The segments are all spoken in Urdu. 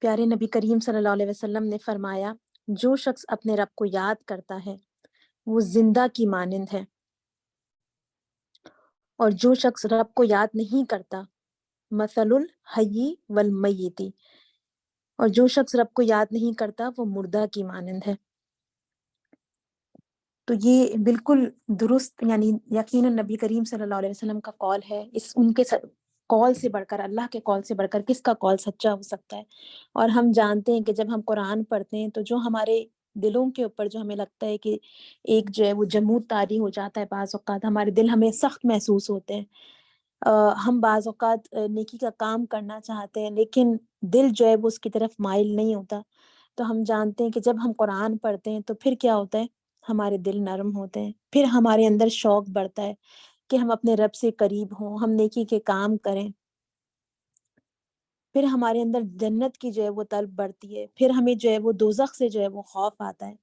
پیارے نبی کریم صلی اللہ علیہ وسلم نے فرمایا، جو شخص اپنے رب کو یاد کرتا ہے وہ زندہ کی مانند ہے، اور جو شخص رب کو یاد نہیں کرتا مثل الحی والمیتی، اور جو شخص رب کو یاد نہیں کرتا وہ مردہ کی مانند ہے۔ تو یہ بالکل درست، یعنی یقیناً نبی کریم صلی اللہ علیہ وسلم کا قول ہے۔ ان کے قول سے بڑھ کر، اللہ کے قول سے بڑھ کر کس کا قول سچا ہو سکتا ہے؟ اور ہم جانتے ہیں کہ جب ہم قرآن پڑھتے ہیں تو جو ہمارے دلوں کے اوپر جو ہمیں لگتا ہے کہ ایک جو ہے وہ جمود طاری ہو جاتا ہے، بعض اوقات ہمارے دل ہمیں سخت محسوس ہوتے ہیں، ہم بعض اوقات نیکی کا کام کرنا چاہتے ہیں لیکن دل جو ہے وہ اس کی طرف مائل نہیں ہوتا، تو ہم جانتے ہیں کہ جب ہم قرآن پڑھتے ہیں تو پھر کیا ہوتا ہے، ہمارے دل نرم ہوتے ہیں، پھر ہمارے اندر شوق بڑھتا ہے کہ ہم اپنے رب سے قریب ہوں، ہم نیکی کے کام کریں، پھر ہمارے اندر جنت کی جو ہے وہ طلب بڑھتی ہے، پھر ہمیں جو ہے وہ دوزخ سے جو ہے وہ خوف آتا ہے۔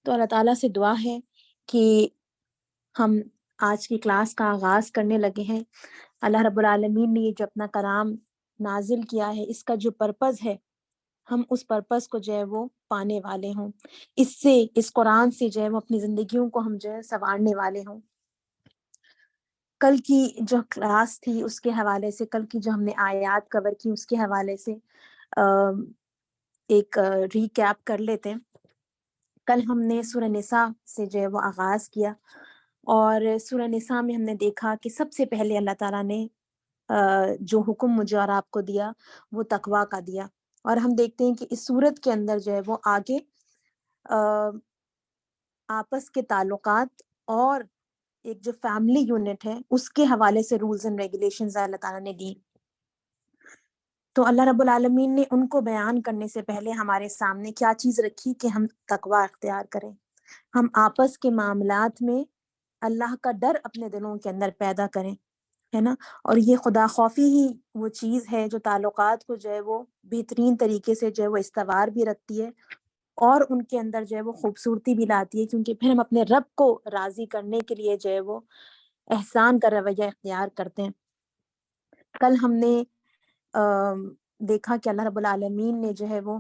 تو اللہ تعالیٰ سے دعا ہے کہ ہم آج کی کلاس کا آغاز کرنے لگے ہیں۔ اللہ رب العالمین نے یہ جو اپنا کلام نازل کیا ہے، اس کا جو پرپز ہے، ہم اس پرپز کو جو ہے وہ پانے والے ہوں، اس قرآن سے جو ہے وہ اپنی زندگیوں کو ہم جو ہے سنوارنے والے ہوں۔ کل کی جو کلاس تھی اس کے حوالے سے، کل کی جو ہم نے آیات کور کی اس کے حوالے سے ایک ریکیپ کر لیتے ہیں۔ کل ہم نے سورہ نساء سے جو ہے وہ آغاز کیا، اور سورہ نساء میں ہم نے دیکھا کہ سب سے پہلے اللہ تعالیٰ نے جو حکم مجھے اور آپ کو دیا وہ تقویٰ کا دیا، اور ہم دیکھتے ہیں کہ اس صورت کے اندر جو ہے وہ آگے آپس کے تعلقات اور ایک جو فیملی یونٹ ہے اس کے حوالے سے رولز اینڈ ریگولیشنز اللہ تعالیٰ نے دی۔ تو اللہ رب العالمین نے ان کو بیان کرنے سے پہلے ہمارے سامنے کیا چیز رکھی کہ ہم تقویٰ اختیار کریں، ہم آپس کے معاملات میں اللہ کا ڈر اپنے دلوں کے اندر پیدا کریں، ہے نا۔ اور یہ خدا خوفی ہی وہ چیز ہے جو تعلقات کو جو ہے وہ بہترین طریقے سے جو ہے وہ استوار بھی رکھتی ہے، اور ان کے اندر جو ہے وہ خوبصورتی بھی لاتی ہے، کیونکہ پھر ہم اپنے رب کو راضی کرنے کے لیے جو ہے وہ احسان کا رویہ اختیار کرتے ہیں۔ کل ہم نے دیکھا کہ اللہ رب العالمین نے جو ہے وہ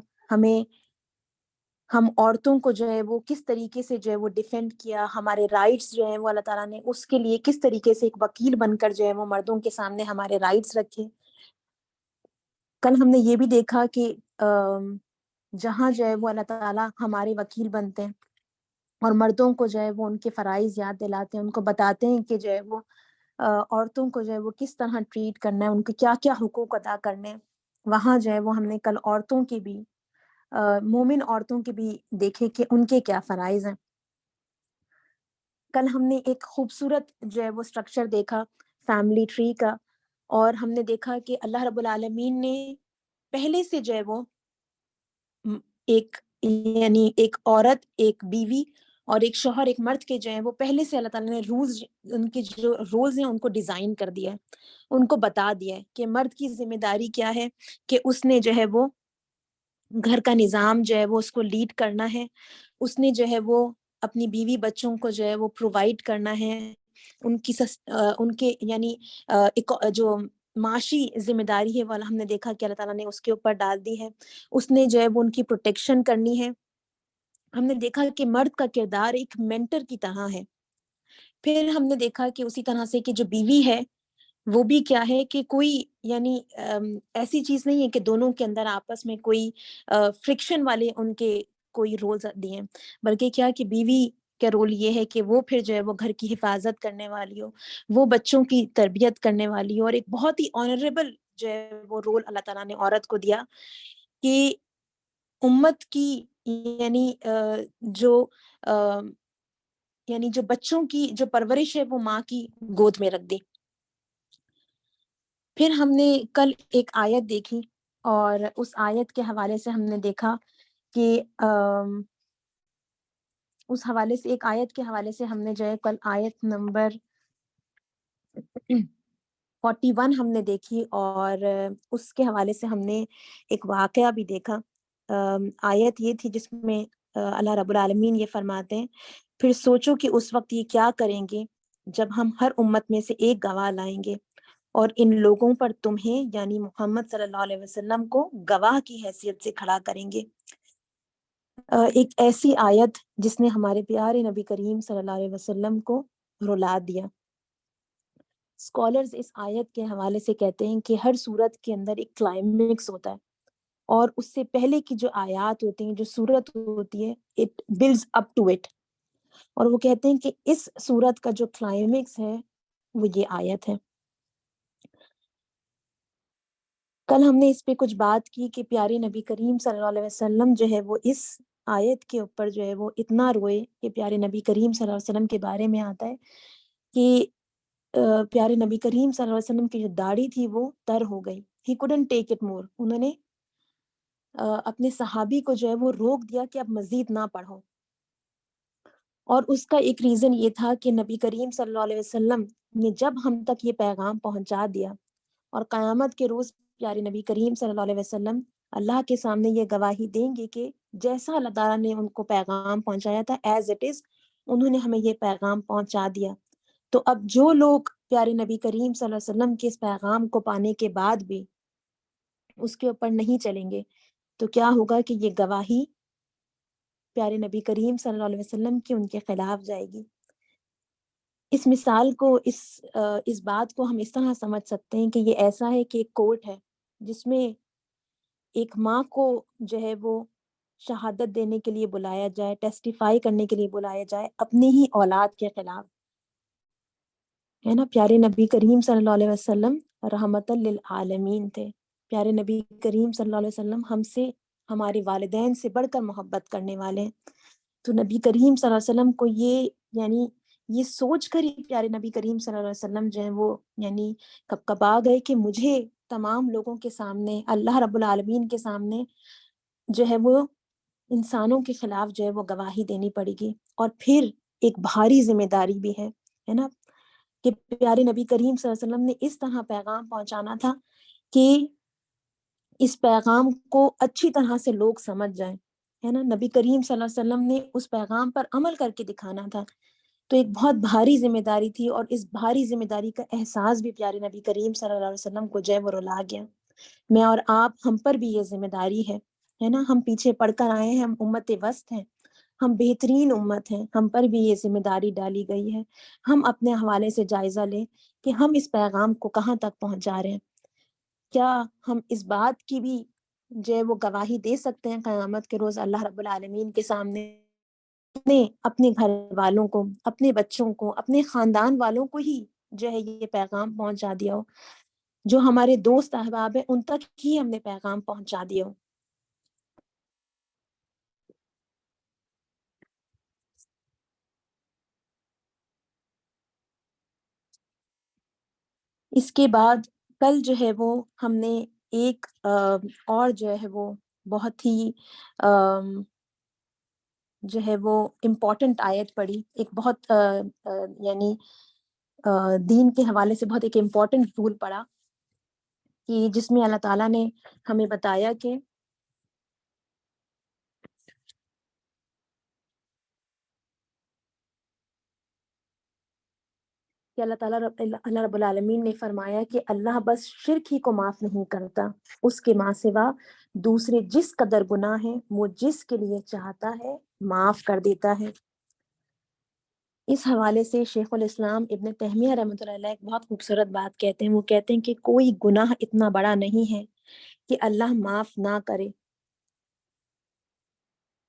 ہم عورتوں کو جو ہے وہ کس طریقے سے جو ہے وہ ڈیفینڈ کیا، ہمارے رائٹس جو ہیں وہ اللہ تعالیٰ نے اس کے لیے کس طریقے سے ایک وکیل بن کر جو ہے وہ مردوں کے سامنے ہمارے رائٹس رکھے۔ کل ہم نے یہ بھی دیکھا کہ جہاں جو ہے وہ اللہ تعالیٰ ہمارے وکیل بنتے ہیں اور مردوں کو جو ہے وہ ان کے فرائض یاد دلاتے ہیں، ان کو بتاتے ہیں کہ جو ہے وہ عورتوں کو جو ہے وہ کس طرح ٹریٹ کرنا ہے، ان کے کیا کیا حقوق ادا کرنے ہیں، وہاں جو ہے وہ ہم نے کل عورتوں کے بھی مومن عورتوں کے بھی دیکھے کہ ان کے کیا فرائض ہیں۔ کل ہم نے ایک خوبصورت جو ہے وہ اسٹرکچر دیکھا فیملی ٹری کا، اور ہم نے دیکھا کہ اللہ رب العالمین نے پہلے سے جو ہے وہ یعنی ایک عورت، ایک بیوی اور ایک شوہر، ایک مرد کے جو ہیں وہ پہلے سے اللہ تعالیٰ نے رولز، ان کے جو رولز ہیں ان کو ڈیزائن کر دیا ہے، ان کو بتا دیا ہے کہ مرد کی ذمہ داری کیا ہے، کہ اس نے جو ہے وہ گھر کا نظام جو ہے وہ اس کو لیڈ کرنا ہے، اس نے جو ہے وہ اپنی بیوی بچوں کو جو ہے وہ پرووائڈ کرنا ہے، ان کے یعنی ایک جو معاشی ذمہ داری ہے وہ ہم نے دیکھا کہ اللہ تعالیٰ نے اس کے اوپر ڈال دی ہے، اس نے جو ہے وہ ان کی پروٹیکشن کرنی ہے۔ ہم نے دیکھا کہ مرد کا کردار ایک مینٹر کی طرح ہے۔ پھر ہم نے دیکھا کہ اسی طرح سے کہ جو بیوی ہے وہ بھی کیا ہے کہ کوئی یعنی ایسی چیز نہیں ہے کہ دونوں کے اندر آپس میں کوئی فرکشن والے ان کے کوئی رولز دیے ہیں، بلکہ کیا کہ بیوی کا رول یہ ہے کہ وہ پھر جو ہے وہ گھر کی حفاظت کرنے والی ہو، وہ بچوں کی تربیت کرنے والی ہو، اور ایک بہت ہی آنریبل جو ہے وہ رول اللہ تعالیٰ نے عورت کو دیا کہ امت کی یعنی جو بچوں کی جو پرورش ہے وہ ماں کی گود میں رکھ دی۔ پھر ہم نے کل ایک آیت دیکھی، اور اس آیت کے حوالے سے ہم نے دیکھا کہ اس حوالے سے ایک آیت کے حوالے سے ہم نے جو ہے کل آیت نمبر 41 ہم نے دیکھی، اور اس کے حوالے سے ہم نے ایک واقعہ بھی دیکھا۔ آیت یہ تھی جس میں اللہ رب العالمین یہ فرماتے ہیں، پھر سوچو کہ اس وقت یہ کیا کریں گے جب ہم ہر امت میں سے ایک گواہ لائیں گے اور ان لوگوں پر تمہیں یعنی محمد صلی اللہ علیہ وسلم کو گواہ کی حیثیت سے کھڑا کریں گے۔ ایک ایسی آیت جس نے ہمارے پیارے نبی کریم صلی اللہ علیہ وسلم کو رلا دیا۔ اسکالرز اس آیت کے حوالے سے کہتے ہیں کہ ہر سورت کے اندر ایک کلائمیکس ہوتا ہے، اور اس سے پہلے کی جو آیات ہوتی ہیں، جو سورت ہوتی ہے، it builds up to it, اور وہ کہتے ہیں کہ اس سورت کا جو کلائمیکس ہے وہ یہ آیت ہے۔ کل ہم نے اس پہ کچھ بات کی کہ پیارے نبی کریم صلی اللہ علیہ وسلم جو ہے وہ اس آیت کے اوپر جو ہے وہ اتنا روئے کہ پیارے نبی کریم صلی اللہ علیہ وسلم کے بارے میں آتا ہے کہ پیارے نبی کریم صلی اللہ علیہ وسلم کی جو داڑھی تھی وہ تر ہو گئی۔ ہی couldn't take it more۔ انہوں نے اپنے صحابی کو جو ہے وہ روک دیا کہ اب مزید نہ پڑھو، اور اس کا ایک ریزن یہ تھا کہ نبی کریم صلی اللہ علیہ وسلم نے جب ہم تک یہ پیغام پہنچا دیا، اور قیامت کے روز پیارے نبی کریم صلی اللہ علیہ وسلم اللہ کے سامنے یہ گواہی دیں گے کہ جیسا اللہ تعالیٰ نے ان کو پیغام پہنچایا تھا ایز اٹ از انہوں نے ہمیں یہ پیغام پہنچا دیا۔ تو اب جو لوگ پیارے نبی کریم صلی اللہ علیہ وسلم کے اس پیغام کو پانے کے بعد بھی اس کے اوپر نہیں چلیں گے تو کیا ہوگا کہ یہ گواہی پیارے نبی کریم صلی اللہ علیہ وسلم کی ان کے خلاف جائے گی۔ اس مثال کو اس بات کو ہم اس طرح سمجھ سکتے ہیں کہ یہ ایسا ہے کہ ایک کورٹ ہے جس میں ایک ماں کو جو ہے وہ شہادت دینے کے لیے بلایا جائے، ٹیسٹیفائی کرنے کے لیے بلایا جائے اپنی ہی اولاد کے خلاف، ہے نا۔ پیارے نبی کریم صلی اللہ علیہ وسلم رحمت للعالمین تھے۔ پیارے نبی کریم صلی اللہ علیہ وسلم ہم سے، ہمارے والدین سے بڑھ کر محبت کرنے والے ہیں۔ تو نبی کریم صلی اللہ علیہ وسلم کو یہ سوچ کر ہی پیارے نبی کریم صلی اللہ علیہ وسلم جو ہیں وہ یعنی کپکپا گئے کہ مجھے تمام لوگوں کے سامنے، اللہ رب العالمین کے سامنے جو ہے وہ انسانوں کے خلاف جو ہے وہ گواہی دینی پڑے گی، اور پھر ایک بھاری ذمہ داری بھی ہے نا، کہ پیارے نبی کریم صلی اللہ علیہ وسلم نے اس طرح پیغام پہنچانا تھا کہ اس پیغام کو اچھی طرح سے لوگ سمجھ جائیں، ہے نا۔ نبی کریم صلی اللہ علیہ وسلم نے اس پیغام پر عمل کر کے دکھانا تھا، تو ایک بہت بھاری ذمہ داری تھی، اور اس بھاری ذمہ داری کا احساس بھی پیارے نبی کریم صلی اللہ علیہ وسلم کو جو ہے وہ رلا گیا۔ میں اور آپ، ہم پر بھی یہ ذمہ داری ہے نا۔ ہم پیچھے پڑھ کر آئے ہیں، ہم امت وسط ہیں، ہم بہترین امت ہیں، ہم پر بھی یہ ذمہ داری ڈالی گئی ہے۔ ہم اپنے حوالے سے جائزہ لیں کہ ہم اس پیغام کو کہاں تک پہنچا رہے ہیں۔ کیا ہم اس بات کی بھی جو ہے وہ گواہی دے سکتے ہیں قیامت کے روز اللہ رب العالمین کے سامنے، اپنے گھر والوں کو، اپنے بچوں کو، اپنے خاندان والوں کو ہی جو ہے یہ پیغام پہنچا دیا ہو، جو ہمارے دوست احباب ہیں ان تک ہی ہم نے پیغام پہنچا دیا ہو۔ اس کے بعد کل جو ہے وہ ہم نے ایک اور جو ہے وہ بہت ہی جو ہے وہ امپورٹنٹ آیت پڑھی، ایک بہت یعنی دین کے حوالے سے بہت ایک امپورٹنٹ رول پڑھا، کہ جس میں اللہ تعالیٰ نے ہمیں بتایا کہ اللہ رب العالمین نے فرمایا کہ اللہ بس شرک ہی کو معاف نہیں کرتا، اس کے ماں سوا دوسرے جس قدر گناہ ہیں وہ جس کے لیے چاہتا ہے معاف کر دیتا ہے۔ اس حوالے سے شیخ الاسلام ابن تیمیہ رحمۃ اللہ علیہ ایک بہت خوبصورت بات کہتے ہیں۔ وہ کہتے ہیں کہ کوئی گناہ اتنا بڑا نہیں ہے کہ اللہ معاف نہ کرے،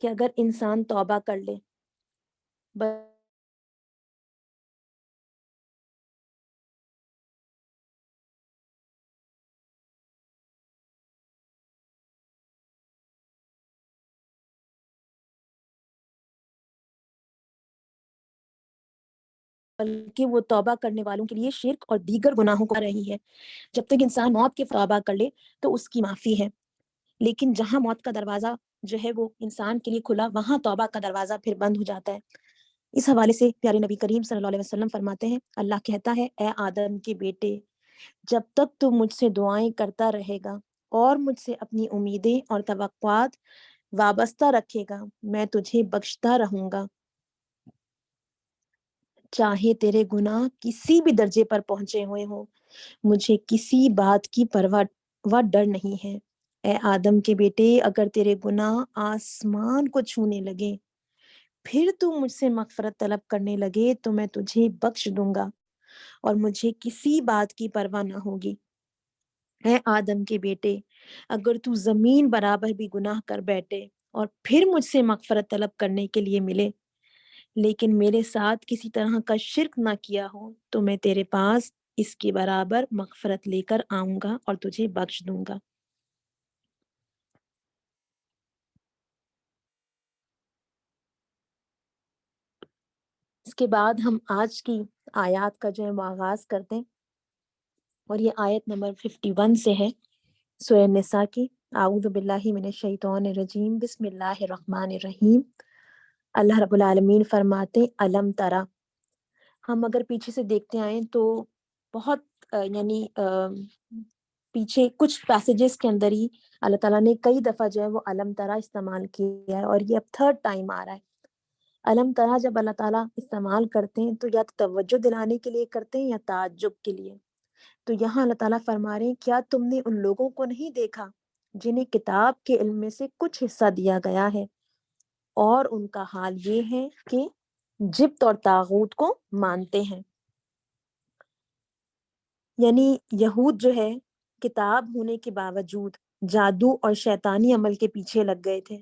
کہ اگر انسان توبہ کر لے، بلکہ وہ توبہ کرنے والوں کے لیے شرک اور دیگر گناہوں کو رہی ہے۔ جب تک انسان موت کے توبہ کر لے تو اس کی معافی ہے، لیکن جہاں موت کا دروازہ جو ہے وہ انسان کے لیے کھلا، وہاں توبہ کا دروازہ پھر بند ہو جاتا ہے۔ اس حوالے سے پیارے نبی کریم صلی اللہ علیہ وسلم فرماتے ہیں، اللہ کہتا ہے، اے آدم کے بیٹے، جب تک تو مجھ سے دعائیں کرتا رہے گا اور مجھ سے اپنی امیدیں اور توقعات وابستہ رکھے گا، میں تجھے بخشتا رہوں گا۔ چاہے تیرے گناہ کسی بھی درجے پر پہنچے ہوئے ہوں، مجھے کسی بات کی پرواہ و ڈر نہیں ہے۔ اے آدم کے بیٹے، اگر تیرے گناہ آسمان کو چھونے لگے، پھر تو مجھ سے مغفرت طلب کرنے لگے تو میں تجھے بخش دوں گا، اور مجھے کسی بات کی پرواہ نہ ہوگی۔ اے آدم کے بیٹے، اگر تو زمین برابر بھی گناہ کر بیٹھے اور پھر مجھ سے مغفرت طلب کرنے کے لیے ملے، لیکن میرے ساتھ کسی طرح کا شرک نہ کیا ہو، تو میں تیرے پاس اس کے برابر مغفرت لے کر آؤں گا اور تجھے بخش دوں گا۔ اس کے بعد ہم آج کی آیات کا جو ہے وہ آغاز کرتے ہیں، اور یہ آیت نمبر 51 سے ہے، سورہ نساء کی۔ اعوذ باللہ من الشیطان الرجیم، بسم اللہ الرحمن الرحیم۔ اللہ رب العالمین فرماتے علم ترا، ہم اگر پیچھے سے دیکھتے آئیں تو بہت یعنی پیچھے کچھ پیسیجز کے اندر ہی اللہ تعالیٰ نے کئی دفعہ جو ہے وہ علم ترا استعمال کیا ہے، اور یہ اب تھرڈ ٹائم آ رہا ہے۔ علم ترا جب اللہ تعالیٰ استعمال کرتے ہیں تو یا تو توجہ دلانے کے لیے کرتے ہیں یا تعجب کے لیے۔ تو یہاں اللہ تعالیٰ فرما رہے ہیں کیا تم نے ان لوگوں کو نہیں دیکھا جنہیں کتاب کے علم میں سے کچھ حصہ دیا گیا ہے، اور ان کا حال یہ ہے کہ جبت اور طاغوت کو مانتے ہیں۔ یعنی یہود جو ہے کتاب ہونے کے باوجود جادو اور شیطانی عمل کے پیچھے لگ گئے تھے۔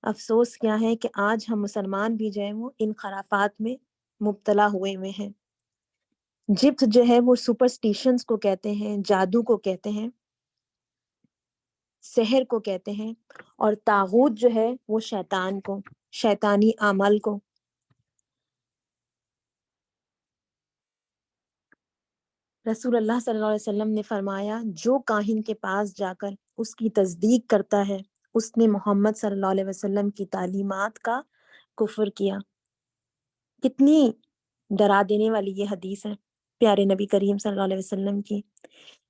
افسوس کیا ہے کہ آج ہم مسلمان بھی جو ہیں وہ ان خرافات میں مبتلا ہوئے ہیں۔ جبت جو ہے وہ سپرسٹیشنز کو کہتے ہیں، جادو کو کہتے ہیں، سحر کو کہتے ہیں، اور طاغوت جو ہے وہ شیطان کو، شیطانی عمل کو۔ رسول اللہ صلی اللہ علیہ وسلم نے فرمایا جو کاہن کے پاس جا کر اس کی تصدیق کرتا ہے، اس نے محمد صلی اللہ علیہ وسلم کی تعلیمات کا کفر کیا۔ کتنی ڈرا دینے والی یہ حدیث ہے پیارے نبی کریم صلی اللہ علیہ وسلم کی۔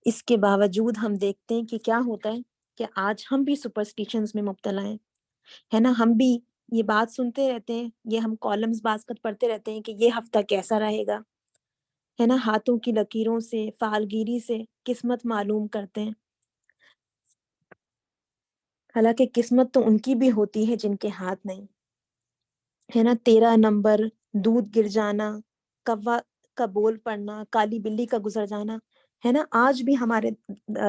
اس کے باوجود ہم دیکھتے ہیں کہ کیا ہوتا ہے کہ آج ہم بھی سپرسٹیشنز میں مبتلا ہیں، ہے نا۔ ہم بھی یہ بات سنتے رہتے ہیں، یہ ہم کالمز باسکت پڑھتے رہتے ہیں کہ یہ ہفتہ کیسا رہے گا، ہے نا۔ ہاتھوں کی لکیروں سے، فالگیری سے قسمت معلوم کرتے ہیں، حالانکہ قسمت تو ان کی بھی ہوتی ہے جن کے ہاتھ نہیں، ہے نا۔ 13 نمبر، دودھ گر جانا، کوا کا بول پڑنا، کالی بلی کا گزر جانا، ہے نا۔ آج بھی ہمارے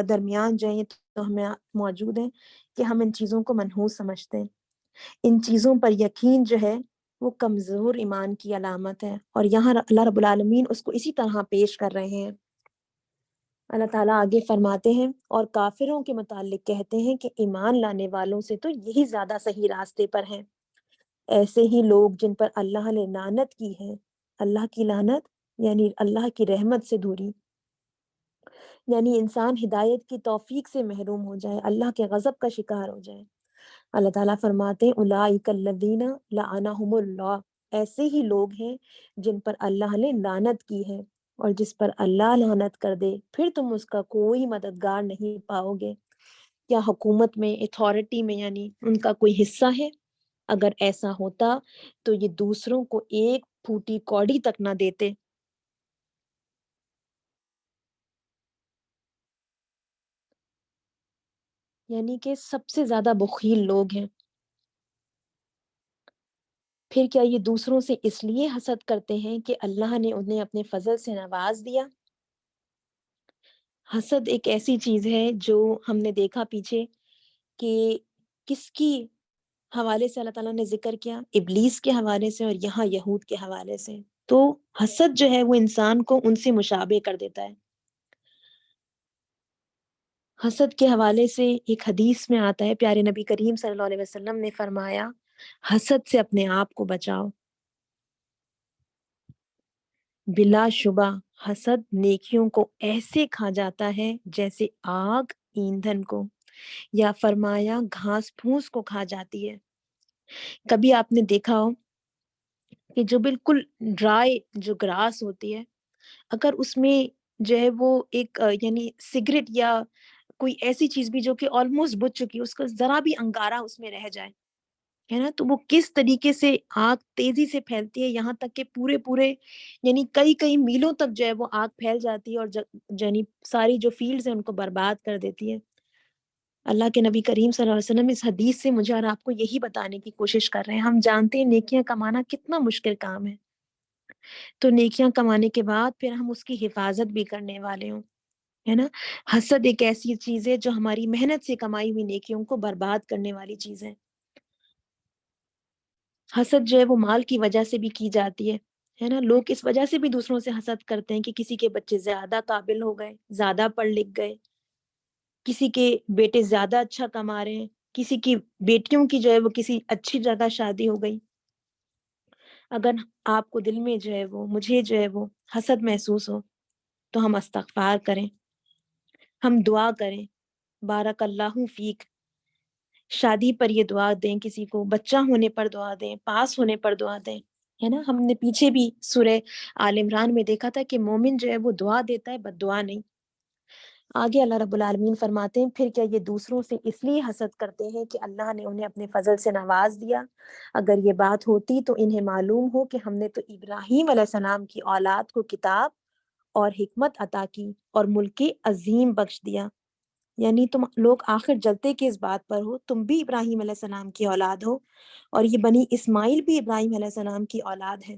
درمیان جو ہے تو ہمیں موجود ہیں کہ ہم ان چیزوں کو منحوس سمجھتے ہیں۔ ان چیزوں پر یقین جو ہے وہ کمزور ایمان کی علامت ہے، اور یہاں اللہ رب العالمین اس کو اسی طرح پیش کر رہے ہیں۔ اللہ تعالیٰ آگے فرماتے ہیں اور کافروں کے متعلق کہتے ہیں کہ ایمان لانے والوں سے تو یہی زیادہ صحیح راستے پر ہیں، ایسے ہی لوگ جن پر اللہ نے لعنت کی ہے۔ اللہ کی لعنت یعنی اللہ کی رحمت سے دوری، یعنی انسان ہدایت کی توفیق سے محروم ہو جائے، اللہ کے غضب کا شکار ہو جائے۔ اللہ تعالیٰ فرماتے ہیں اولئک الذین لعنہم اللہ، ایسے ہی لوگ ہیں جن پر اللہ نے لعنت کی ہے، اور جس پر اللہ لعنت کر دے پھر تم اس کا کوئی مددگار نہیں پاؤ گے۔ کیا حکومت میں، اتھارٹی میں یعنی ان کا کوئی حصہ ہے؟ اگر ایسا ہوتا تو یہ دوسروں کو ایک پھوٹی کوڑی تک نہ دیتے۔ یعنی کہ سب سے زیادہ بخیل لوگ ہیں۔ پھر کیا یہ دوسروں سے اس لیے حسد کرتے ہیں کہ اللہ نے انہیں اپنے فضل سے نواز دیا؟ حسد ایک ایسی چیز ہے جو ہم نے دیکھا پیچھے کہ کس کی حوالے سے اللہ تعالیٰ نے ذکر کیا، ابلیس کے حوالے سے، اور یہاں یہود کے حوالے سے۔ تو حسد جو ہے وہ انسان کو ان سے مشابہ کر دیتا ہے۔ حسد کے حوالے سے ایک حدیث میں آتا ہے، پیارے نبی کریم صلی اللہ علیہ وسلم نے فرمایا حسد سے اپنے آپ کو بچاؤ۔ بلا شبہ حسد نیکیوں کو ایسے کھا جاتا ہے جیسے آگ ایندھن کو، یا فرمایا گھاس پھوس کو کھا جاتی ہے۔ کبھی آپ نے دیکھا ہو کہ جو بالکل ڈرائی جو گراس ہوتی ہے، اگر اس میں جو ہے وہ ایک یعنی سگریٹ یا کوئی ایسی چیز بھی جو کہ آلموسٹ بجھ چکی، اس کا ذرا بھی انگارہ اس میں رہ جائے، ہے نا. تو وہ کس طریقے سے آگ تیزی سے پھیلتی ہے, یہاں تک کہ پورے پورے یعنی کئی کئی میلوں تک جو ہے وہ آگ پھیل جاتی ہے, اور یعنی ساری جو فیلڈز ہیں ان کو برباد کر دیتی ہے. اللہ کے نبی کریم صلی اللہ علیہ وسلم اس حدیث سے مجھے اور آپ کو یہی بتانے کی کوشش کر رہے ہیں. ہم جانتے ہیں نیکیاں کمانا کتنا مشکل کام ہے, تو نیکیاں کمانے کے بعد پھر ہم اس کی حفاظت بھی کرنے والے ہوں, ہے نا. حسد ایک ایسی چیز ہے جو ہماری محنت سے کمائی ہوئی نیکیوں کو برباد کرنے والی چیز ہے. حسد جو ہے وہ مال کی وجہ سے بھی کی جاتی ہے نا. لوگ اس وجہ سے بھی دوسروں سے حسد کرتے ہیں کہ کسی کے بچے زیادہ قابل ہو گئے, زیادہ پڑھ لکھ گئے, کسی کے بیٹے زیادہ اچھا کما رہے ہیں, کسی کی بیٹیوں کی جو ہے وہ کسی اچھی جگہ شادی ہو گئی. اگر آپ کو دل میں جو ہے وہ مجھے جو ہے وہ حسد محسوس ہو تو ہم استغفار کریں, ہم دعا کریں, بارک اللہ فیک. شادی پر یہ دعا دیں, کسی کو بچہ ہونے پر دعا دیں, پاس ہونے پر دعا دیں, ہے نا. ہم نے پیچھے بھی سورہ آل عمران میں دیکھا تھا کہ مومن جو ہے وہ دعا دیتا ہے, بد دعا نہیں. آگے اللہ رب العالمین فرماتے ہیں, پھر کیا یہ دوسروں سے اس لیے حسد کرتے ہیں کہ اللہ نے انہیں اپنے فضل سے نواز دیا؟ اگر یہ بات ہوتی تو انہیں معلوم ہو کہ ہم نے تو ابراہیم علیہ السلام کی اولاد کو کتاب اور حکمت عطا کی اور ملک عظیم بخش دیا. یعنی تم لوگ آخر جلتے کہ اس بات پر ہو, تم بھی ابراہیم علیہ السلام کی اولاد ہو, اور یہ بنی اسماعیل بھی ابراہیم علیہ السلام کی اولاد ہے.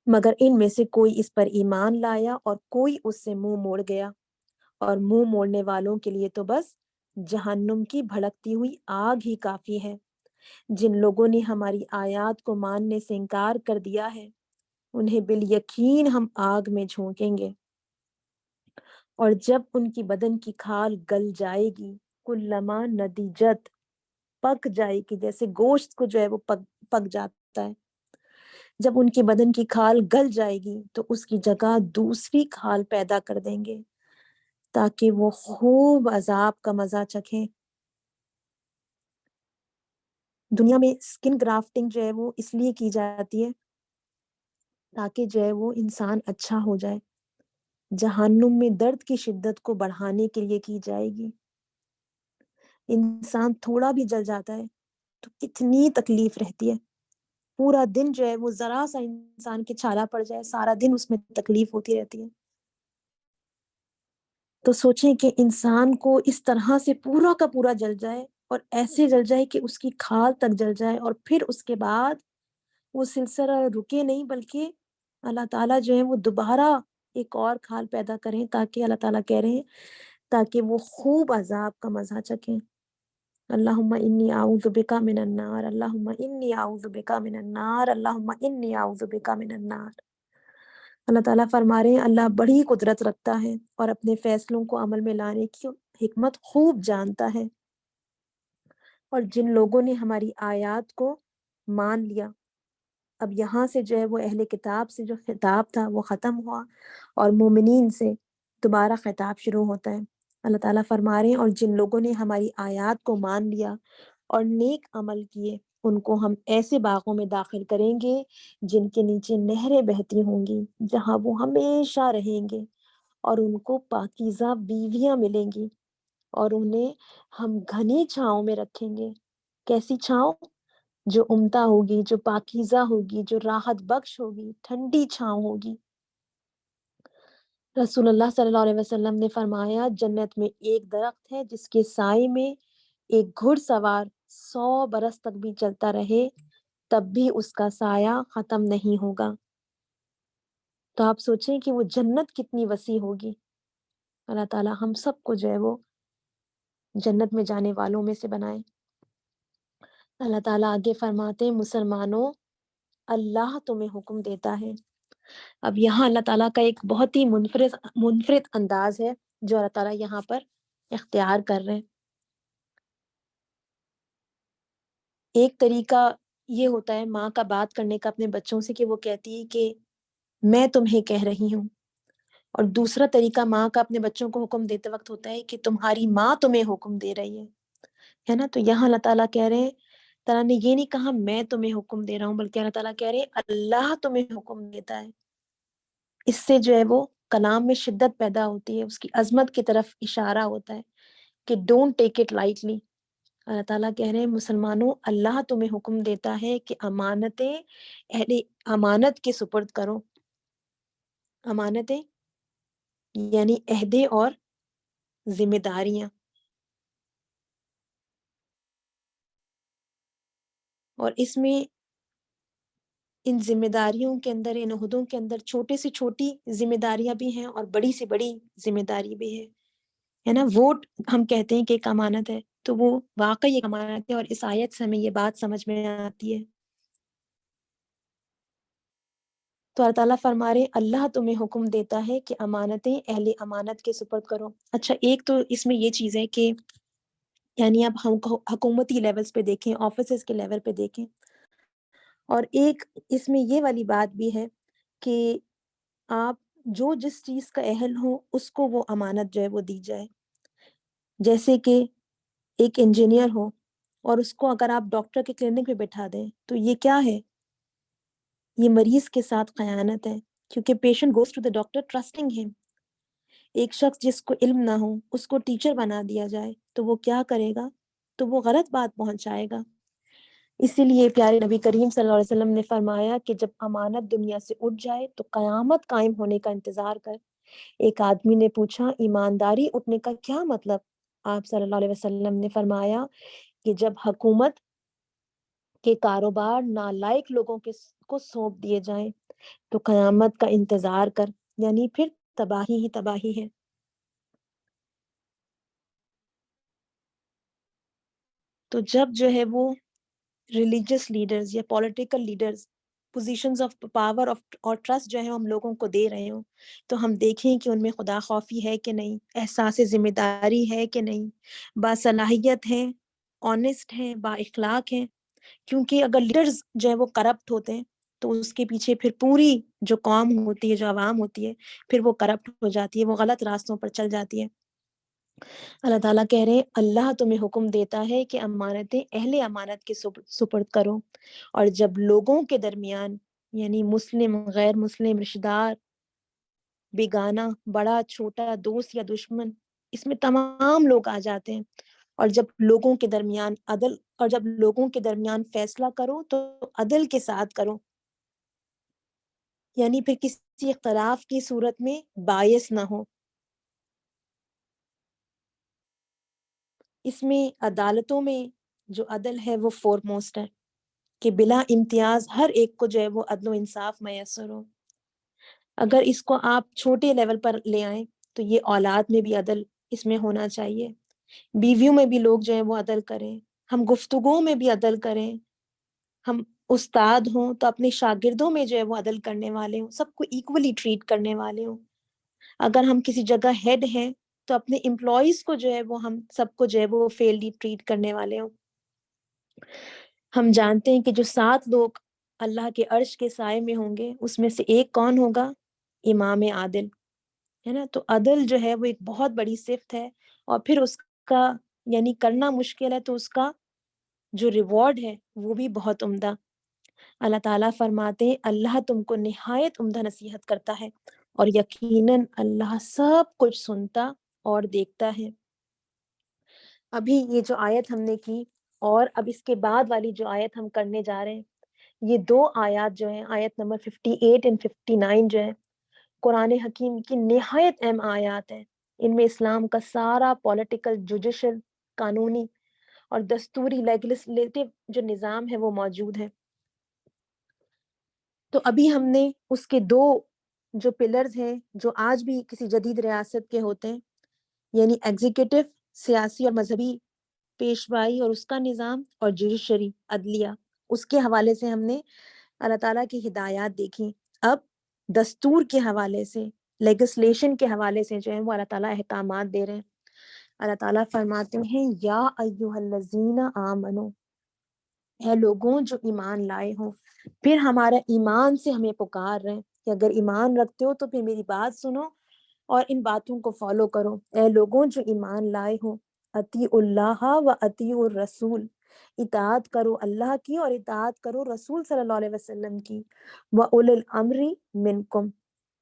مگر ان میں سے کوئی اس پر ایمان لایا اور کوئی اس سے منہ موڑ گیا, اور منہ موڑنے والوں کے لیے تو بس جہنم کی بھڑکتی ہوئی آگ ہی کافی ہے. جن لوگوں نے ہماری آیات کو ماننے سے انکار کر دیا ہے, انہیں بالیقین ہم آگ میں جھونکیں گے, اور جب ان کی بدن کی کھال گل جائے گی, کلما ندیجت پک جائے گی, جیسے گوشت کو جو ہے وہ پک جاتا ہے, جب ان کی بدن کی کھال گل جائے گی تو اس کی جگہ دوسری کھال پیدا کر دیں گے تاکہ وہ خوب عذاب کا مزہ چکھیں. دنیا میں سکن گرافٹنگ جو ہے وہ اس لیے کی جاتی ہے تاکہ جو ہے وہ انسان اچھا ہو جائے. جہنم میں درد کی شدت کو بڑھانے کے لیے کی جائے گی. انسان تھوڑا بھی جل جاتا ہے تو کتنی تکلیف رہتی ہے. پورا دن جو ہے وہ ذرا سا انسان کے چھالا پڑ جائے, سارا دن اس میں تکلیف ہوتی رہتی ہے. تو سوچیں کہ انسان کو اس طرح سے پورا کا پورا جل جائے, اور ایسے جل جائے کہ اس کی کھال تک جل جائے, اور پھر اس کے بعد وہ سلسلہ رکے نہیں, بلکہ اللہ تعالیٰ جو ہے وہ دوبارہ ایک اور کھال پیدا کریں, تاکہ اللہ تعالیٰ کہہ رہے ہیں تاکہ وہ خوب عذاب کا مزہ چکیں. اللہم انی اعوذ بکا من النار, اللہم انی اعوذ بکا من النار, اللہم انی اعوذ بکا من النار. اللہ تعالیٰ فرما رہے ہیں اللہ بڑی قدرت رکھتا ہے اور اپنے فیصلوں کو عمل میں لانے کی حکمت خوب جانتا ہے. اور جن لوگوں نے ہماری آیات کو مان لیا, اب یہاں سے جو ہے وہ اہل کتاب سے جو خطاب تھا وہ ختم ہوا, اور مومنین سے دوبارہ خطاب شروع ہوتا ہے. اللہ تعالیٰ فرما رہے ہیں اور جن لوگوں نے ہماری آیات کو مان لیا اور نیک عمل کیے, ان کو ہم ایسے باغوں میں داخل کریں گے جن کے نیچے نہریں بہتی ہوں گی, جہاں وہ ہمیشہ رہیں گے, اور ان کو پاکیزہ بیویاں ملیں گی, اور انہیں ہم گھنی چھاؤں میں رکھیں گے. کیسی چھاؤں؟ جو عمدہ ہوگی, جو پاکیزہ ہوگی, جو راحت بخش ہوگی, ٹھنڈی چھاؤں ہوگی. رسول اللہ صلی اللہ علیہ وسلم نے فرمایا جنت میں ایک درخت ہے جس کے سائے میں ایک گھڑ سوار 100 برس تک بھی چلتا رہے تب بھی اس کا سایہ ختم نہیں ہوگا. تو آپ سوچیں کہ وہ جنت کتنی وسیع ہوگی. اللہ تعالیٰ ہم سب کو جو ہے وہ جنت میں جانے والوں میں سے بنائے. اللہ تعالیٰ آگے فرماتے ہیں مسلمانوں اللہ تمہیں حکم دیتا ہے. اب یہاں اللہ تعالیٰ کا ایک بہت ہی منفرد انداز ہے جو اللہ تعالیٰ یہاں پر اختیار کر رہے ہیں. ایک طریقہ یہ ہوتا ہے ماں کا بات کرنے کا اپنے بچوں سے کہ وہ کہتی ہے کہ میں تمہیں کہہ رہی ہوں, اور دوسرا طریقہ ماں کا اپنے بچوں کو حکم دیتے وقت ہوتا ہے کہ تمہاری ماں تمہیں حکم دے رہی ہے نا. تو یہاں اللہ تعالیٰ کہہ رہے ہیں, تعالیٰ نے یہ نہیں کہا میں تمہیں حکم دے رہا ہوں, بلکہ اللہ تعالیٰ کہہ رہے ہیں اللہ تمہیں حکم دیتا ہے. اس سے جو ہے وہ کلام میں شدت پیدا ہوتی ہے, اس کی عظمت کی طرف اشارہ ہوتا ہے کہ ڈونٹ ٹیک اٹ لائٹلی. اللہ تعالیٰ کہہ رہے ہیں مسلمانوں اللہ تمہیں حکم دیتا ہے کہ امانتیں اہل امانت کے سپرد کرو. امانتیں یعنی عہدے اور ذمہ داریاں. اور اس میں ان ذمہ داریوں کے اندر، ان عہدوں کے اندر چھوٹے سے چھوٹی ذمہ داریاں بھی ہیں اور بڑی سے بڑی ذمہ داری بھی ہے نا. ووٹ ہم کہتے ہیں کہ ایک امانت ہے، تو وہ واقعی ایک امانت ہے، اور اس آیت سے ہمیں یہ بات سمجھ میں آتی ہے. تو اللہ تعالیٰ فرما رہے اللہ تمہیں حکم دیتا ہے کہ امانتیں اہل امانت کے سپرد کرو. اچھا، ایک تو اس میں یہ چیز ہے کہ یعنی اب ہم حکومتی لیولز پہ دیکھیں، آفیسز کے لیول پہ دیکھیں، اور ایک اس میں یہ والی بات بھی ہے کہ آپ جو جس چیز کا اہل ہو اس کو وہ امانت جو ہے وہ دی جائے. جیسے کہ ایک انجینئر ہو اور اس کو اگر آپ ڈاکٹر کے کلینک پہ بٹھا دیں تو یہ کیا ہے؟ یہ مریض کے ساتھ خیانت ہے، کیونکہ patient goes to the doctor trusting him. ایک شخص جس کو علم نہ ہو اس کو ٹیچر بنا دیا جائے تو وہ کیا کرے گا؟ تو وہ غلط بات پہنچائے گا. اسی لیے پیارے نبی کریم صلی اللہ علیہ وسلم نے فرمایا کہ جب امانت دنیا سے اٹھ جائے تو قیامت قائم ہونے کا انتظار کر. ایک آدمی نے پوچھا ایمانداری اٹھنے کا کیا مطلب؟ آپ صلی اللہ علیہ وسلم نے فرمایا کہ جب حکومت کے کاروبار نالائق لوگوں کو سونپ دیے جائیں تو قیامت کا انتظار کر، یعنی پھر تباہی ہی تباہی ہے. تو جب جو ہے وہ ریلیجس لیڈرز یا political leaders positions of power اور ٹرسٹ جو ہے ہم لوگوں کو دے رہے ہوں تو ہم دیکھیں کہ ان میں خدا خوفی ہے کہ نہیں، احساس ذمہ داری ہے کہ نہیں، باصلاحیت ہیں، آنیسٹ ہیں، با اخلاق ہیں. کیونکہ اگر لیڈرز جو ہے وہ کرپٹ ہوتے ہیں تو اس کے پیچھے پھر پوری جو قوم ہوتی ہے، جو عوام ہوتی ہے، پھر وہ کرپٹ ہو جاتی ہے، وہ غلط راستوں پر چل جاتی ہے. اللہ تعالیٰ کہہ رہے ہیں اللہ تمہیں حکم دیتا ہے کہ امانتیں اہل امانت کے سپرد کرو، اور جب لوگوں کے درمیان یعنی مسلم غیر مسلم رشتہ دار بیگانہ بڑا چھوٹا دوست یا دشمن، اس میں تمام لوگ آ جاتے ہیں، اور جب لوگوں کے درمیان عدل اور جب لوگوں کے درمیان فیصلہ کرو تو عدل کے ساتھ کرو، یعنی پھر کسی اختلاف کی صورت میں باعث نہ ہو. اس میں عدالتوں میں جو عدل ہے وہ فور موسٹ ہے کہ بلا امتیاز ہر ایک کو جو ہے وہ عدل و انصاف میسر ہو. اگر اس کو آپ چھوٹے لیول پر لے آئیں تو یہ اولاد میں بھی عدل اس میں ہونا چاہیے، بیویوں میں بھی لوگ جو ہے وہ عدل کریں، ہم گفتگو میں بھی عدل کریں، ہم استاد ہوں تو اپنے شاگردوں میں جو ہے وہ عدل کرنے والے ہوں، سب کو ایکولی ٹریٹ کرنے والے ہوں. اگر ہم کسی جگہ ہیڈ ہیں تو اپنے امپلائیز کو جو ہے وہ ہم سب کو جو ہے وہ فیئرلی ٹریٹ کرنے والے ہوں. ہم جانتے ہیں کہ جو 7 لوگ اللہ کے عرش کے سائے میں ہوں گے اس میں سے ایک کون ہوگا؟ امام عادل، ہے نا. تو عدل جو ہے وہ ایک بہت بڑی صفت ہے، اور پھر اس کا یعنی کرنا مشکل ہے تو اس کا جو ریوارڈ ہے وہ بھی بہت عمدہ. اللہ تعالیٰ فرماتے ہیں اللہ تم کو نہایت عمدہ نصیحت کرتا ہے اور یقیناً اللہ سب کچھ سنتا اور دیکھتا ہے. ابھی یہ جو آیت ہم نے کی اور اب اس کے بعد والی جو آیت ہم کرنے جا رہے ہیں، یہ 2 آیات جو ہیں، آیت نمبر 58 اور 59 جو ہے قرآن حکیم کی نہایت اہم آیات ہیں. ان میں اسلام کا سارا پولیٹیکل، جوڈیشل، قانونی اور دستوری لیجسلیٹو جو نظام ہے وہ موجود ہے. تو ابھی ہم نے اس کے 2 جو پلرز ہیں جو آج بھی کسی جدید ریاست کے ہوتے ہیں، یعنی ایگزیکٹو سیاسی اور مذہبی پیشوائی اور اس کا نظام، اور جوڈیشری عدلیہ، اس کے حوالے سے ہم نے اللہ تعالیٰ کی ہدایات دیکھی. اب دستور کے حوالے سے، لیجسلیشن کے حوالے سے جو ہے وہ اللہ تعالیٰ احکامات دے رہے ہیں. اللہ تعالیٰ فرماتے ہیں یا ایھا الذین آمنو، اے لوگوں جو ایمان لائے ہوں. پھر ہمارا ایمان سے ہمیں پکار رہے ہیں کہ اگر ایمان رکھتے ہو تو پھر میری بات سنو اور ان باتوں کو فالو کرو. اے لوگوں جو ایمان لائے ہو، اطیعوا اللہ و اطیعوا الرسول، اطاعت کرو اللہ کی اور اطاعت کرو رسول صلی اللہ علیہ وسلم کی. وَأُولِي الْأَمْرِ مِنْکُمْ،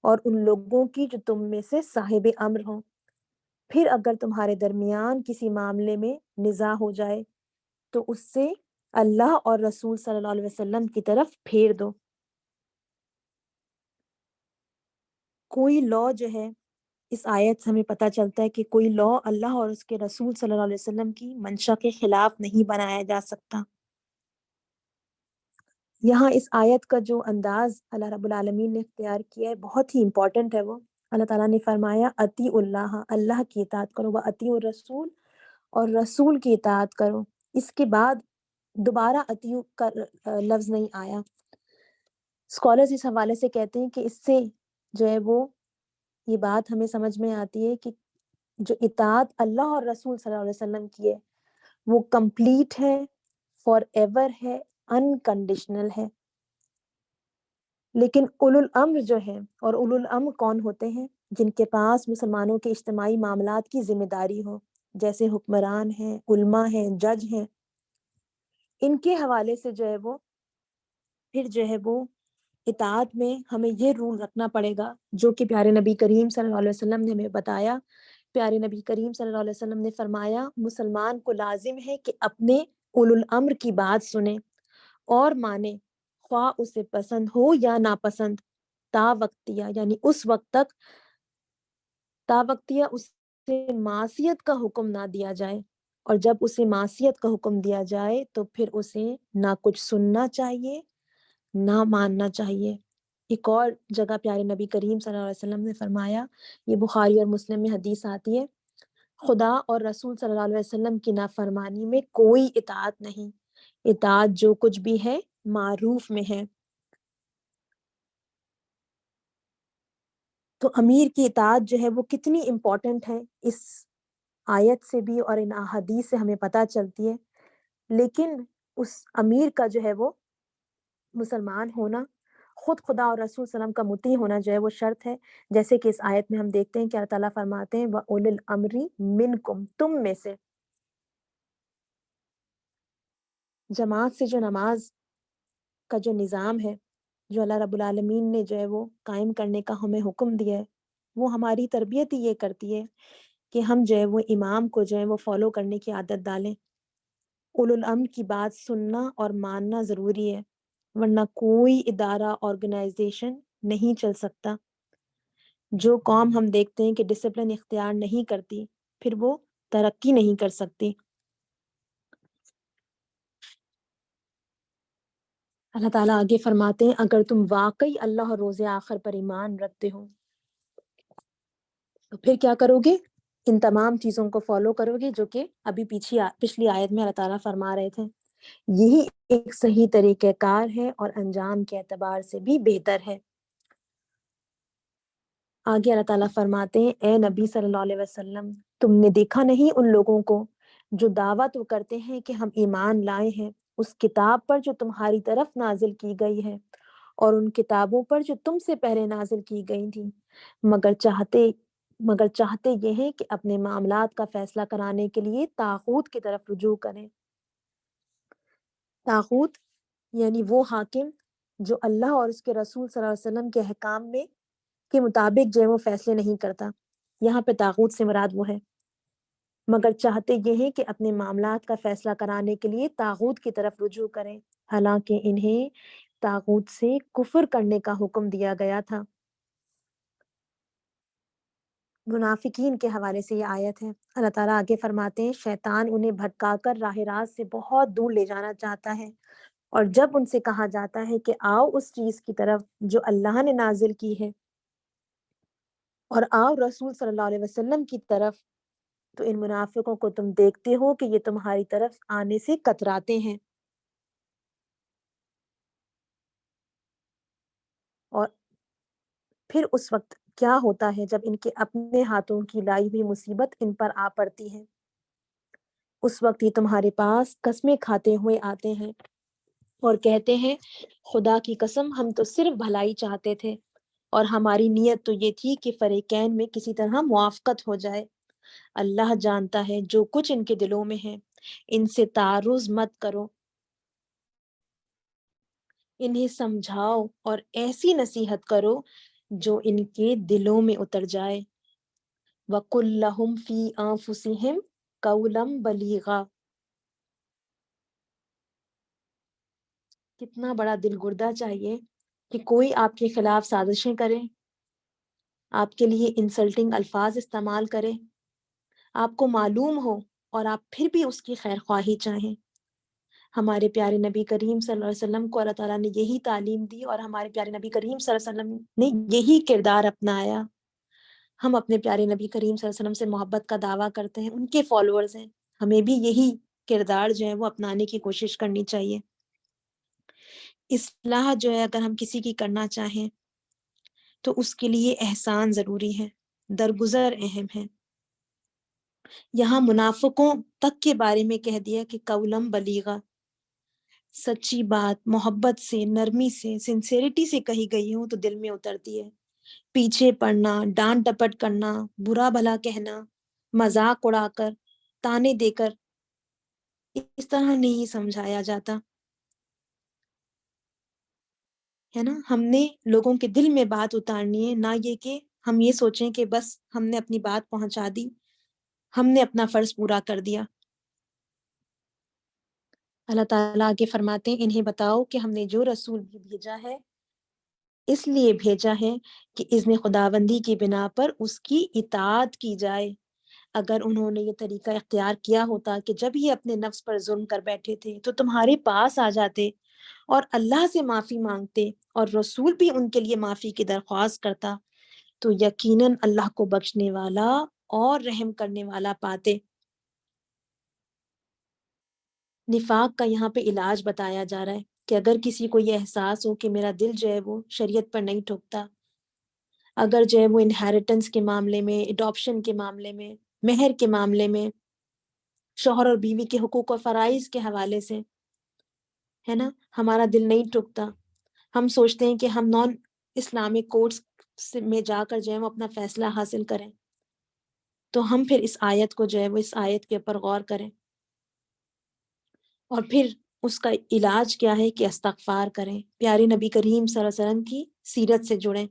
اور ان لوگوں کی جو تم میں سے صاحب امر ہوں. پھر اگر تمہارے درمیان کسی معاملے میں نزاع ہو جائے تو اس سے اللہ اور رسول صلی اللہ علیہ وسلم کی طرف پھیر دو. کوئی لا جو ہے، اس آیت سے ہمیں پتہ چلتا ہے کہ کوئی لا اللہ اور اس کے رسول صلی اللہ علیہ وسلم کی منشا کے خلاف نہیں بنایا جا سکتا. یہاں اس آیت کا جو انداز اللہ رب العالمین نے اختیار کیا ہے بہت ہی امپورٹنٹ ہے. وہ اللہ تعالیٰ نے فرمایا اطیع اللہ، اللہ کی اطاعت کرو، واطیعوا الرسول، اور رسول کی اطاعت کرو. اس کے بعد دوبارہ اطیع کا لفظ نہیں آیا. اسکالرز اس حوالے سے کہتے ہیں کہ اس سے جو ہے وہ یہ بات ہمیں سمجھ میں آتی ہے کہ جو اطاعت اللہ اور رسول صلی اللہ علیہ وسلم کی ہے وہ کمپلیٹ ہے، فار ایور ہے، انکنڈیشنل ہے. لیکن اولو الامر جو ہے، اور اولو الامر کون ہوتے ہیں؟ جن کے پاس مسلمانوں کے اجتماعی معاملات کی ذمہ داری ہو، جیسے حکمران ہیں، علماء ہیں، جج ہیں. ان کے حوالے سے جو ہے وہ پھر جو ہے وہ اطاعت میں ہمیں یہ رول رکھنا پڑے گا جو کہ پیارے نبی کریم صلی اللہ علیہ وسلم نے ہمیں بتایا. پیارے نبی کریم صلی اللہ علیہ وسلم نے فرمایا مسلمان کو لازم ہے کہ اپنے اولو الامر کی بات سنے اور مانے، خواہ اسے پسند ہو یا ناپسند، تا وقتیہ یعنی اس وقت تک، تا وقتیہ اس سے معصیت کا حکم نہ دیا جائے. اور جب اسے معصیت کا حکم دیا جائے تو پھر اسے نہ کچھ سننا چاہیے نہ ماننا چاہیے. ایک اور جگہ پیارے نبی کریم صلی اللہ علیہ وسلم نے فرمایا، یہ بخاری اور مسلم میں حدیث آتی ہے، خدا اور رسول صلی اللہ علیہ وسلم کی نافرمانی میں کوئی اطاعت نہیں، اطاعت جو کچھ بھی ہے معروف میں ہے. تو امیر کی اطاعت جو ہے وہ کتنی امپورٹنٹ ہے اس آیت سے بھی اور ان احادیث سے ہمیں پتہ چلتی ہے. لیکن اس امیر کا جو ہے وہ مسلمان ہونا، خود خدا اور رسول صلی اللہ علیہ وسلم کا مطیع ہونا جو ہے وہ شرط ہے. جیسے کہ اس آیت میں ہم دیکھتے ہیں کہ اللہ تعالیٰ فرماتے ہیں وَأُولِي الْأَمْرِ مِنْكُمْ، تم میں سے. جماعت سے جو نماز کا جو نظام ہے جو اللہ رب العالمین نے جو ہے وہ قائم کرنے کا ہمیں حکم دیا ہے، وہ ہماری تربیت ہی یہ کرتی ہے کہ ہم جو ہے وہ امام کو جو ہے وہ فالو کرنے کی عادت ڈالیں. اولو الامر کی بات سننا اور ماننا ضروری ہے، ورنہ کوئی ادارہ آرگنائزیشن نہیں چل سکتا. جو قوم ہم دیکھتے ہیں کہ ڈسپلن اختیار نہیں کرتی پھر وہ ترقی نہیں کر سکتی. اللہ تعالیٰ آگے فرماتے ہیں اگر تم واقعی اللہ اور روز آخر پر ایمان رکھتے ہو تو پھر کیا کرو گے؟ ان تمام چیزوں کو فالو کرو گے جو کہ ابھی پچھلی آیت میں اللہ تعالیٰ فرما رہے تھے. یہی ایک صحیح طریقہ کار ہے اور انجام کے اعتبار سے بھی بہتر ہے. آگے اللہ تعالیٰ فرماتے ہیں اے نبی صلی اللہ علیہ وسلم، تم نے دیکھا نہیں ان لوگوں کو جو دعویٰ تو کرتے ہیں کہ ہم ایمان لائے ہیں اس کتاب پر جو تمہاری طرف نازل کی گئی ہے اور ان کتابوں پر جو تم سے پہلے نازل کی گئی تھی، مگر چاہتے یہ ہیں کہ اپنے معاملات کا فیصلہ کرانے کے لیے طاغوت کی طرف رجوع کریں. طاغوت یعنی وہ حاکم جو اللہ اور اس کے رسول صلی اللہ علیہ وسلم کے احکام میں کے مطابق جو ہے وہ فیصلے نہیں کرتا. یہاں پہ طاغوت سے مراد وہ ہے. مگر چاہتے یہ ہیں کہ اپنے معاملات کا فیصلہ کرانے کے لیے طاغوت کی طرف رجوع کریں، حالانکہ انہیں طاغوت سے کفر کرنے کا حکم دیا گیا تھا. منافقین کے حوالے سے یہ آیت ہے. اللہ تعالیٰ آگے فرماتے ہیں شیطان انہیں بھٹکا کر راہ راست سے بہت دور لے جانا چاہتا ہے، اور جب ان سے کہا جاتا ہے کہ آؤ اس چیز کی طرف جو اللہ نے نازل کی ہے اور آؤ رسول صلی اللہ علیہ وسلم کی طرف، تو ان منافقوں کو تم دیکھتے ہو کہ یہ تمہاری طرف آنے سے کتراتے ہیں. اور پھر اس وقت کیا ہوتا ہے جب ان کے اپنے ہاتھوں کی لائی ہوئی مصیبت ان پر آ پڑتی ہے؟ اس وقت یہ تمہارے پاس قسمیں کھاتے ہوئے آتے ہیں اور کہتے ہیں خدا کی قسم ہم تو صرف بھلائی چاہتے تھے اور ہماری نیت تو یہ تھی کہ فریقین میں کسی طرح موافقت ہو جائے. اللہ جانتا ہے جو کچھ ان کے دلوں میں ہے. ان سے تعرض مت کرو، انہیں سمجھاؤ اور ایسی نصیحت کرو جو ان کے دلوں میں اتر جائے. وَقُلْ لَهُمْ فِي أَنفُسِهِمْ قَوْلًا بَلِيغًا، کتنا بڑا دل گردہ چاہیے کہ کوئی آپ کے خلاف سازشیں کرے، آپ کے لیے انسلٹنگ الفاظ استعمال کرے، آپ کو معلوم ہو اور آپ پھر بھی اس کی خیر خواہی چاہیں۔ ہمارے پیارے نبی کریم صلی اللہ علیہ وسلم کو اللہ تعالیٰ نے یہی تعلیم دی، اور ہمارے پیارے نبی کریم صلی اللہ علیہ وسلم نے یہی کردار اپنایا۔ ہم اپنے پیارے نبی کریم صلی اللہ علیہ وسلم سے محبت کا دعویٰ کرتے ہیں، ان کے فالوورز ہیں، ہمیں بھی یہی کردار جو ہے وہ اپنانے کی کوشش کرنی چاہیے۔ اصلاح جو ہے اگر ہم کسی کی کرنا چاہیں تو اس کے لیے احسان ضروری ہے، درگزر اہم ہے۔ یہاں منافقوں تک کے بارے میں کہہ دیا کہ قولم بلیغا، سچی بات محبت سے، نرمی سے، سنسیریٹی سے کہی گئی ہوں تو دل میں اترتی ہے۔ پیچھے پڑنا، ڈانٹ ڈپٹ کرنا، برا بھلا کہنا، مذاق اڑا کر، تانے دے کر، اس طرح نہیں سمجھایا جاتا ہے نا۔ ہم نے لوگوں کے دل میں بات اتارنی ہے، نہ یہ کہ ہم یہ سوچیں کہ بس ہم نے اپنی بات پہنچا دی، ہم نے اپنا فرض پورا کر دیا۔ اللہ تعالیٰ آگے فرماتے ہیں انہیں بتاؤ کہ ہم نے جو رسول بھی بھیجا ہے اس لیے بھیجا ہے کہ اذن خداوندی کی بنا پر اس کی اطاعت کی جائے۔ اگر انہوں نے یہ طریقہ اختیار کیا ہوتا کہ جب یہ اپنے نفس پر ظلم کر بیٹھے تھے تو تمہارے پاس آ جاتے اور اللہ سے معافی مانگتے اور رسول بھی ان کے لیے معافی کی درخواست کرتا تو یقیناً اللہ کو بخشنے والا اور رحم کرنے والا پاتے۔ نفاق کا یہاں پہ علاج بتایا جا رہا ہے کہ اگر کسی کو یہ احساس ہو کہ میرا دل جو ہے وہ شریعت پر نہیں ٹھکتا، اگر جو ہے وہ انہیریٹنس کے معاملے میں، اڈاپشن کے معاملے میں، مہر کے معاملے میں، شوہر اور بیوی کے حقوق اور فرائض کے حوالے سے ہے نا، ہمارا دل نہیں ٹکتا، ہم سوچتے ہیں کہ ہم نان اسلامک کورٹس میں جا کر جو ہے وہ اپنا فیصلہ حاصل کریں، تو ہم پھر اس آیت کو جو ہے وہ اس آیت کے اوپر غور کریں اور پھر اس کا علاج کیا ہے کہ استغفار کریں، پیارے نبی کریم صلی اللہ علیہ وسلم کی سیرت سے جڑیں،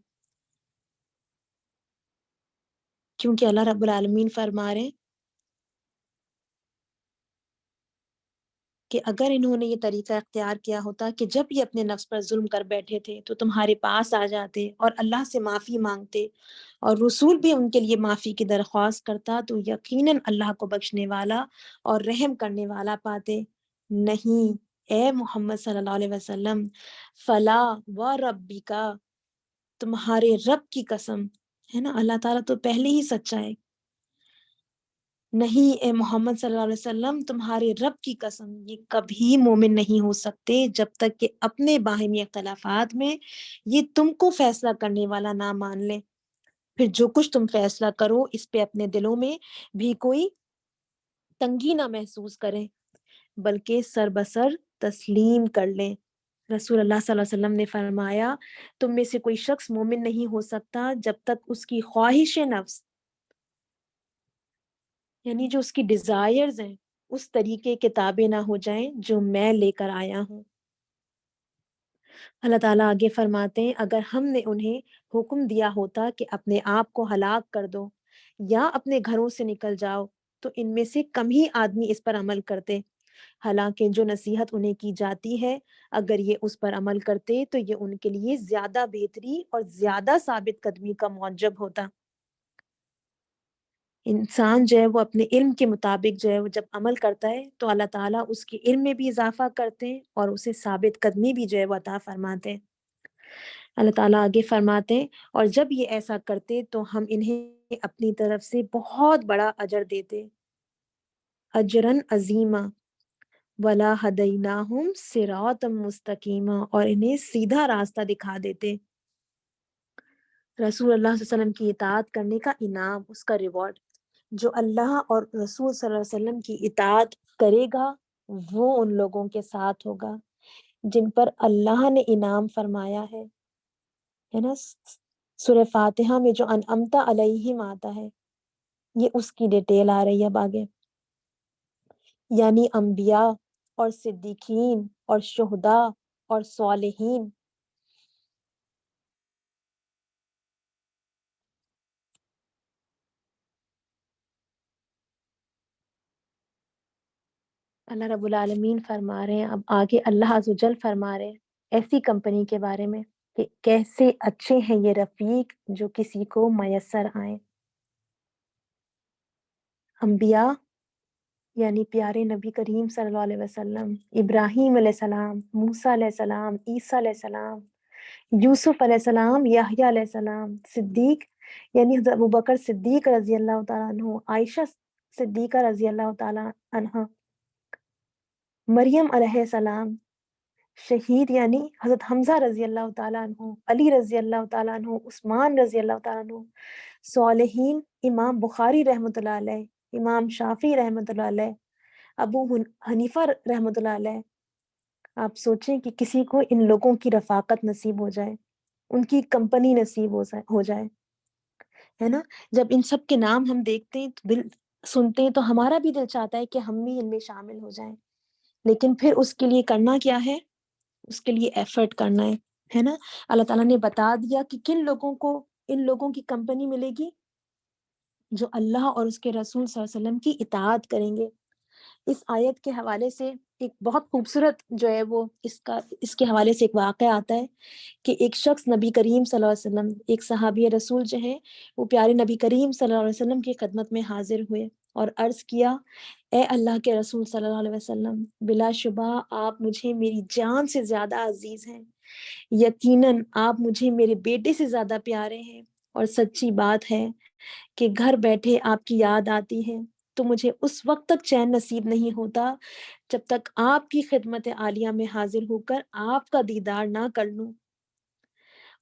کیونکہ اللہ رب العالمین فرما رہے ہیں کہ اگر انہوں نے یہ طریقہ اختیار کیا ہوتا کہ جب یہ اپنے نفس پر ظلم کر بیٹھے تھے تو تمہارے پاس آ جاتے اور اللہ سے معافی مانگتے اور رسول بھی ان کے لیے معافی کی درخواست کرتا تو یقیناً اللہ کو بخشنے والا اور رحم کرنے والا پاتے۔ نہیں اے محمد صلی اللہ علیہ وسلم، فلا و ربی کا، تمہارے رب کی قسم، ہے نا، اللہ تعالیٰ تو پہلے ہی سچا ہے، نہیں اے محمد صلی اللہ علیہ وسلم، تمہارے رب کی قسم، یہ کبھی مومن نہیں ہو سکتے جب تک کہ اپنے باہمی اختلافات میں یہ تم کو فیصلہ کرنے والا نہ مان لے، پھر جو کچھ تم فیصلہ کرو اس پہ اپنے دلوں میں بھی کوئی تنگی نہ محسوس کریں بلکہ سر بسر تسلیم کر لیں۔ رسول اللہ صلی اللہ علیہ وسلم نے فرمایا تم میں سے کوئی شخص مومن نہیں ہو سکتا جب تک اس کی خواہش نفس، یعنی جو اس کی ڈیزائرز ہیں، اس طریقے کے تابع نہ ہو جائیں جو میں لے کر آیا ہوں۔ اللہ تعالیٰ آگے فرماتے ہیں اگر ہم نے انہیں حکم دیا ہوتا کہ اپنے آپ کو ہلاک کر دو یا اپنے گھروں سے نکل جاؤ تو ان میں سے کم ہی آدمی اس پر عمل کرتے، حالانکہ جو نصیحت انہیں کی جاتی ہے اگر یہ اس پر عمل کرتے تو یہ ان کے لیے زیادہ بہتری اور زیادہ ثابت قدمی کا موجب ہوتا۔ انسان جو ہے وہ اپنے علم کے مطابق جو ہے وہ جب عمل کرتا ہے تو اللہ تعالیٰ اس کے علم میں بھی اضافہ کرتے ہیں اور اسے ثابت قدمی بھی جو ہے وہ عطا فرماتے ہیں۔ اللہ تعالیٰ آگے فرماتے ہیں اور جب یہ ایسا کرتے تو ہم انہیں اپنی طرف سے بہت بڑا اجر دیتے، اجرن عظیمہ، ولا ہدیناہم صراطا مستقیما، اور انہیں سیدھا راستہ دکھا دیتے۔ رسول اللہ صلی اللہ علیہ وسلم کی اطاعت کرنے کا انعام، اس کا ریوارڈ، جو اللہ اور رسول صلی اللہ علیہ وسلم کی اطاعت کرے گا وہ ان لوگوں کے ساتھ ہوگا جن پر اللہ نے انعام فرمایا ہے نا۔ سورہ فاتحہ میں جو انعمت علیہم آتا ہے یہ اس کی ڈیٹیل آ رہی ہے اب آگے، یعنی انبیاء اور صدیقین اور شہداء اور صالحین۔ اللہ رب العالمین فرما رہے ہیں، اب آگے اللہ عز و جل فرما رہے ہیں ایسی کمپنی کے بارے میں کہ کیسے اچھے ہیں یہ رفیق جو کسی کو میسر آئیں۔ انبیاء یعنی پیارے نبی کریم صلی اللہ علیہ وسلم، ابراہیم علیہ السلام، موسیٰ علیہ السلام، عیسیٰ علیہ السلام، یوسف علیہ السلام، یحییٰ علیہ السلام، صدیق یعنی حضرت ابوبکر صدیق رضی اللہ تعالیٰ عنہ، عائشہ صدیقہ رضی اللہ تعالیٰ عنہ، مریم علیہ السلام، شہید یعنی حضرت حمزہ رضی اللہ تعالیٰ عنہ، علی رضی اللہ تعالیٰ عنہ، عثمان رضی اللہ تعالیٰ عنہ، صالحین امام بخاری رحمۃ اللہ علیہ، امام شافعی رحمۃ اللہ علیہ، ابو حنیفہ رحمۃ اللہ علیہ۔ آپ سوچیں کہ کسی کو ان لوگوں کی رفاقت نصیب ہو جائے، ان کی کمپنی نصیب ہو جائے، ہے نا۔ جب ان سب کے نام ہم دیکھتے ہیں تو دل سنتے ہیں تو ہمارا بھی دل چاہتا ہے کہ ہم بھی ان میں شامل ہو جائیں، لیکن پھر اس کے لیے کرنا کیا ہے؟ اس کے لیے ایفرٹ کرنا ہے نا۔ اللہ تعالیٰ نے بتا دیا کہ کن لوگوں کو ان لوگوں کی کمپنی ملے گی، جو اللہ اور اس کے رسول صلی اللہ علیہ وسلم کی اطاعت کریں گے۔ اس آیت کے حوالے سے ایک بہت خوبصورت جو ہے وہ اس کے حوالے سے ایک واقعہ آتا ہے کہ ایک شخص نبی کریم صلی اللہ علیہ وسلم، ایک صحابی رسول جو ہیں وہ پیارے نبی کریم صلی اللہ علیہ وسلم کی خدمت میں حاضر ہوئے اور عرض کیا، اے اللہ کے رسول صلی اللہ علیہ وسلم، بلا شبہ آپ مجھے میری جان سے زیادہ عزیز ہیں، یقیناً آپ مجھے میرے بیٹے سے زیادہ پیارے ہیں، اور سچی بات ہے کہ گھر بیٹھے آپ کی یاد آتی ہے تو مجھے اس وقت تک چین نصیب نہیں ہوتا جب تک آپ کی خدمت عالیہ میں حاضر ہو کر آپ کا دیدار نہ کر لوں،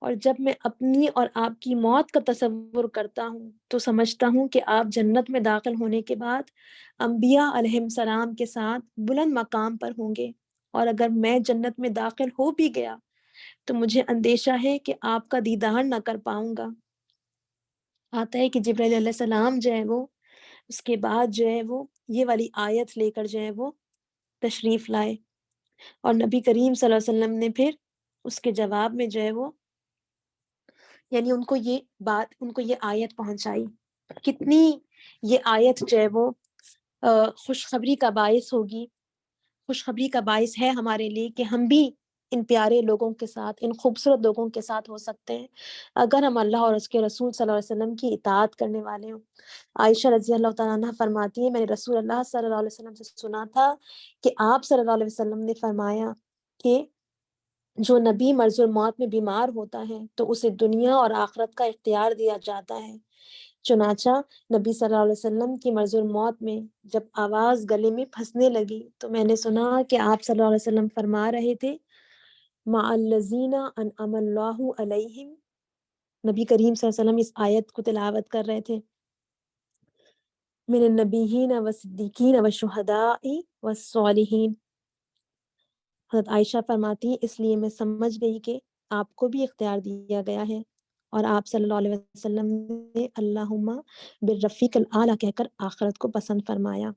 اور جب میں اپنی اور آپ کی موت کا تصور کرتا ہوں تو سمجھتا ہوں کہ آپ جنت میں داخل ہونے کے بعد انبیاء علیہم السلام کے ساتھ بلند مقام پر ہوں گے، اور اگر میں جنت میں داخل ہو بھی گیا تو مجھے اندیشہ ہے کہ آپ کا دیدار نہ کر پاؤں گا۔ آتا ہے کہ جبرائیل علیہ السلام جو ہے وہ اس کے بعد جو ہے وہ یہ والی آیت لے کر جو ہے وہ تشریف لائے، اور نبی کریم صلی اللہ علیہ وسلم نے پھر اس کے جواب میں جو ہے وہ یعنی ان کو یہ آیت پہنچائی۔ کتنی یہ آیت جو ہے وہ خوشخبری کا باعث ہوگی، خوشخبری کا باعث ہے ہمارے لیے کہ ہم بھی ان پیارے لوگوں کے ساتھ، ان خوبصورت لوگوں کے ساتھ ہو سکتے ہیں اگر ہم اللہ اور اس کے رسول صلی اللہ علیہ وسلم کی اطاعت کرنے والے ہوں۔ عائشہ رضی اللہ تعالیٰ عنہ فرماتی ہے، میں نے رسول اللہ صلی اللہ علیہ وسلم سے سنا تھا کہ آپ صلی اللہ علیہ وسلم نے فرمایا کہ جو نبی مرض الموت میں بیمار ہوتا ہے تو اسے دنیا اور آخرت کا اختیار دیا جاتا ہے۔ چنانچہ نبی صلی اللہ علیہ وسلم کی مرض الموت میں جب آواز گلے میں پھنسنے لگی تو میں نے سنا کہ آپ صلی اللہ علیہ وسلم فرما رہے تھے، مع الذین انعم اللہ علیہم۔ نبی کریم صلی اللہ علیہ وسلم اس آیت کو تلاوت کر رہے تھے، من النبیین والصدیقین والشہداء والصالحین۔ حضرت عائشہ فرماتی ہیں اس لیے میں سمجھ گئی کہ آپ کو بھی اختیار دیا گیا ہے، اور آپ صلی اللہ علیہ وسلم نے اللہم بالرفیق الاعلیٰ کہہ کر آخرت کو پسند فرمایا۔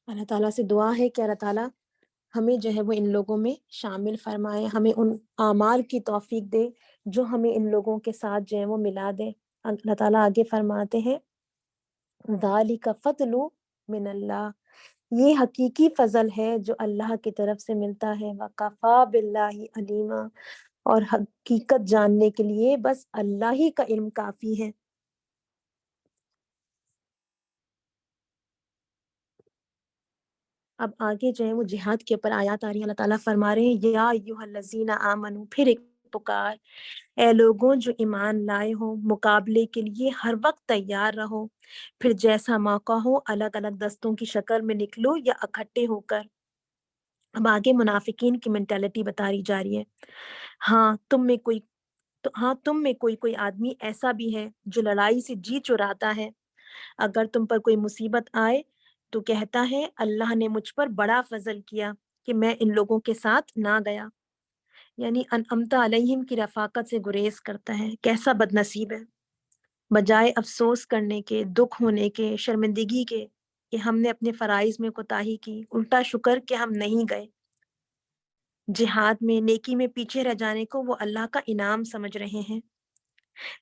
اللہ تعالیٰ سے دعا ہے کہ اللہ تعالیٰ ہمیں جو ہے وہ ان لوگوں میں شامل فرمائے، ہمیں ان اعمال کی توفیق دے جو ہمیں ان لوگوں کے ساتھ جو ہے وہ ملا دے۔ اللہ تعالیٰ آگے فرماتے ہیں، ذالک فضل من اللہ، یہ حقیقی فضل ہے جو اللہ کی طرف سے ملتا ہے، وَقَفَى بِاللَّهِ عَلِيمًا، اور حقیقت جاننے کے لیے بس اللہ ہی کا علم کافی ہے۔ اب آگے جو ہے وہ جہاد کے اوپر آیات آ رہی ہیں۔ اللہ تعالیٰ فرما رہے ہیں، یا ایھا الذین آمنوا، پھر ایک پکار، اے لوگوں جو ایمان لائے ہو، مقابلے کے لیے ہر وقت تیار رہو، پھر جیسا موقع ہو الگ الگ دستوں کی شکل میں نکلو یا اکٹھے ہو کر۔ اب آگے منافقین کی مینٹالٹی بتائی جا رہی ہے۔ تم میں کوئی آدمی ایسا بھی ہے جو لڑائی سے جی چراتا ہے، اگر تم پر کوئی مصیبت آئے تو کہتا ہے اللہ نے مجھ پر بڑا فضل کیا کہ میں ان لوگوں کے ساتھ نہ گیا، یعنی انعمت علیہم کی رفاقت سے گریز کرتا ہے۔ کیسا بد نصیب ہے، بجائے افسوس کرنے کے، دکھ ہونے کے، شرمندگی کے کہ ہم نے اپنے فرائض میں کوتاہی کی، الٹا شکر کہ ہم نہیں گئے۔ جہاد میں، نیکی میں پیچھے رہ جانے کو وہ اللہ کا انعام سمجھ رہے ہیں۔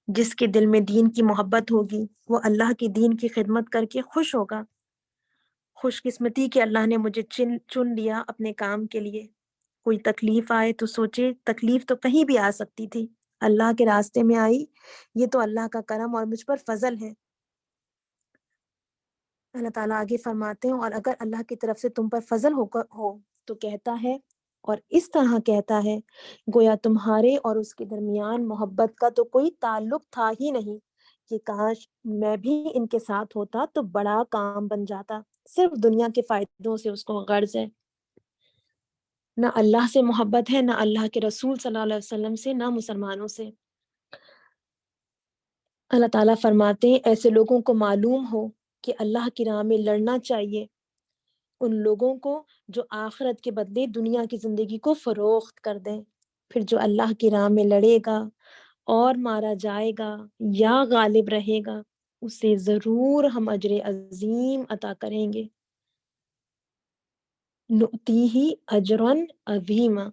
جس کے دل میں دین کی محبت ہوگی وہ اللہ کی دین کی خدمت کر کے خوش ہوگا، خوش قسمتی کہ اللہ نے مجھے چن لیا اپنے کام کے لیے. کوئی تکلیف آئے تو سوچے تکلیف تو کہیں بھی آ سکتی تھی، اللہ کے راستے میں آئی، یہ تو اللہ کا کرم اور مجھ پر فضل ہے. اللہ تعالیٰ آگے فرماتے ہیں اور اگر اللہ کی طرف سے تم پر فضل ہو تو کہتا ہے اور اس طرح کہتا ہے گویا تمہارے اور اس کے درمیان محبت کا تو کوئی تعلق تھا ہی نہیں کہ کاش میں بھی ان کے ساتھ ہوتا تو بڑا کام بن جاتا. صرف دنیا کے فائدوں سے اس کو غرض ہے، نہ اللہ سے محبت ہے، نہ اللہ کے رسول صلی اللہ علیہ وسلم سے، نہ مسلمانوں سے. اللہ تعالیٰ فرماتے ہیں ایسے لوگوں کو معلوم ہو کہ اللہ کی راہ میں لڑنا چاہیے، ان لوگوں کو جو آخرت کے بدلے دنیا کی زندگی کو فروخت کر دیں. پھر جو اللہ کی راہ میں لڑے گا اور مارا جائے گا یا غالب رہے گا اسے ضرور ہم اجر عظیم عطا کریں گے. نؤتیہ اجرا عظیما.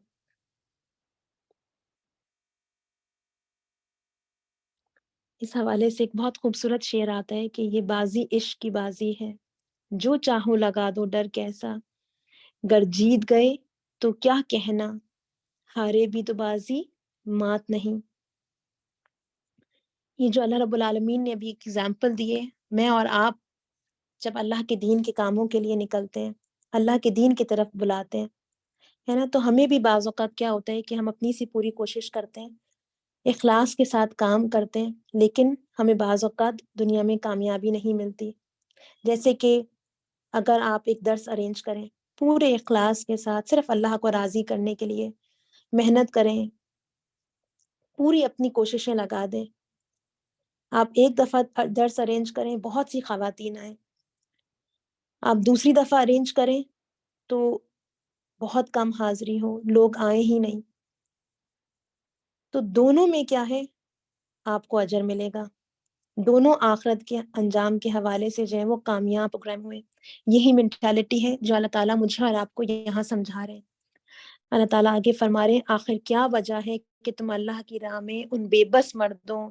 اس حوالے سے ایک بہت خوبصورت شعر آتا ہے کہ یہ بازی عشق کی بازی ہے، جو چاہو لگا دو ڈر کیسا، گر جیت گئے تو کیا کہنا، ہارے بھی تو بازی مات نہیں. یہ جو اللہ رب العالمین نے ابھی ایک ایگزامپل دیے، میں اور آپ جب اللہ کے دین کے کاموں کے لیے نکلتے ہیں، اللہ کے دین کی طرف بلاتے ہیں، ہے نا، تو ہمیں بھی بعض اوقات کیا ہوتا ہے کہ ہم اپنی سی پوری کوشش کرتے ہیں، اخلاص کے ساتھ کام کرتے ہیں، لیکن ہمیں بعض اوقات دنیا میں کامیابی نہیں ملتی. جیسے کہ اگر آپ ایک درس ارینج کریں پورے اخلاص کے ساتھ صرف اللہ کو راضی کرنے کے لیے، محنت کریں، پوری اپنی کوششیں لگا دیں. آپ ایک دفعہ درس ارینج کریں، بہت سی خواتین آئیں، آپ دوسری دفعہ ارینج کریں تو بہت کم حاضری ہو، لوگ آئیں ہی نہیں، تو دونوں میں کیا ہے، آپ کو اجر ملے گا. دونوں آخرت کے انجام کے حوالے سے جو ہے وہ کامیاب پروگرام ہوئے. یہی مینٹالٹی ہے جو اللہ تعالیٰ مجھے اور آپ کو یہاں سمجھا رہے ہیں. اللہ تعالیٰ آگے فرما رہے ہیں آخر کیا وجہ ہے کہ تم اللہ کی راہ میں ان بے بس مردوں،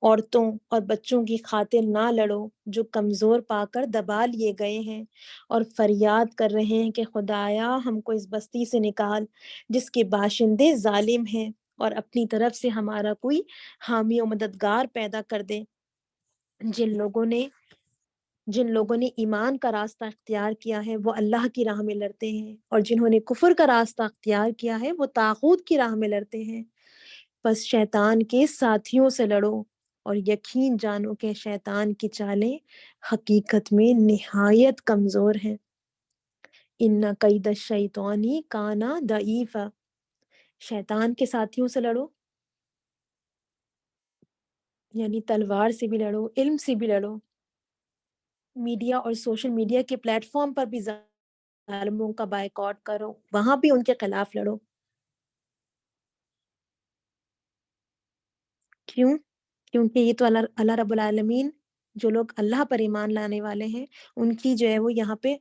عورتوں اور بچوں کی خاطر نہ لڑو جو کمزور پا کر دبا لیے گئے ہیں اور فریاد کر رہے ہیں کہ خدایا ہم کو اس بستی سے نکال جس کے باشندے ظالم ہیں اور اپنی طرف سے ہمارا کوئی حامی و مددگار پیدا کر دے. جن لوگوں نے ایمان کا راستہ اختیار کیا ہے وہ اللہ کی راہ میں لڑتے ہیں، اور جنہوں نے کفر کا راستہ اختیار کیا ہے وہ طاغوت کی راہ میں لڑتے ہیں. بس شیطان کے ساتھیوں سے لڑو اور یقین جانو کہ شیطان کی چالیں حقیقت میں نہایت کمزور ہیں. ان کید الشیطان کان ضعیفا. شیطان کے ساتھیوں سے لڑو یعنی تلوار سے بھی لڑو، علم سے بھی لڑو، میڈیا اور سوشل میڈیا کے پلیٹ فارم پر بھی ظالموں کا بائیکاٹ کرو، وہاں بھی ان کے خلاف لڑو. کیوں؟ کیونکہ یہ تو اللہ رب العالمین، جو لوگ اللہ پر ایمان لانے والے ہیں، ان کی جو ہے وہ یہاں پہ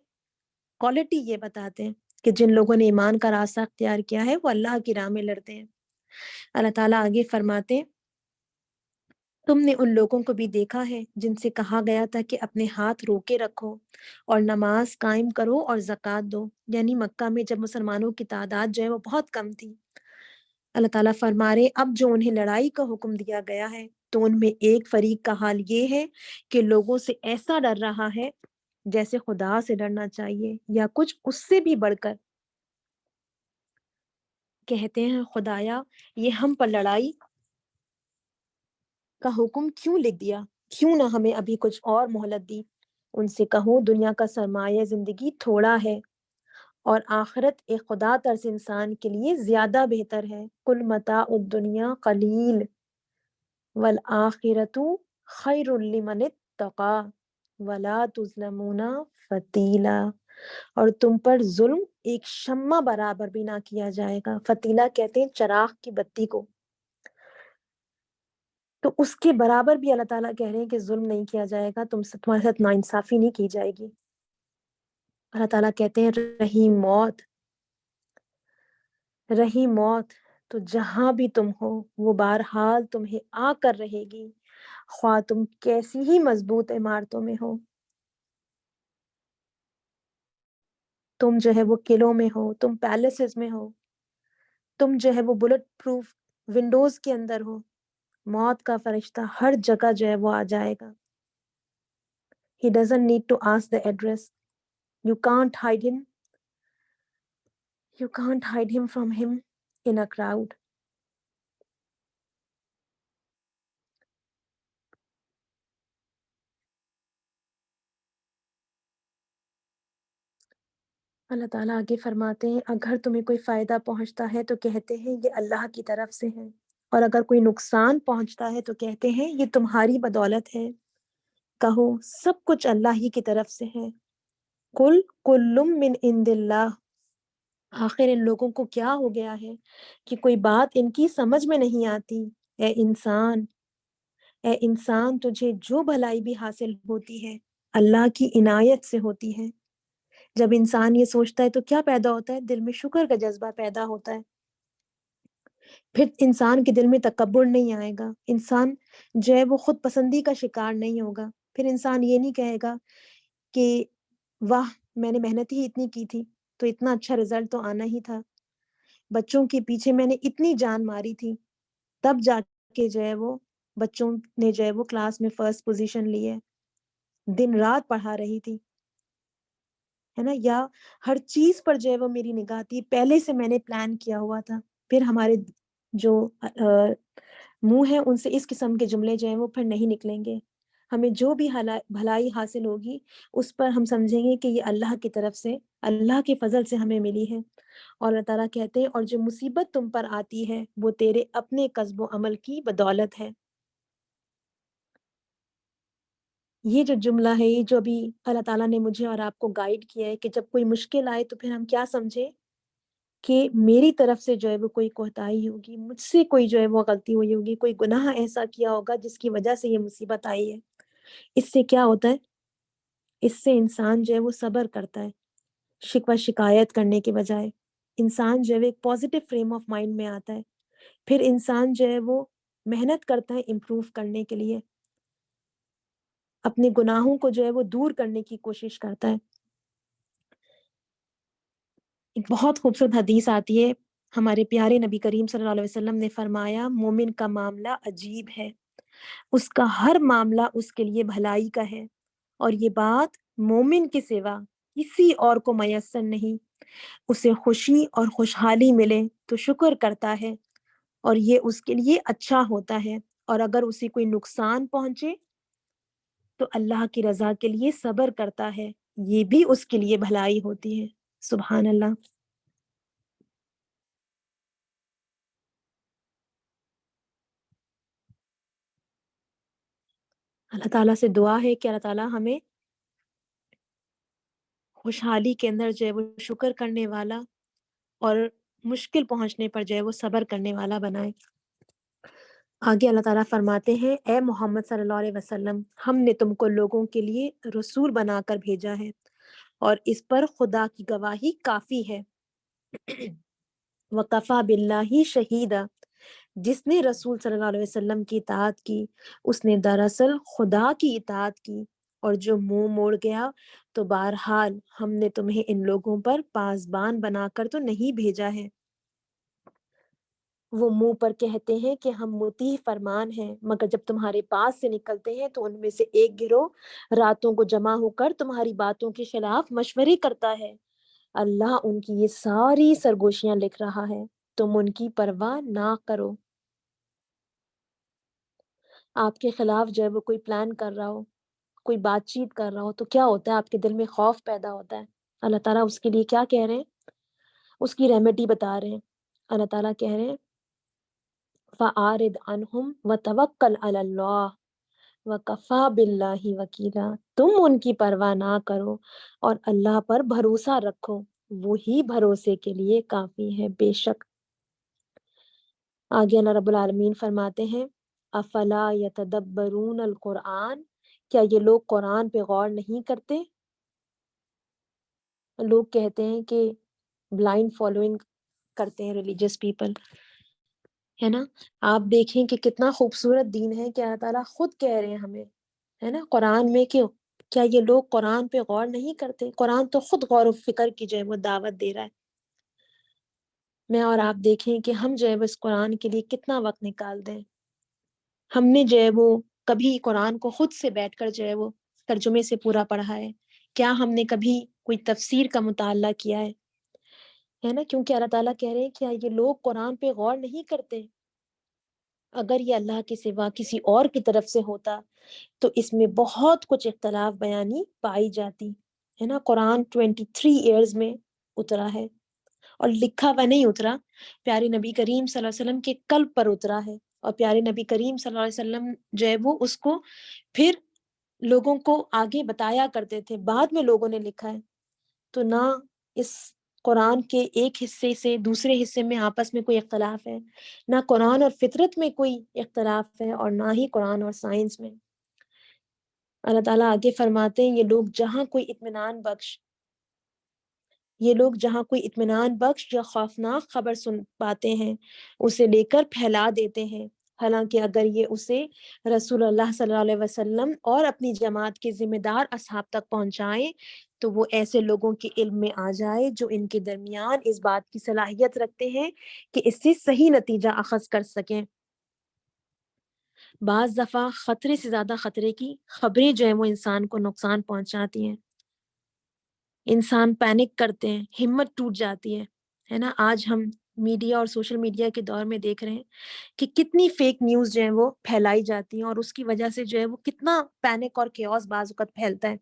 کوالٹی یہ بتاتے ہیں کہ جن لوگوں نے ایمان کا راستہ اختیار کیا ہے وہ اللہ کی راہ میں لڑتے ہیں. اللہ تعالیٰ آگے فرماتے ہیں تم نے ان لوگوں کو بھی دیکھا ہے جن سے کہا گیا تھا کہ اپنے ہاتھ روکے رکھو اور نماز قائم کرو اور زکوٰۃ دو. یعنی مکہ میں جب مسلمانوں کی تعداد جو ہے وہ بہت کم تھی، اللہ تعالیٰ فرما رہے اب جو انہیں لڑائی کا حکم دیا گیا ہے تو ان میں ایک فریق کا حال یہ ہے کہ لوگوں سے ایسا ڈر رہا ہے جیسے خدا سے ڈرنا چاہیے یا کچھ اس سے بھی بڑھ کر. کہتے ہیں خدایا یہ ہم پر لڑائی کا حکم کیوں لکھ دیا، کیوں نہ ہمیں ابھی کچھ اور مہلت دی. ان سے کہو دنیا کا سرمایہ زندگی تھوڑا ہے اور آخرت ایک خدا ترس انسان کے لیے زیادہ بہتر ہے. کل متاع الدنیا قلیل والآخرۃ خیر لمن اتقی ولا تظلمون فتیلا. اور تم پر ظلم ایک شمع برابر بھی نہ کیا جائے گا. فتیلہ کہتے ہیں چراغ کی بتی کو، تو اس کے برابر بھی اللہ تعالیٰ کہہ رہے ہیں کہ ظلم نہیں کیا جائے گا، تمہارے ساتھ ناانصافی نہیں کی جائے گی. اللہ تعالیٰ کہتے ہیں رہی موت تو جہاں بھی تم ہو وہ بہرحال تمہیں آ کر رہے گی، خواہ تم کیسی ہی مضبوط عمارتوں میں ہو. تم جو ہے وہ قلعوں میں ہو، تم پیلسز میں ہو، تم جو ہے وہ بلٹ پروف ونڈوز کے اندر ہو، موت کا فرشتہ ہر جگہ جو ہے وہ آ جائے گا. He doesn't need to ask the address. You can't hide him. You can't hide him from him in a crowd. اللہ تعالیٰ آگے فرماتے ہیں اگر تمہیں کوئی فائدہ پہنچتا ہے تو کہتے ہیں یہ اللہ کی طرف سے ہے، اور اگر کوئی نقصان پہنچتا ہے تو کہتے ہیں یہ تمہاری بدولت ہے. کہو سب کچھ اللہ ہی کی طرف سے ہے. قل کل من عند اللہ. آخر ان لوگوں کو کیا ہو گیا ہے کہ کوئی بات ان کی سمجھ میں نہیں آتی. اے انسان تجھے جو بھلائی بھی حاصل ہوتی ہے اللہ کی عنایت سے ہوتی ہے. جب انسان یہ سوچتا ہے تو کیا پیدا ہوتا ہے؟ دل میں شکر کا جذبہ پیدا ہوتا ہے. پھر انسان کے دل میں تکبر نہیں آئے گا، انسان جو ہے وہ خود پسندی کا شکار نہیں ہوگا. پھر انسان یہ نہیں کہے گا کہ واہ میں نے محنت ہی اتنی کی تھی تو اتنا اچھا رزلٹ تو آنا ہی تھا، بچوں کے پیچھے میں نے اتنی جان ماری تھی تب جا کے جو ہے وہ بچوں نے جو ہے وہ کلاس میں فرسٹ پوزیشن لی ہے، دن رات پڑھا رہی تھی، ہے نا. یا ہر چیز پر جو ہے وہ میری نگاہ تھی، پہلے سے میں نے پلان کیا ہوا تھا. پھر ہمارے جو منہ ہیں ان سے اس قسم کے جملے جو ہیں وہ پھر نہیں نکلیں گے. ہمیں جو بھی بھلائی حاصل ہوگی اس پر ہم سمجھیں گے کہ یہ اللہ کی طرف سے، اللہ کے فضل سے ہمیں ملی ہے. اور اللہ تعالیٰ کہتے ہیں اور جو مصیبت تم پر آتی ہے وہ تیرے اپنے کسب و عمل کی بدولت ہے. یہ جو جملہ ہے، یہ جو ابھی اللہ تعالیٰ نے مجھے اور آپ کو گائیڈ کیا ہے کہ جب کوئی مشکل آئے تو پھر ہم کیا سمجھیں کہ میری طرف سے جو ہے وہ کوئی کوتاہی ہوگی، مجھ سے کوئی جو ہے وہ غلطی ہوئی ہوگی، کوئی گناہ ایسا کیا ہوگا جس کی وجہ سے یہ مصیبت آئی ہے. اس سے کیا ہوتا ہے؟ اس سے انسان جو ہے وہ صبر کرتا ہے، شکوہ شکایت کرنے کے بجائے انسان جو ہے ایک پازیٹیو فریم آف مائنڈ میں آتا ہے. پھر انسان جو ہے وہ محنت کرتا ہے امپروو کرنے کے لیے، اپنے گناہوں کو جو ہے وہ دور کرنے کی کوشش کرتا ہے. ایک بہت خوبصورت حدیث آتی ہے، ہمارے پیارے نبی کریم صلی اللہ علیہ وسلم نے فرمایا مومن کا معاملہ عجیب ہے، اس کا ہر معاملہ اس کے لیے بھلائی کا ہے، اور یہ بات مومن کے سوا کسی اور کو میسر نہیں. اسے خوشی اور خوشحالی ملے تو شکر کرتا ہے اور یہ اس کے لیے اچھا ہوتا ہے، اور اگر اسے کوئی نقصان پہنچے تو اللہ کی رضا کے لیے صبر کرتا ہے، یہ بھی اس کے لیے بھلائی ہوتی ہے. سبحان اللہ. اللہ تعالیٰ سے دعا ہے کہ اللہ تعالیٰ ہمیں خوشحالی کے اندر جو ہے وہ شکر کرنے والا اور مشکل پہنچنے پر جو ہے وہ صبر کرنے والا بنائے. آگے اللہ تعالیٰ فرماتے ہیں اے محمد صلی اللہ علیہ وسلم ہم نے تم کو لوگوں کے لیے رسول بنا کر بھیجا ہے اور اس پر خدا کی گواہی کافی ہے. وَقَفَى بِاللَّهِ شَهِيدًا. جس نے رسول صلی اللہ علیہ وسلم کی اطاعت کی اس نے دراصل خدا کی اطاعت کی، اور جو منہ موڑ گیا تو بہرحال ہم نے تمہیں ان لوگوں پر پاسبان بنا کر تو نہیں بھیجا ہے. وہ منہ پر کہتے ہیں کہ ہم مطیع فرمان ہیں، مگر جب تمہارے پاس سے نکلتے ہیں تو ان میں سے ایک گروہ راتوں کو جمع ہو کر تمہاری باتوں کے خلاف مشورے کرتا ہے. اللہ ان کی یہ ساری سرگوشیاں لکھ رہا ہے، تم ان کی پرواہ نہ کرو. آپ کے خلاف جو ہے وہ کوئی پلان کر رہا ہو، کوئی بات چیت کر رہا ہو تو کیا ہوتا ہے؟ آپ کے دل میں خوف پیدا ہوتا ہے. اللہ تعالیٰ اس کے لیے کیا کہہ رہے ہیں؟ اس کی ریمیڈی بتا رہے ہیں. اللہ تعالیٰ کہہ رہے ہیں فَأَعْرِضْ عَنْهُمْ وَتَوَكَّلْ عَلَى اللَّهِ وَكَفَى بِاللَّهِ وَكِيلًا. تم ان کی پرواہ نہ کرو اور اللہ پر بھروسہ رکھو، وہی بھروسے کے لیے کافی ہے بے شک. آگے اللہ رب العالمین فرماتے ہیں افلا یتدبرون القرآن. کیا یہ لوگ قرآن پہ غور نہیں کرتے؟ لوگ کہتے ہیں کہ بلائنڈ فالوئنگ کرتے ہیں ریلیجیس پیپل، ہے نا. آپ دیکھیں کہ کتنا خوبصورت دین ہے کہ اللہ تعالیٰ خود کہہ رہے ہیں ہمیں، ہے نا، قرآن میں کہ کیا یہ لوگ قرآن پہ غور نہیں کرتے؟ قرآن تو خود غور و فکر کی جو ہے وہ دعوت دے رہا ہے. میں اور آپ دیکھیں کہ ہم جو ہے وہ اس قرآن کے لیے کتنا وقت نکال دیں. ہم نے جو ہے وہ کبھی قرآن کو خود سے بیٹھ کر جو ہے وہ ترجمے سے پورا پڑھا ہے؟ کیا ہم نے کبھی کوئی تفسیر کا مطالعہ کیا ہے نا؟ کیونکہ اللہ تعالیٰ کہہ رہے ہیں کیا یہ لوگ قرآن پہ غور نہیں کرتے؟ اگر یہ اللہ کے سوا کسی اور کی طرف سے ہوتا تو اس میں بہت کچھ اختلاف بیانی پائی جاتی ہے نا. قرآن 23 ایئرز میں اترا ہے اور لکھا ہوا نہیں اترا، پیارے نبی کریم صلی اللہ علیہ وسلم کے قلب پر اترا ہے. اور پیارے نبی کریم صلی اللہ علیہ وسلم جو ہے وہ اس کو پھر لوگوں کو آگے بتایا کرتے تھے، بعد میں لوگوں نے لکھا ہے. تو نہ اس قرآن کے ایک حصے سے دوسرے حصے میں آپس میں کوئی اختلاف ہے، نہ قرآن اور فطرت میں کوئی اختلاف ہے، اور نہ ہی قرآن اور سائنس میں. اللہ تعالیٰ آگے فرماتے ہیں یہ لوگ جہاں کوئی اطمینان بخش یا خوفناک خبر سن پاتے ہیں اسے لے کر پھیلا دیتے ہیں، حالانکہ اگر یہ اسے رسول اللہ صلی اللہ علیہ وسلم اور اپنی جماعت کے ذمہ دار اصحاب تک پہنچائیں تو وہ ایسے لوگوں کے علم میں آ جائے جو ان کے درمیان اس بات کی صلاحیت رکھتے ہیں کہ اس سے صحیح نتیجہ اخذ کر سکیں. بعض دفعہ خطرے سے زیادہ خطرے کی خبریں جو ہیں وہ انسان کو نقصان پہنچاتی ہیں، انسان پینک کرتے ہیں، ہمت ٹوٹ جاتی ہے نا. آج ہم میڈیا اور سوشل میڈیا کے دور میں دیکھ رہے ہیں کہ کتنی فیک نیوز جو ہیں وہ پھیلائی جاتی ہیں، اور اس کی وجہ سے جو ہے وہ کتنا پینک اور کیوس بعض اوقات پھیلتا ہے.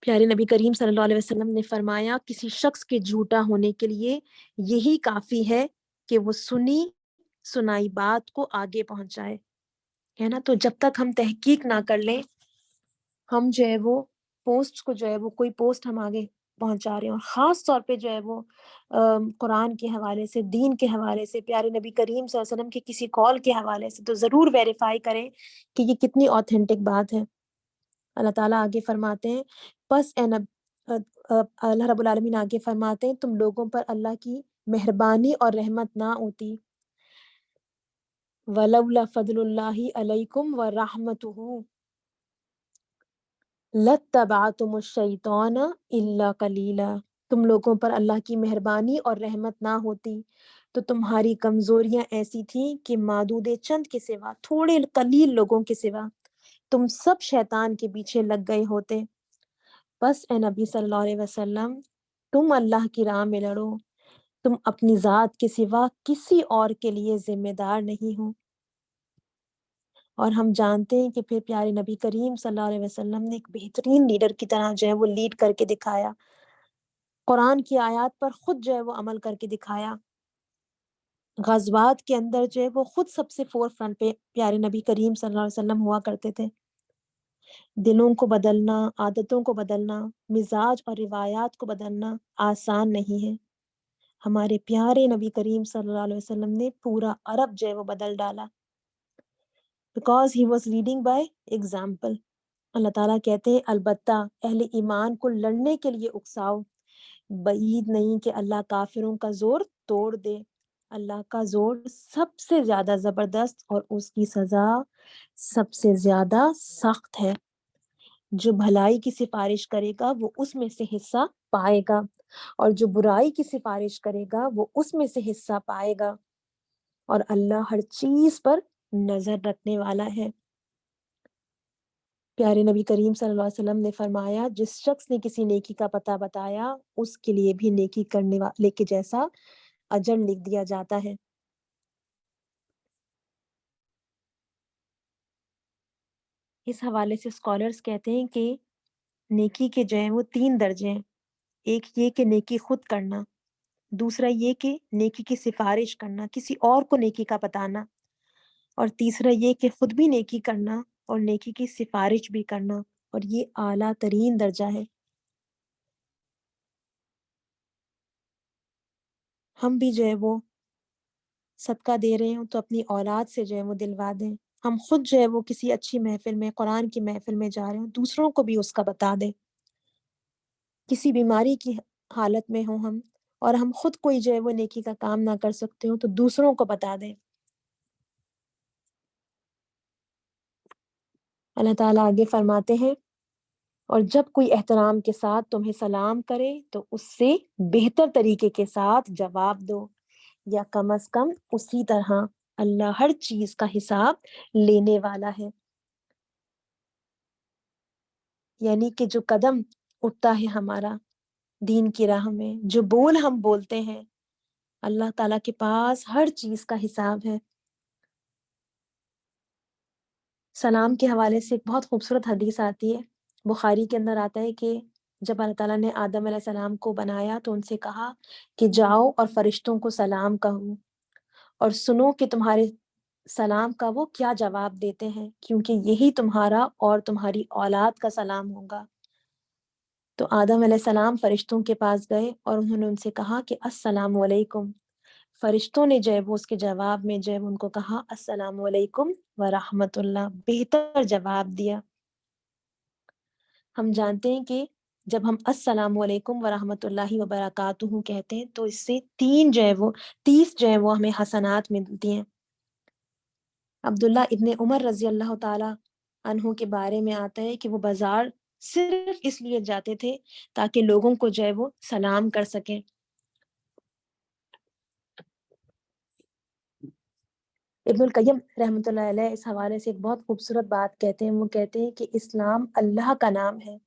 پیارے نبی کریم صلی اللہ علیہ وسلم نے فرمایا کسی شخص کے جھوٹا ہونے کے لیے یہی کافی ہے کہ وہ سنی سنائی بات کو آگے پہنچائے، ہے نا. تو جب تک ہم تحقیق نہ کر لیں، ہم جو ہے وہ پوسٹ کو جو ہے وہ کوئی پوسٹ ہم آگے پہنچا رہے ہیں، اور خاص طور پہ جو ہے وہ قرآن کے حوالے سے، دین کے حوالے سے، پیارے نبی کریم صلی اللہ علیہ وسلم کے کسی قول کے حوالے سے، تو ضرور ویریفائی کریں کہ یہ کتنی آتھینٹک بات ہے. اللہ تعالیٰ آگے فرماتے ہیں پس اللہ رب العالمین آگے فرماتے ہیں تم لوگوں پر اللہ کی مہربانی اور رحمت نہ ہوتی، وَلَوْلَا فَضْلُ اللَّهِ عَلَيْكُمْ وَرَحْمَتُهُ لَاتَّبَعْتُمُ الشَّيْطَانَ إِلَّا قَلِيلًا. تم لوگوں پر اللہ کی مہربانی اور رحمت نہ ہوتی تو تمہاری کمزوریاں ایسی تھیں کہ معدود چند کے سوا، تھوڑے قلیل لوگوں کے سوا، تم سب شیطان کے پیچھے لگ گئے ہوتے. بس اے نبی صلی اللہ علیہ وسلم تم اللہ کی راہ میں لڑو، تم اپنی ذات کے سوا کسی اور کے لیے ذمہ دار نہیں ہو. اور ہم جانتے ہیں کہ پھر پیارے نبی کریم صلی اللہ علیہ وسلم نے ایک بہترین لیڈر کی طرح جو ہے وہ لیڈ کر کے دکھایا، قرآن کی آیات پر خود جو ہے وہ عمل کر کے دکھایا. غزوات کے اندر جو ہے وہ خود سب سے فور فرنٹ پہ پیارے نبی کریم صلی اللہ علیہ وسلم ہوا کرتے تھے. دلوں کو بدلنا، عادتوں کو بدلنا، مزاج اور روایات کو بدلنا آسان نہیں ہے. ہمارے پیارے نبی کریم صلی اللہ علیہ وسلم نے پورا عرب جو ہے وہ بدل ڈالا، because he was leading by example. اللہ تعالیٰ کہتے ہیں البتہ اہل ایمان کو لڑنے کے لیے اکساؤ، بعید نہیں کہ اللہ کافروں کا زور توڑ دے. اللہ کا زور سب سے زیادہ زبردست اور اس کی سزا سب سے زیادہ سخت ہے. جو بھلائی کی سفارش کرے گا وہ اس میں سے حصہ پائے گا، اور جو برائی کی سفارش کرے گا وہ اس میں سے حصہ پائے گا، اور اللہ ہر چیز پر نظر رکھنے والا ہے. پیارے نبی کریم صلی اللہ علیہ وسلم نے فرمایا جس شخص نے کسی نیکی کا پتہ بتایا اس کے لیے بھی نیکی کرنے والے کے جیسا اجر لکھ دیا جاتا ہے. اس حوالے سے اسکالرز کہتے ہیں کہ نیکی کے جو ہیں وہ 3 درجے ہیں. ایک یہ کہ نیکی خود کرنا، دوسرا یہ کہ نیکی کی سفارش کرنا، کسی اور کو نیکی کا بتانا، اور تیسرا یہ کہ خود بھی نیکی کرنا اور نیکی کی سفارش بھی کرنا، اور یہ اعلیٰ ترین درجہ ہے. ہم بھی جو ہے وہ صدقہ دے رہے ہوں تو اپنی اولاد سے جو ہے وہ دلوا دیں. ہم خود جو ہے وہ کسی اچھی محفل میں، قرآن کی محفل میں جا رہے ہوں، دوسروں کو بھی اس کا بتا دیں. کسی بیماری کی حالت میں ہوں ہم، اور ہم خود کوئی جو ہے وہ نیکی کا کام نہ کر سکتے ہوں تو دوسروں کو بتا دیں. اللہ تعالیٰ آگے فرماتے ہیں اور جب کوئی احترام کے ساتھ تمہیں سلام کرے تو اس سے بہتر طریقے کے ساتھ جواب دو، یا کم از کم اسی طرح، اللہ ہر چیز کا حساب لینے والا ہے۔ یعنی کہ جو قدم اٹھتا ہے ہمارا دین کی راہ میں، جو بول ہم بولتے ہیں، اللہ تعالیٰ کے پاس ہر چیز کا حساب ہے۔ سلام کے حوالے سے ایک بہت خوبصورت حدیث آتی ہے، بخاری کے اندر آتا ہے کہ جب اللہ تعالیٰ نے آدم علیہ السلام کو بنایا تو ان سے کہا کہ جاؤ اور فرشتوں کو سلام کہو اور سنو کہ تمہارے سلام کا وہ کیا جواب دیتے ہیں، کیونکہ یہی تمہارا اور تمہاری اولاد کا سلام ہوگا۔ تو آدم علیہ السلام فرشتوں کے پاس گئے اور انہوں نے ان سے کہا کہ السلام علیکم۔ فرشتوں نے جو ہے وہ اس کے جواب میں جو ہے ان کو کہا السلام علیکم ورحمۃ اللہ، بہتر جواب دیا۔ ہم جانتے ہیں کہ جب ہم السلام علیکم ورحمۃ اللہ وبرکاتہ کہتے ہیں تو اس سے 30 جو ہے وہ ہمیں حسنات ملتی ہیں۔ عبداللہ ابن عمر رضی اللہ تعالی عنہ کے بارے میں آتا ہے کہ وہ بازار صرف اس لیے جاتے تھے تاکہ لوگوں کو جو ہے وہ سلام کر سکیں۔ ابن القیم رحمۃ اللہ علیہ اس حوالے سے ایک بہت خوبصورت بات کہتے ہیں، وہ کہتے ہیں کہ اسلام اللہ کا نام ہے،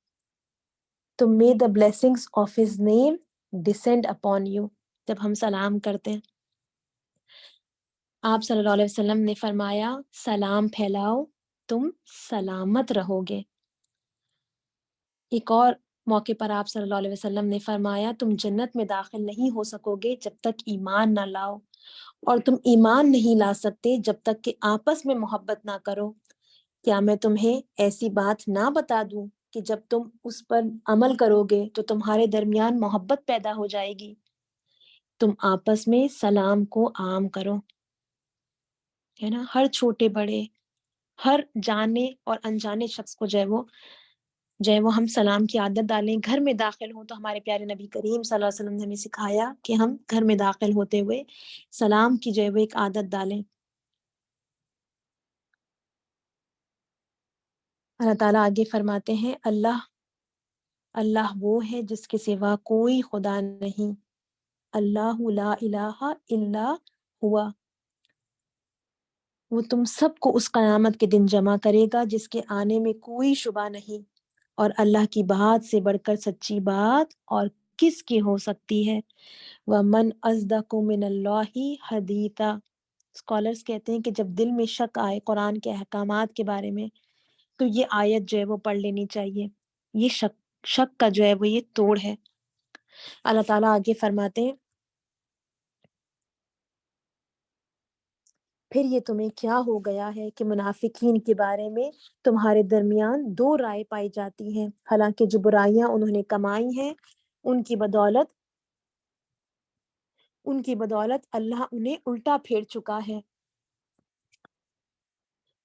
تو may the blessings of his name descend upon you۔ جب ہم سلام کرتے ہیں، آپ صلی اللہ علیہ وسلم نے فرمایا سلام پھیلاؤ تم سلامت رہو گے۔ ایک اور موقع پر آپ صلی اللہ علیہ وسلم نے فرمایا تم جنت میں داخل نہیں ہو سکو گے جب تک ایمان نہ لاؤ، اور تم ایمان نہیں لا سکتے جب تک کہ آپس میں محبت نہ کرو۔ کیا میں تمہیں ایسی بات نہ بتا دوں کہ جب تم اس پر عمل کرو گے تو تمہارے درمیان محبت پیدا ہو جائے گی؟ تم آپس میں سلام کو عام کرو، ہے نا، ہر چھوٹے بڑے، ہر جانے اور انجانے شخص کو جو ہے وہ ہم سلام کی عادت ڈالیں۔ گھر میں داخل ہوں تو ہمارے پیارے نبی کریم صلی اللہ علیہ وسلم نے ہمیں سکھایا کہ ہم گھر میں داخل ہوتے ہوئے سلام کی جو ہے وہ ایک عادت ڈالیں۔ اللہ تعالیٰ آگے فرماتے ہیں اللہ وہ ہے جس کے سوا کوئی خدا نہیں، اللہ لا الہ الا ہوا، وہ تم سب کو اس قیامت کے دن جمع کرے گا جس کے آنے میں کوئی شبہ نہیں، اور اللہ کی بات سے بڑھ کر سچی بات اور کس کی ہو سکتی ہے؟ وَمَنْ أَصْدَقُ مِنَ اللَّهِ حَدِيثًا۔ اسکالرز کہتے ہیں کہ جب دل میں شک آئے قرآن کے احکامات کے بارے میں تو یہ آیت جو ہے وہ پڑھ لینی چاہیے، یہ شک کا جو ہے وہ یہ توڑ ہے۔ اللہ تعالیٰ آگے فرماتے ہیں پھر یہ تمہیں کیا ہو گیا ہے کہ منافقین کے بارے میں تمہارے درمیان 2 رائے پائی جاتی ہیں، حالانکہ جو برائیاں انہوں نے کمائی ہیں ان کی بدولت اللہ انہیں الٹا پھیر چکا ہے۔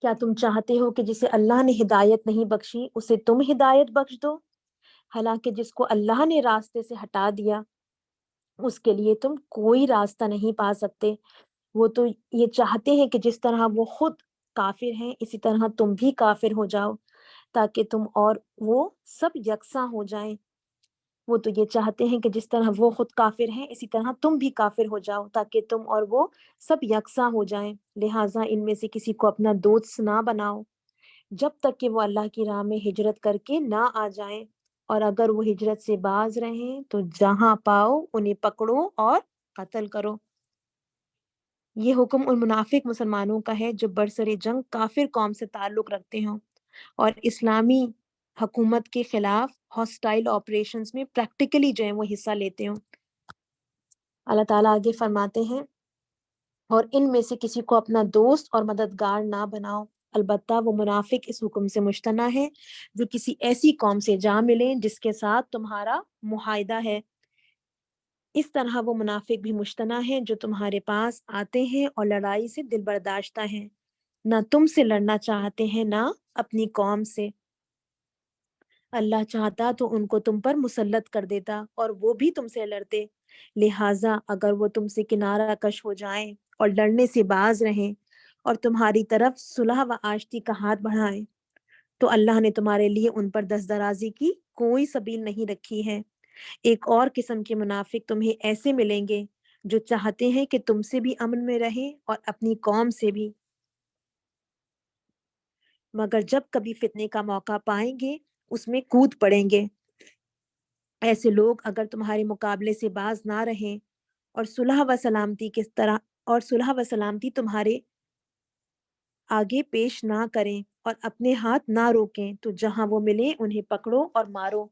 کیا تم چاہتے ہو کہ جسے اللہ نے ہدایت نہیں بخشی اسے تم ہدایت بخش دو؟ حالانکہ جس کو اللہ نے راستے سے ہٹا دیا اس کے لیے تم کوئی راستہ نہیں پا سکتے۔ وہ تو یہ چاہتے ہیں کہ جس طرح وہ خود کافر ہیں اسی طرح تم بھی کافر ہو جاؤ تاکہ تم اور وہ سب یکساں ہو جائیں۔ وہ تو یہ چاہتے ہیں کہ جس طرح وہ خود کافر ہیں اسی طرح تم بھی کافر ہو جاؤ تاکہ تم اور وہ سب یکساں ہو جائیں، لہٰذا ان میں سے کسی کو اپنا دوست نہ بناؤ جب تک کہ وہ اللہ کی راہ میں ہجرت کر کے نہ آ جائیں، اور اگر وہ ہجرت سے باز رہیں تو جہاں پاؤ انہیں پکڑو اور قتل کرو۔ یہ حکم ان منافق مسلمانوں کا ہے جو برسر جنگ کافر قوم سے تعلق رکھتے ہوں اور اسلامی حکومت کے خلاف ہاسٹائل آپریشنز میں پریکٹیکلی جو ہے وہ حصہ لیتے ہوں۔ اللہ تعالیٰ آگے فرماتے ہیں اور ان میں سے کسی کو اپنا دوست اور مددگار نہ بناؤ، البتہ وہ منافق اس حکم سے مجتنع ہے جو کسی ایسی قوم سے جا ملیں جس کے ساتھ تمہارا معاہدہ ہے، اس طرح وہ منافق بھی مجتنع ہیں جو تمہارے پاس آتے ہیں اور لڑائی سے دل برداشتہ ہیں، نہ تم سے لڑنا چاہتے ہیں نہ اپنی قوم سے۔ اللہ چاہتا تو ان کو تم پر مسلط کر دیتا اور وہ بھی تم سے لڑتے، لہٰذا اگر وہ تم سے کنارہ کش ہو جائیں اور لڑنے سے باز رہیں اور تمہاری طرف صلح و آشتی کا ہاتھ بڑھائیں تو اللہ نے تمہارے لیے ان پر دست درازی کی کوئی سبیل نہیں رکھی ہے۔ ایک اور قسم کے منافق تمہیں ایسے ملیں گے جو چاہتے ہیں کہ تم سے بھی امن میں رہیں اور اپنی قوم سے بھی، مگر جب کبھی فتنے کا موقع پائیں گے اس میں کود پڑیں گے۔ ایسے لوگ اگر تمہارے مقابلے سے باز نہ رہیں اور صلح و سلامتی کس طرح اور صلح و سلامتی تمہارے آگے پیش نہ کریں اور اپنے ہاتھ نہ روکیں تو جہاں وہ ملیں انہیں پکڑو اور مارو۔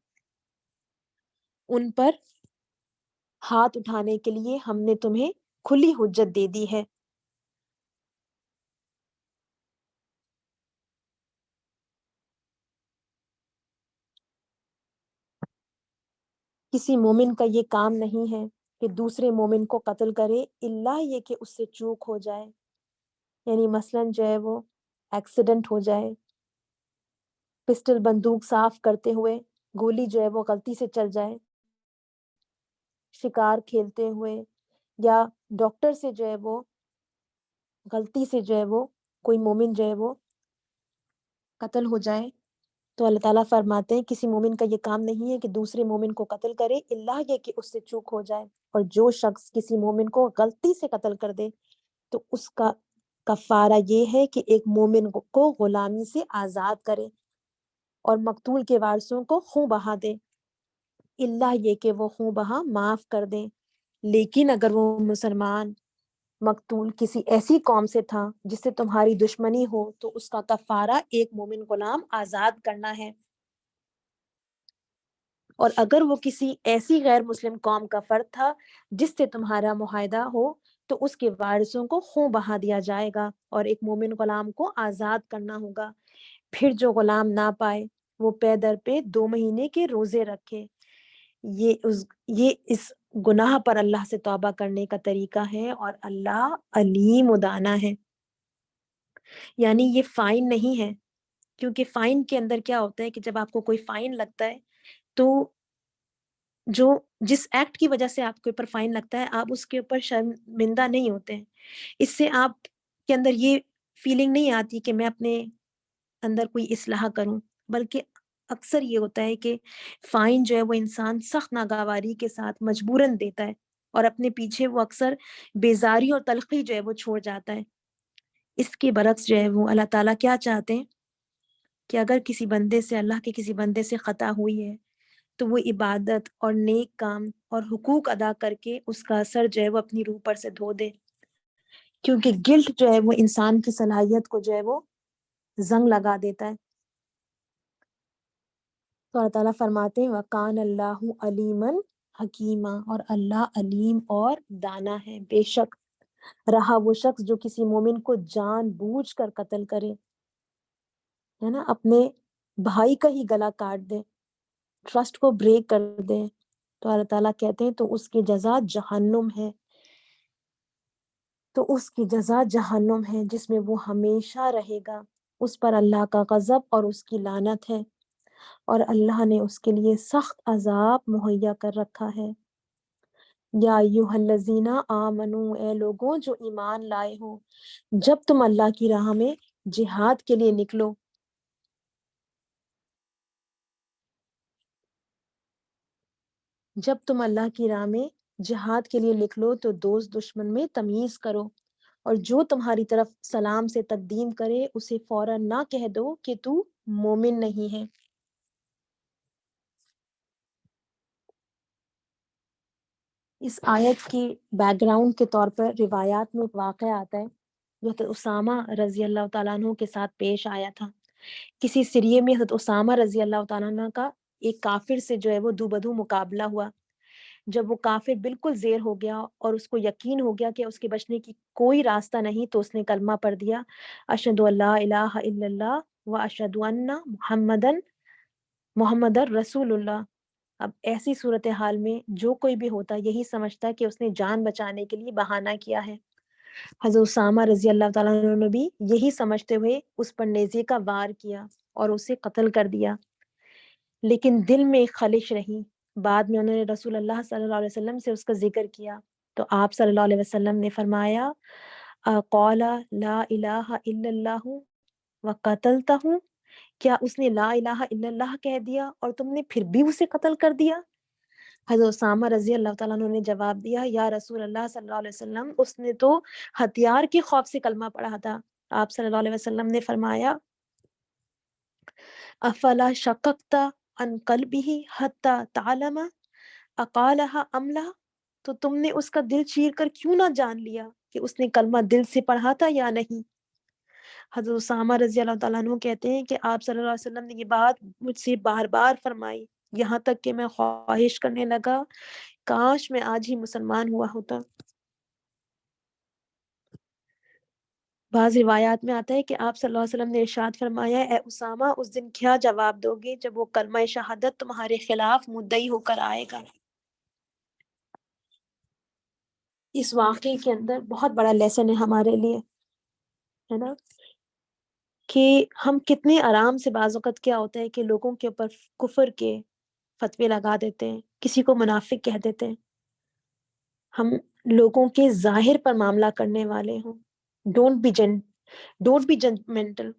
ان پر ہاتھ اٹھانے کے لیے ہم نے تمہیں کھلی حجت دے دی ہے۔ کسی مومن کا یہ کام نہیں ہے کہ دوسرے مومن کو قتل کرے الا یہ کہ اس سے چوک ہو جائے، یعنی مثلاً جو ہے وہ ایکسیڈنٹ ہو جائے، پسٹل بندوق صاف کرتے ہوئے گولی جو ہے وہ غلطی سے چل جائے، شکار کھیلتے ہوئے، یا ڈاکٹر سے جو ہے وہ غلطی سے جو ہے وہ کوئی مومن جو ہے وہ قتل ہو جائے، تو اللہ تعالیٰ فرماتے ہیں کسی مومن کا یہ کام نہیں ہے کہ دوسرے مومن کو قتل کرے اللہ یہ کہ اس سے چوک ہو جائے، اور جو شخص کسی مومن کو غلطی سے قتل کر دے تو اس کا کفارہ یہ ہے کہ ایک مومن کو غلامی سے آزاد کرے اور مقتول کے وارثوں کو خوں بہا دے، اللہ یہ کہ وہ خوں بہا معاف کر دیں۔ لیکن اگر وہ مسلمان مقتول کسی ایسی قوم سے تھا جس سے تمہاری دشمنی ہو تو اس کا کفارہ ایک مومن غلام آزاد کرنا ہے، اور اگر وہ کسی ایسی غیر مسلم قوم کا فرد تھا جس سے تمہارا معاہدہ ہو تو اس کے وارثوں کو خوں بہا دیا جائے گا اور ایک مومن غلام کو آزاد کرنا ہوگا۔ پھر جو غلام نہ پائے وہ پے در پہ 2 مہینے کے روزے رکھے۔ یہ اس گناہ پر اللہ سے توبہ کرنے کا طریقہ ہے اور اللہ علیم و دانا ہے۔ یعنی یہ فائن نہیں ہے، کیونکہ فائن کے اندر کیا ہوتا ہے کہ جب آپ کو کوئی فائن لگتا ہے تو جو جس ایکٹ کی وجہ سے آپ کے اوپر فائن لگتا ہے آپ اس کے اوپر شرمندہ نہیں ہوتے ہیں، اس سے آپ کے اندر یہ فیلنگ نہیں آتی کہ میں اپنے اندر کوئی اصلاح کروں، بلکہ اکثر یہ ہوتا ہے کہ فائن جو ہے وہ انسان سخت ناگواری کے ساتھ مجبوراً دیتا ہے اور اپنے پیچھے وہ اکثر بیزاری اور تلخی جو ہے وہ چھوڑ جاتا ہے۔ اس کے برعکس جو ہے وہ اللہ تعالیٰ کیا چاہتے ہیں کہ اگر کسی بندے سے اللہ کے کسی بندے سے خطا ہوئی ہے تو وہ عبادت اور نیک کام اور حقوق ادا کر کے اس کا اثر جو ہے وہ اپنی روح پر سے دھو دے، کیونکہ گلٹ جو ہے وہ انسان کی صلاحیت کو جو ہے وہ زنگ لگا دیتا ہے۔ تو اللہ تعالیٰ فرماتے ہیں وَقَانَ اللَّهُ عَلِيمًا حَكِيمًا، اور اللہ علیم اور دانا ہے۔ بے شک رہا وہ شخص جو کسی مومن کو جان بوجھ کر قتل کرے، ہے نا، اپنے بھائی کا ہی گلا کاٹ دے، ٹرسٹ کو بریک کر دے، تو اللہ تعالیٰ کہتے ہیں تو اس کی جزا جہنم ہے، تو اس کی جزا جہنم ہے جس میں وہ ہمیشہ رہے گا، اس پر اللہ کا غضب اور اس کی لعنت ہے، اور اللہ نے اس کے لیے سخت عذاب مہیا کر رکھا ہے۔ یا ایھا الذین آمنو، اے لوگوں جو ایمان لائے ہو، جب تم اللہ کی راہ میں جہاد کے لیے نکلو، جب تم اللہ کی راہ میں جہاد کے لیے نکلو تو دوست دشمن میں تمیز کرو، اور جو تمہاری طرف سلام سے تقدیم کرے اسے فوراً نہ کہہ دو کہ تو مومن نہیں ہے۔ اس آیت کی بیک گراؤنڈ کے طور پر روایات میں ایک واقعہ آتا ہے جو حضرت اسامہ رضی اللہ تعالیٰ عنہ کے ساتھ پیش آیا تھا۔ کسی سریے میں حضرت اسامہ رضی اللہ تعالیٰ عنہ کا ایک کافر سے جو ہے وہ دو بدو مقابلہ ہوا۔ جب وہ کافر بالکل زیر ہو گیا اور اس کو یقین ہو گیا کہ اس کے بچنے کی کوئی راستہ نہیں تو اس نے کلمہ پڑھ دیا، اشہد ان لا الہ الا اللہ و اشہد ان محمد رسول اللہ۔ اب ایسی صورتحال میں جو کوئی بھی ہوتا یہی سمجھتا کہ اس نے جان بچانے کے لیے بہانہ کیا ہے۔ حضرت اسامہ رضی اللہ تعالیٰ عنہ نے بھی یہی سمجھتے ہوئے اس پر نیزے کا وار کیا اور اسے قتل کر دیا، لیکن دل میں ایک خلش رہی۔ بعد میں انہوں نے رسول اللہ صلی اللہ علیہ وسلم سے اس کا ذکر کیا تو آپ صلی اللہ علیہ وسلم نے فرمایا قال لا الہ الا اللہ وقتلتہ، کیا اس نے لا الہ الا اللہ کہہ دیا اور تم نے پھر بھی اسے قتل کر دیا؟ حضرت اسامہ رضی اللہ تعالیٰ عنہ نے جواب دیا، یا رسول اللہ صلی اللہ علیہ وسلم، اس نے تو ہتھیار کے خوف سے کلمہ پڑھا تھا۔ آپ صلی اللہ علیہ وسلم نے فرمایا، افلا شققت عن قلبه حتى تعلم اقالها ام لا، تو تم نے اس کا دل چیر کر کیوں نہ جان لیا کہ اس نے کلمہ دل سے پڑھا تھا یا نہیں؟ حضرت اسامہ رضی اللہ تعالیٰ عنہ کہتے ہیں کہ آپ صلی اللہ علیہ وسلم نے یہ بات مجھ سے بار بار فرمائی، یہاں تک کہ میں خواہش کرنے لگا کاش میں آج ہی مسلمان ہوا ہوتا۔ بعض روایات میں آتا ہے کہ آپ صلی اللہ علیہ وسلم نے ارشاد فرمایا، اے اسامہ، اس دن کیا جواب دو گے جب وہ کلمہ شہادت تمہارے خلاف مدعی ہو کر آئے گا؟ اس واقعے کے اندر بہت بڑا لیسن ہے ہمارے لیے، ہے نا، کہ ہم کتنے آرام سے، بعض اوقات کیا ہوتا ہے کہ لوگوں کے اوپر کفر کے فتوے لگا دیتے ہیں، کسی کو منافق کہہ دیتے ہیں، ہم لوگوں کے ظاہر پر معاملہ کرنے والے ہوں، ڈونٹ بی ججمنٹل،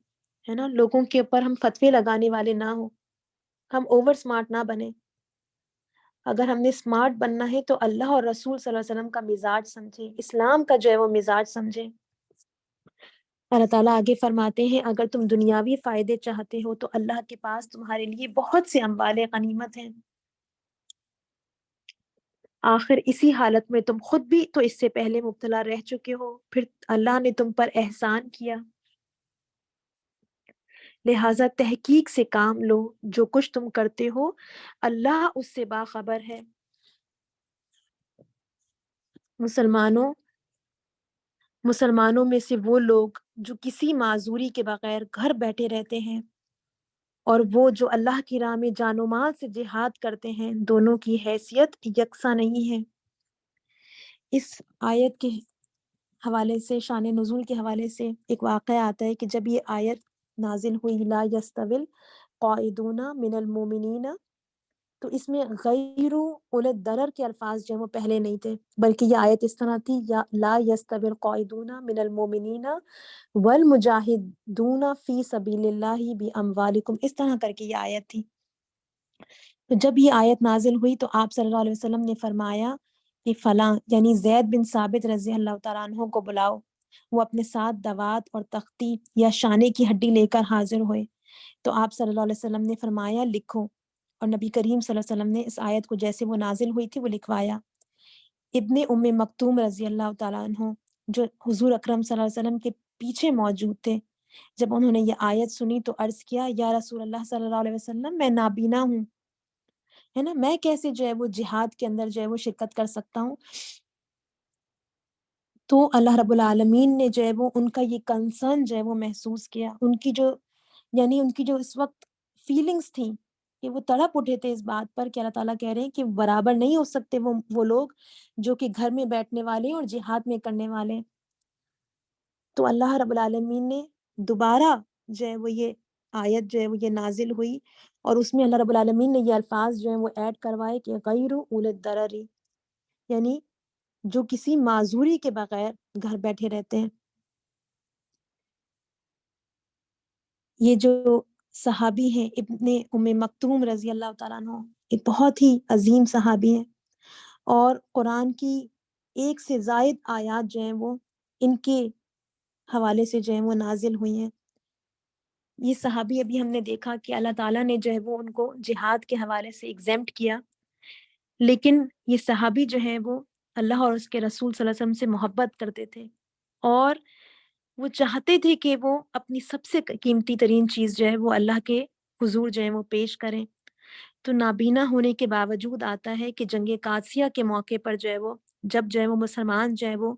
ہے نا، لوگوں کے اوپر ہم فتوے لگانے والے نہ ہوں، ہم اوور سمارٹ نہ بنیں۔ اگر ہم نے سمارٹ بننا ہے تو اللہ اور رسول صلی اللہ علیہ وسلم کا مزاج سمجھیں، اسلام کا جو ہے وہ مزاج سمجھیں۔ اللہ تعالیٰ آگے فرماتے ہیں، اگر تم دنیاوی فائدے چاہتے ہو تو اللہ کے پاس تمہارے لیے بہت سے اموال غنیمت ہیں، آخر اسی حالت میں تم خود بھی تو اس سے پہلے مبتلا رہ چکے ہو، پھر اللہ نے تم پر احسان کیا، لہٰذا تحقیق سے کام لو، جو کچھ تم کرتے ہو اللہ اس سے باخبر ہے۔ مسلمانوں میں سے وہ لوگ جو کسی معذوری کے بغیر گھر بیٹھے رہتے ہیں اور وہ جو اللہ کی راہ میں جان و مال سے جہاد کرتے ہیں، دونوں کی حیثیت یکساں نہیں ہے۔ اس آیت کے حوالے سے، شان نزول کے حوالے سے ایک واقعہ آتا ہے کہ جب یہ آیت نازل ہوئی، لا یستوی القاعدون من المؤمنین، تو اس میں غیر اولي الضرر کے الفاظ جو ہیں وہ پہلے نہیں تھے، بلکہ یہ آیت اس طرح تھی، یا لا یستوی القاعدون من المؤمنین والمجاہدون فی سبیل اللہ باموالکم، اس طرح کر کے یہ آیت تھی۔ تو جب یہ آیت نازل ہوئی تو آپ صلی اللہ علیہ وسلم نے فرمایا کہ فلاں، یعنی زید بن ثابت رضی اللہ تعالیٰ عنہ کو بلاؤ۔ وہ اپنے ساتھ دوات اور تختی یا شانے کی ہڈی لے کر حاضر ہوئے، تو آپ صلی اللہ علیہ وسلم نے فرمایا لکھو، اور نبی کریم صلی اللہ علیہ وسلم نے اس آیت کو جیسے وہ نازل ہوئی تھی وہ لکھوایا۔ ابن ام مکتوم رضی اللہ تعالیٰ عنہ، جو حضور اکرم صلی اللہ علیہ وسلم کے پیچھے موجود تھے، جب انہوں نے یہ آیت سنی تو عرض کیا، یا رسول اللہ صلی اللہ علیہ وسلم، میں نابینا ہوں، ہے نا، میں کیسے جو ہے وہ جہاد کے اندر جو ہے وہ شرکت کر سکتا ہوں؟ تو اللہ رب العالمین نے جو ہے وہ ان کا یہ کنسرن جو ہے وہ محسوس کیا، ان کی جو، یعنی ان کی جو اس وقت فیلنگز تھیں کہ وہ تڑپ اٹھے تھے اس بات پر کہ اللہ تعالیٰ کہہ رہے ہیں کہ برابر نہیں ہو سکتے وہ لوگ جو کہ گھر میں بیٹھنے والے ہیں اور جہاد میں کرنے والے ہیں۔ تو اللہ رب العالمین نے دوبارہ جو ہے وہ یہ آیت جو ہے وہ یہ نازل ہوئی، اور اس میں اللہ رب العالمین نے یہ الفاظ جو ہیں وہ ایڈ کروائے کہ غیر اولي الضرر، یعنی جو کسی معذوری کے بغیر گھر بیٹھے رہتے ہیں۔ یہ جو صحابی ہیں ابن ام مکتوم رضی اللہ تعالیٰ عنہ، ایک بہت ہی عظیم صحابی ہیں، اور قرآن کی ایک سے زائد آیات جو ہیں وہ ان کے حوالے سے جو ہیں وہ نازل ہوئی ہیں۔ یہ صحابی ابھی ہم نے دیکھا کہ اللہ تعالیٰ نے جو ہے وہ ان کو جہاد کے حوالے سے ایگزیمپٹ کیا، لیکن یہ صحابی جو ہیں وہ اللہ اور اس کے رسول صلی اللہ علیہ وسلم سے محبت کرتے تھے، اور وہ چاہتے تھے کہ وہ اپنی سب سے قیمتی ترین چیز جو ہے وہ اللہ کے حضور جو ہے وہ پیش کریں۔ تو نابینا ہونے کے باوجود آتا ہے کہ جنگ قادسیہ کے موقع پر جو ہے وہ، جب جو ہے وہ مسلمان جو ہے وہ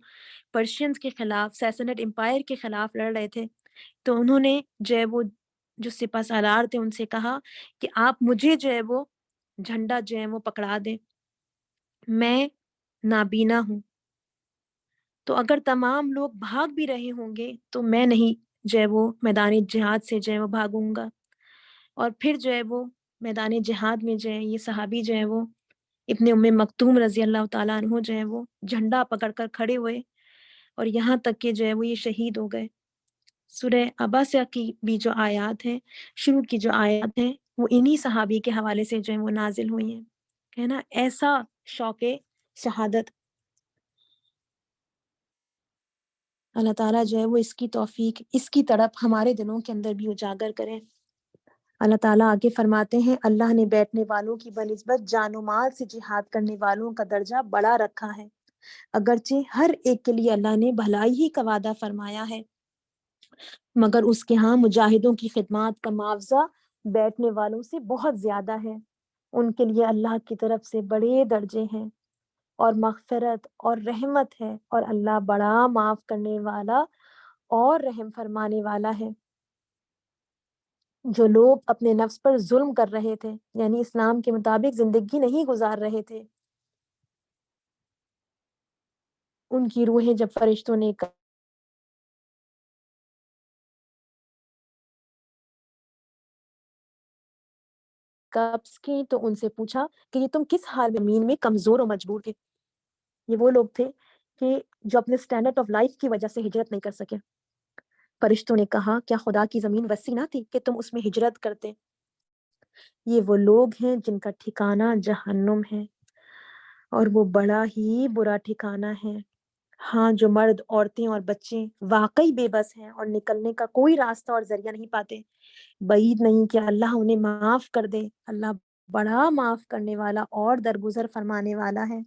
پرشینز کے خلاف، سیسنٹ امپائر کے خلاف لڑ رہے تھے، تو انہوں نے جو ہے وہ، جو سپہ سالار تھے، ان سے کہا کہ آپ مجھے جو ہے وہ جھنڈا جو ہے وہ پکڑا دیں، میں نابینا ہوں، تو اگر تمام لوگ بھاگ بھی رہے ہوں گے تو میں نہیں جو ہے وہ میدان جہاد سے جو ہے وہ بھاگوں گا۔ اور پھر جو ہے وہ میدان جہاد میں جو ہے یہ صحابی جو ہے وہ ابن ام مکتوم رضی اللہ تعالیٰ عنہ جو ہے وہ جھنڈا پکڑ کر کھڑے ہوئے، اور یہاں تک کہ جو ہے وہ یہ شہید ہو گئے۔ سورہ عباسہ کی بھی جو آیات ہیں، شروع کی جو آیات ہیں، وہ انہی صحابی کے حوالے سے جو ہے وہ نازل ہوئی ہیں، ہے نا؟ ایسا شوق شہادت اللہ تعالیٰ جو ہے وہ اس کی توفیق، اس کی طرف ہمارے دلوں کے اندر بھی اجاگر کرے۔ اللہ تعالیٰ آگے فرماتے ہیں، اللہ نے بیٹھنے والوں کی بنسبت جان و مال سے جہاد کرنے والوں کا درجہ بڑا رکھا ہے، اگرچہ ہر ایک کے لیے اللہ نے بھلائی ہی کا وعدہ فرمایا ہے، مگر اس کے ہاں مجاہدوں کی خدمات کا معاوضہ بیٹھنے والوں سے بہت زیادہ ہے، ان کے لیے اللہ کی طرف سے بڑے درجے ہیں اور مغفرت اور رحمت ہے، اور اللہ بڑا معاف کرنے والا اور رحم فرمانے والا ہے۔ جو لوگ اپنے نفس پر ظلم کر رہے تھے، یعنی اسلام کے مطابق زندگی نہیں گزار رہے تھے، ان کی روحیں جب فرشتوں نے قبض کی تو ان سے پوچھا کہ یہ تم کس حال میں زمین میں کمزور و مجبور تھے۔ یہ وہ لوگ تھے کہ جو اپنے سٹینڈرڈ آف لائف کی وجہ سے ہجرت نہیں کر سکے۔ فرشتوں نے کہا، کیا خدا کی زمین وسیع نہ تھی کہ تم اس میں ہجرت کرتے؟ یہ وہ لوگ ہیں جن کا ٹھکانہ جہنم ہے، اور وہ بڑا ہی برا ٹھکانہ ہے۔ ہاں، جو مرد، عورتیں اور بچے واقعی بے بس ہیں اور نکلنے کا کوئی راستہ اور ذریعہ نہیں پاتے، بعید نہیں کہ اللہ انہیں معاف کر دے۔ اللہ بڑا معاف کرنے والا اور درگزر فرمانے والا ہے۔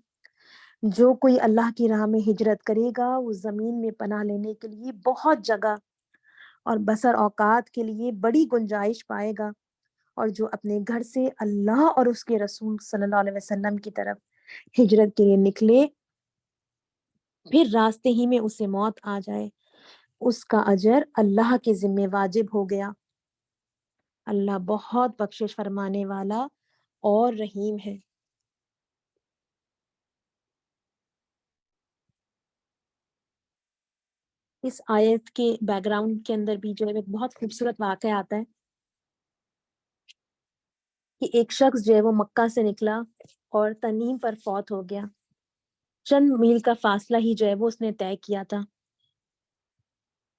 جو کوئی اللہ کی راہ میں ہجرت کرے گا، وہ زمین میں پناہ لینے کے لیے بہت جگہ اور بسر اوقات کے لیے بڑی گنجائش پائے گا، اور جو اپنے گھر سے اللہ اور اس کے رسول صلی اللہ علیہ وسلم کی طرف ہجرت کے لیے نکلے، پھر راستے ہی میں اسے موت آ جائے، اس کا اجر اللہ کے ذمہ واجب ہو گیا۔ اللہ بہت بخشش فرمانے والا اور رحیم ہے۔ اس آیت کے بیک گراؤنڈ کے اندر بھی جو ہے ایک بہت خوبصورت واقعہ آتا ہے کہ ایک شخص جو ہے وہ مکہ سے نکلا اور تنعیم پر فوت ہو گیا۔ چند میل کا فاصلہ ہی جو ہے وہ اس نے طے کیا تھا۔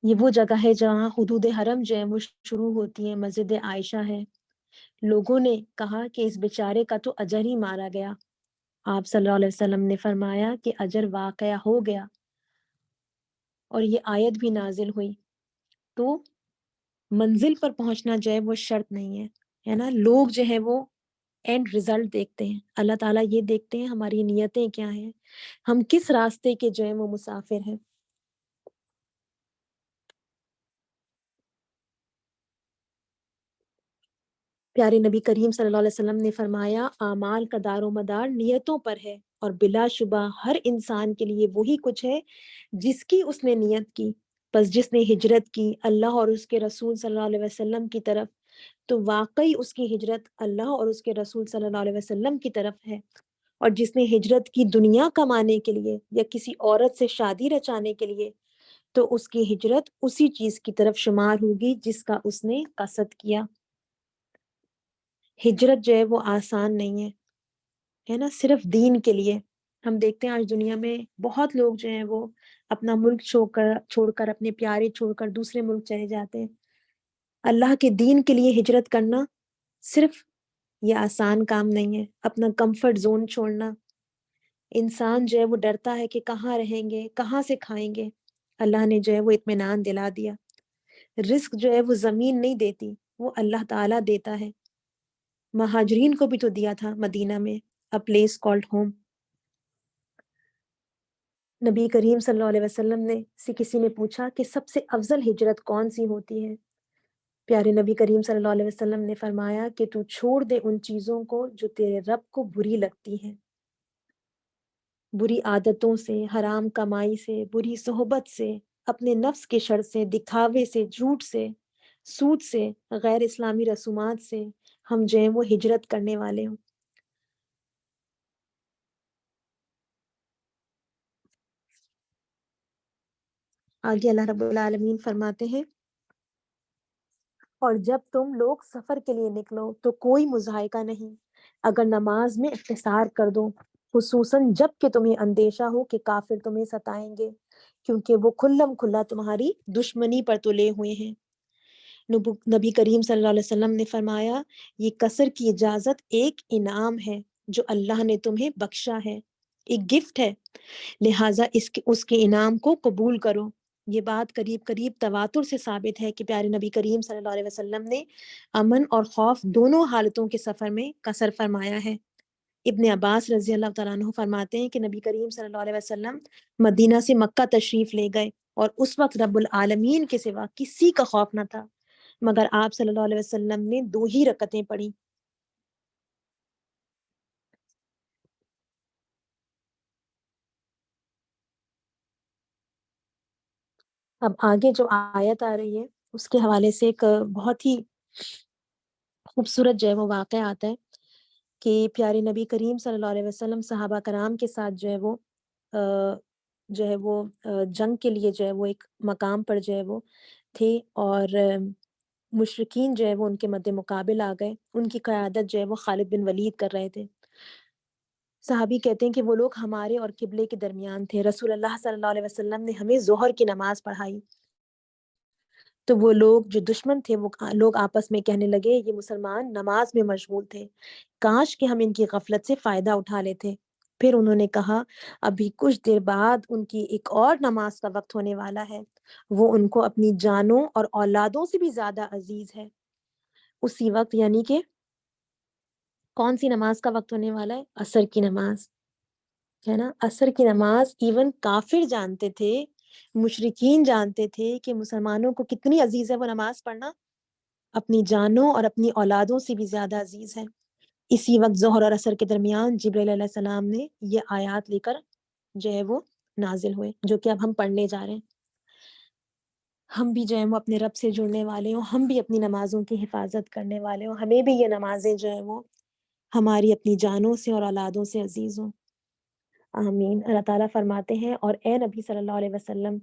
یہ وہ جگہ ہے جہاں حدود حرم جو ہے وہ شروع ہوتی ہے، مسجد عائشہ ہے۔ لوگوں نے کہا کہ اس بیچارے کا تو اجر ہی مارا گیا۔ آپ صلی اللہ علیہ وسلم نے فرمایا کہ اجر واقعہ ہو گیا، اور یہ آیت بھی نازل ہوئی۔ تو منزل پر پہنچنا جو ہے وہ شرط نہیں ہے نا؟ لوگ جو ہے وہ اینڈ ریزلٹ دیکھتے ہیں، اللہ تعالیٰ یہ دیکھتے ہیں ہماری نیتیں کیا ہیں، ہم کس راستے کے جو ہے وہ مسافر ہیں۔ پیارے نبی کریم صلی اللہ علیہ وسلم نے فرمایا، اعمال کا دار و مدار نیتوں پر ہے، اور بلا شبہ ہر انسان کے لیے وہی کچھ ہے جس کی اس نے نیت کی۔ پس جس نے ہجرت کی اللہ اور اس کے رسول صلی اللہ علیہ وسلم کی طرف، تو واقعی اس کی ہجرت اللہ اور اس کے رسول صلی اللہ علیہ وسلم کی طرف ہے۔ اور جس نے ہجرت کی دنیا کمانے کے لیے یا کسی عورت سے شادی رچانے کے لیے، تو اس کی ہجرت اسی چیز کی طرف شمار ہوگی جس کا اس نے قصد کیا۔ ہجرت جو ہے وہ آسان نہیں ہے نا؟ صرف دین کے لیے۔ ہم دیکھتے ہیں آج دنیا میں بہت لوگ جو ہیں وہ اپنا ملک چھوڑ کر اپنے پیارے چھوڑ کر دوسرے ملک چلے جاتے ہیں۔ اللہ کے دین کے لیے ہجرت کرنا صرف یہ آسان کام نہیں ہے۔ اپنا کمفرٹ زون چھوڑنا، انسان جو ہے وہ ڈرتا ہے کہ کہاں رہیں گے، کہاں سے کھائیں گے۔ اللہ نے جو ہے وہ اطمینان دلا دیا۔ رزق جو ہے وہ زمین نہیں دیتی، وہ اللہ تعالیٰ دیتا ہے۔ مہاجرین کو بھی تو دیا تھا مدینہ میں a place called home۔ نبی کریم صلی اللہ علیہ وسلم نے سے کسی نے پوچھا کہ سب سے افضل ہجرت کون سی ہوتی ہے؟ پیارے نبی کریم صلی اللہ علیہ وسلم نے فرمایا کہ تو چھوڑ دے ان چیزوں کو جو تیرے رب کو بری لگتی ہیں، بری عادتوں سے، حرام کمائی سے، بری صحبت سے، اپنے نفس کے شر سے، دکھاوے سے، جھوٹ سے، سود سے، غیر اسلامی رسومات سے ہم جو ہیں وہ ہجرت کرنے والے ہوں۔ آگے اللہ رب العالمین فرماتے ہیں، اور جب تم لوگ سفر کے لیے نکلو تو کوئی مضحکہ نہیں اگر نماز میں اختصار کر دو، خصوصاً جب کہ تمہیں اندیشہ ہو کہ کافر تمہیں ستائیں گے کیونکہ وہ کھلم کھلا تمہاری دشمنی پر تلے ہوئے ہیں۔ نبی کریم صلی اللہ علیہ وسلم نے فرمایا یہ قصر کی اجازت ایک انعام ہے جو اللہ نے تمہیں بخشا ہے، ایک گفٹ ہے، لہٰذا اس کے انعام کو قبول کرو۔ یہ بات قریب قریب تواتر سے ثابت ہے کہ پیارے نبی کریم صلی اللہ علیہ وسلم نے امن اور خوف دونوں حالتوں کے سفر میں قصر فرمایا ہے۔ ابن عباس رضی اللہ تعالیٰ عنہ فرماتے ہیں کہ نبی کریم صلی اللہ علیہ وسلم مدینہ سے مکہ تشریف لے گئے اور اس وقت رب العالمین کے سوا کسی کا خوف نہ تھا، مگر آپ صلی اللہ علیہ وسلم نے 2 ہی رکعتیں پڑھی۔ اب آگے جو آیت آ رہی ہے اس کے حوالے سے ایک بہت ہی خوبصورت جو ہے وہ واقعہ آتا ہے کہ پیارے نبی کریم صلی اللہ علیہ وسلم صحابہ کرام کے ساتھ جو ہے وہ جنگ کے لیے جو ہے وہ ایک مقام پر جو ہے وہ تھے، اور مشرکین جو ہے وہ ان کے مد مقابل آ گئے۔ ان کی قیادت جو ہے وہ خالد بن ولید کر رہے تھے۔ صحابی کہتے ہیں کہ وہ لوگ ہمارے اور قبلے کے درمیان تھے۔ رسول اللہ صلی اللہ علیہ وسلم نے ہمیں ظہر کی نماز پڑھائی تو وہ لوگ جو دشمن تھے وہ لوگ آپس میں کہنے لگے یہ مسلمان نماز میں مشغول تھے، کاش کہ ہم ان کی غفلت سے فائدہ اٹھا لیتے۔ پھر انہوں نے کہا ابھی کچھ دیر بعد ان کی ایک اور نماز کا وقت ہونے والا ہے، وہ ان کو اپنی جانوں اور اولادوں سے بھی زیادہ عزیز ہے۔ اسی وقت یعنی کہ کون سی نماز کا وقت ہونے والا ہے؟ عصر کی نماز ہے نا۔ عصر کی نماز ایون کافر جانتے تھے، مشرکین جانتے تھے کہ مسلمانوں کو کتنی عزیز ہے وہ نماز پڑھنا، اپنی جانوں اور اپنی اولادوں سے بھی زیادہ عزیز ہے۔ اسی وقت ظہر اور عصر کے درمیان جبرائیل علیہ السلام نے یہ آیات لے کر جو ہے وہ نازل ہوئے، جو کہ اب ہم پڑھنے جا رہے ہیں۔ ہم بھی جو ہے وہ اپنے رب سے جڑنے والے ہوں، ہم بھی اپنی نمازوں کی حفاظت کرنے والے ہوں، ہمیں بھی یہ نمازیں جو ہے وہ ہماری اپنی جانوں سے اور اولادوں سے عزیز ہوں۔ آمین۔ اللہ تعالیٰ فرماتے ہیں اور اے نبی صلی اللہ علیہ وسلم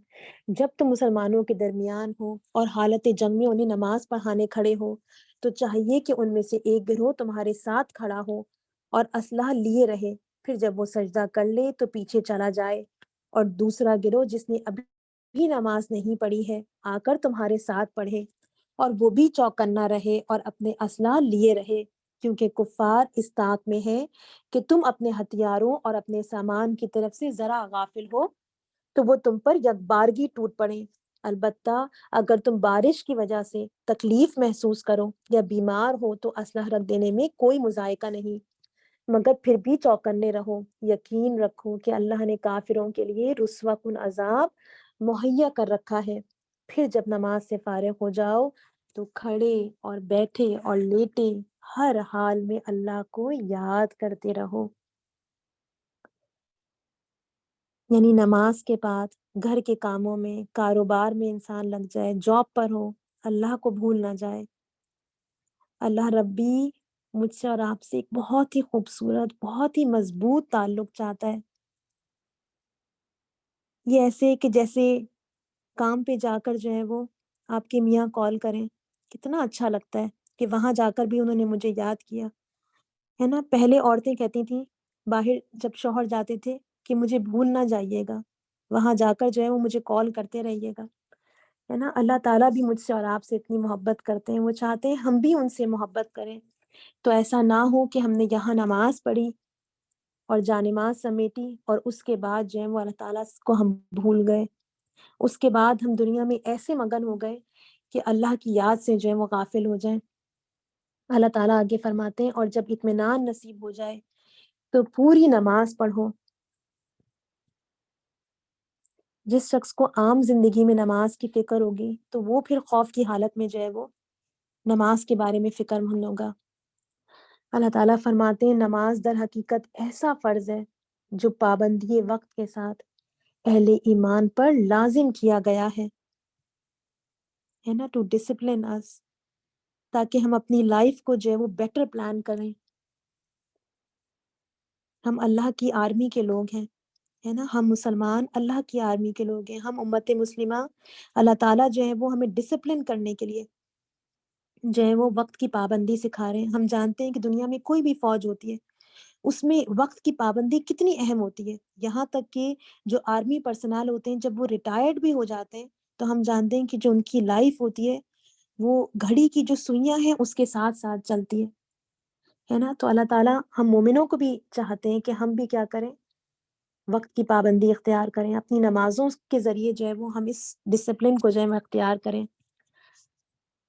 جب تم مسلمانوں کے درمیان ہو اور حالت جنگ میں انہیں نماز پڑھانے کھڑے ہو تو چاہیے کہ ان میں سے ایک گروہ تمہارے ساتھ کھڑا ہو اور اسلحہ لیے رہے، پھر جب وہ سجدہ کر لے تو پیچھے چلا جائے، اور دوسرا گروہ جس نے ابھی نماز نہیں پڑھی ہے آ کر تمہارے ساتھ پڑھے، اور وہ بھی چوکنا رہے اور اپنے اسلحہ لیے رہے، کیونکہ کفار اس طاق میں ہے کہ تم اپنے ہتھیاروں اور اپنے سامان کی طرف سے ذرا غافل ہو تو وہ تم پر یکبارگی ٹوٹ پڑیں۔ البتہ اگر تم بارش کی وجہ سے تکلیف محسوس کرو یا بیمار ہو تو اسلحہ رکھ دینے میں کوئی مذائقہ نہیں، مگر پھر بھی چوکنے رہو، یقین رکھو کہ اللہ نے کافروں کے لیے رسوا کن عذاب مہیا کر رکھا ہے۔ پھر جب نماز سے فارغ ہو جاؤ تو کھڑے اور بیٹھے اور لیٹے ہر حال میں اللہ کو یاد کرتے رہو۔ یعنی نماز کے بعد گھر کے کاموں میں، کاروبار میں انسان لگ جائے، جاب پر ہو، اللہ کو بھول نہ جائے۔ اللہ ربی مجھ سے اور آپ سے ایک بہت ہی خوبصورت، بہت ہی مضبوط تعلق چاہتا ہے۔ یہ ایسے کہ جیسے کام پہ جا کر جو ہے وہ آپ کے میاں کال کریں، کتنا اچھا لگتا ہے کہ وہاں جا کر بھی انہوں نے مجھے یاد کیا ہے نا۔ پہلے عورتیں کہتی تھیں باہر جب شوہر جاتے تھے کہ مجھے بھول نہ جائیے گا، وہاں جا کر جو ہے وہ مجھے کال کرتے رہیے گا، ہے نا۔ اللہ تعالیٰ بھی مجھ سے اور آپ سے اتنی محبت کرتے ہیں، وہ چاہتے ہیں ہم بھی ان سے محبت کریں۔ تو ایسا نہ ہو کہ ہم نے یہاں نماز پڑھی اور جانماز سمیٹی اور اس کے بعد جو ہے وہ اللہ تعالیٰ کو ہم بھول گئے، اس کے بعد ہم دنیا میں ایسے مگن ہو گئے کہ اللہ کی یاد سے جو ہے وہ غافل ہو جائیں۔ اللہ تعالیٰ آگے فرماتے ہیں اور جب اطمینان نصیب ہو جائے تو پوری نماز پڑھو۔ جس شخص کو عام زندگی میں نماز کی فکر ہوگی تو وہ پھر خوف کی حالت میں جو ہے وہ نماز کے بارے میں فکر مند ہوگا۔ اللہ تعالیٰ فرماتے ہیں نماز در حقیقت ایسا فرض ہے جو پابندی وقت کے ساتھ اہل ایمان پر لازم کیا گیا ہے نا، ٹو ڈسپلن اس، تاکہ ہم اپنی لائف کو جو ہے وہ بیٹر پلان کریں۔ ہم اللہ کی آرمی کے لوگ ہیں، ہے نا، ہم مسلمان اللہ کی آرمی کے لوگ ہیں، ہم امت مسلمہ۔ اللہ تعالیٰ جو ہے وہ ہمیں ڈسپلن کرنے کے لیے جو ہے وہ وقت کی پابندی سکھا رہے ہیں۔ ہم جانتے ہیں کہ دنیا میں کوئی بھی فوج ہوتی ہے اس میں وقت کی پابندی کتنی اہم ہوتی ہے، یہاں تک کہ جو آرمی پرسنل ہوتے ہیں جب وہ ریٹائرڈ بھی ہو جاتے ہیں تو ہم جانتے ہیں کہ جو ان کی لائف ہوتی ہے وہ گھڑی کی جو سوئیاں ہیں اس کے ساتھ ساتھ چلتی ہے نا؟ تو اللہ تعالیٰ ہم مومنوں کو بھی چاہتے ہیں کہ ہم بھی کیا کریں، وقت کی پابندی اختیار کریں، اپنی نمازوں کے ذریعے جو ہے وہ ہم اس ڈسپلن کو جو ہے وہ اختیار کریں۔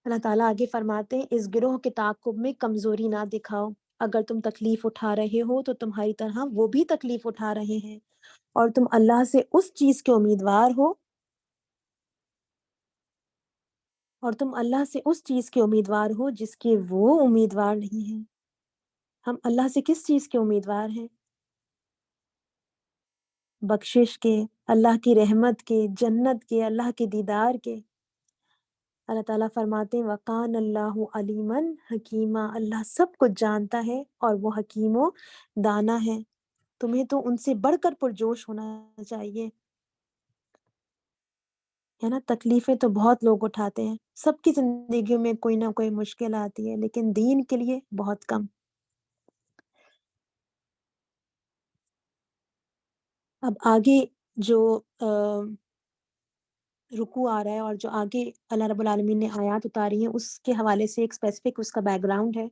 اللہ تعالیٰ آگے فرماتے ہیں اس گروہ کے تعاقب میں کمزوری نہ دکھاؤ، اگر تم تکلیف اٹھا رہے ہو تو تمہاری طرح وہ بھی تکلیف اٹھا رہے ہیں، اور تم اللہ سے اس چیز کے امیدوار ہو جس کے وہ امیدوار نہیں ہیں۔ ہم اللہ سے کس چیز کے امیدوار ہیں؟ بخشش کے، اللہ کی رحمت کے، جنت کے، اللہ کے دیدار کے۔ اللہ تعالیٰ فرماتے ہیں وَقَانَ اللَّهُ عَلِيمًا حکیمہ، اللہ سب کچھ جانتا ہے اور وہ حکیم و دانا ہے۔ تمہیں تو ان سے بڑھ کر پرجوش ہونا چاہیے، ہے نا؟ تکلیفیں تو بہت لوگ اٹھاتے ہیں، سب کی زندگیوں میں کوئی نہ کوئی مشکل آتی ہے، لیکن دین کے لیے بہت کم۔ اب آگے جو رکوع آ رہا ہے اور جو آگے اللہ رب العالمین نے آیات اتاری ہیں اس کے حوالے سے ایک اسپیسیفک اس کا بیک گراؤنڈ ہے۔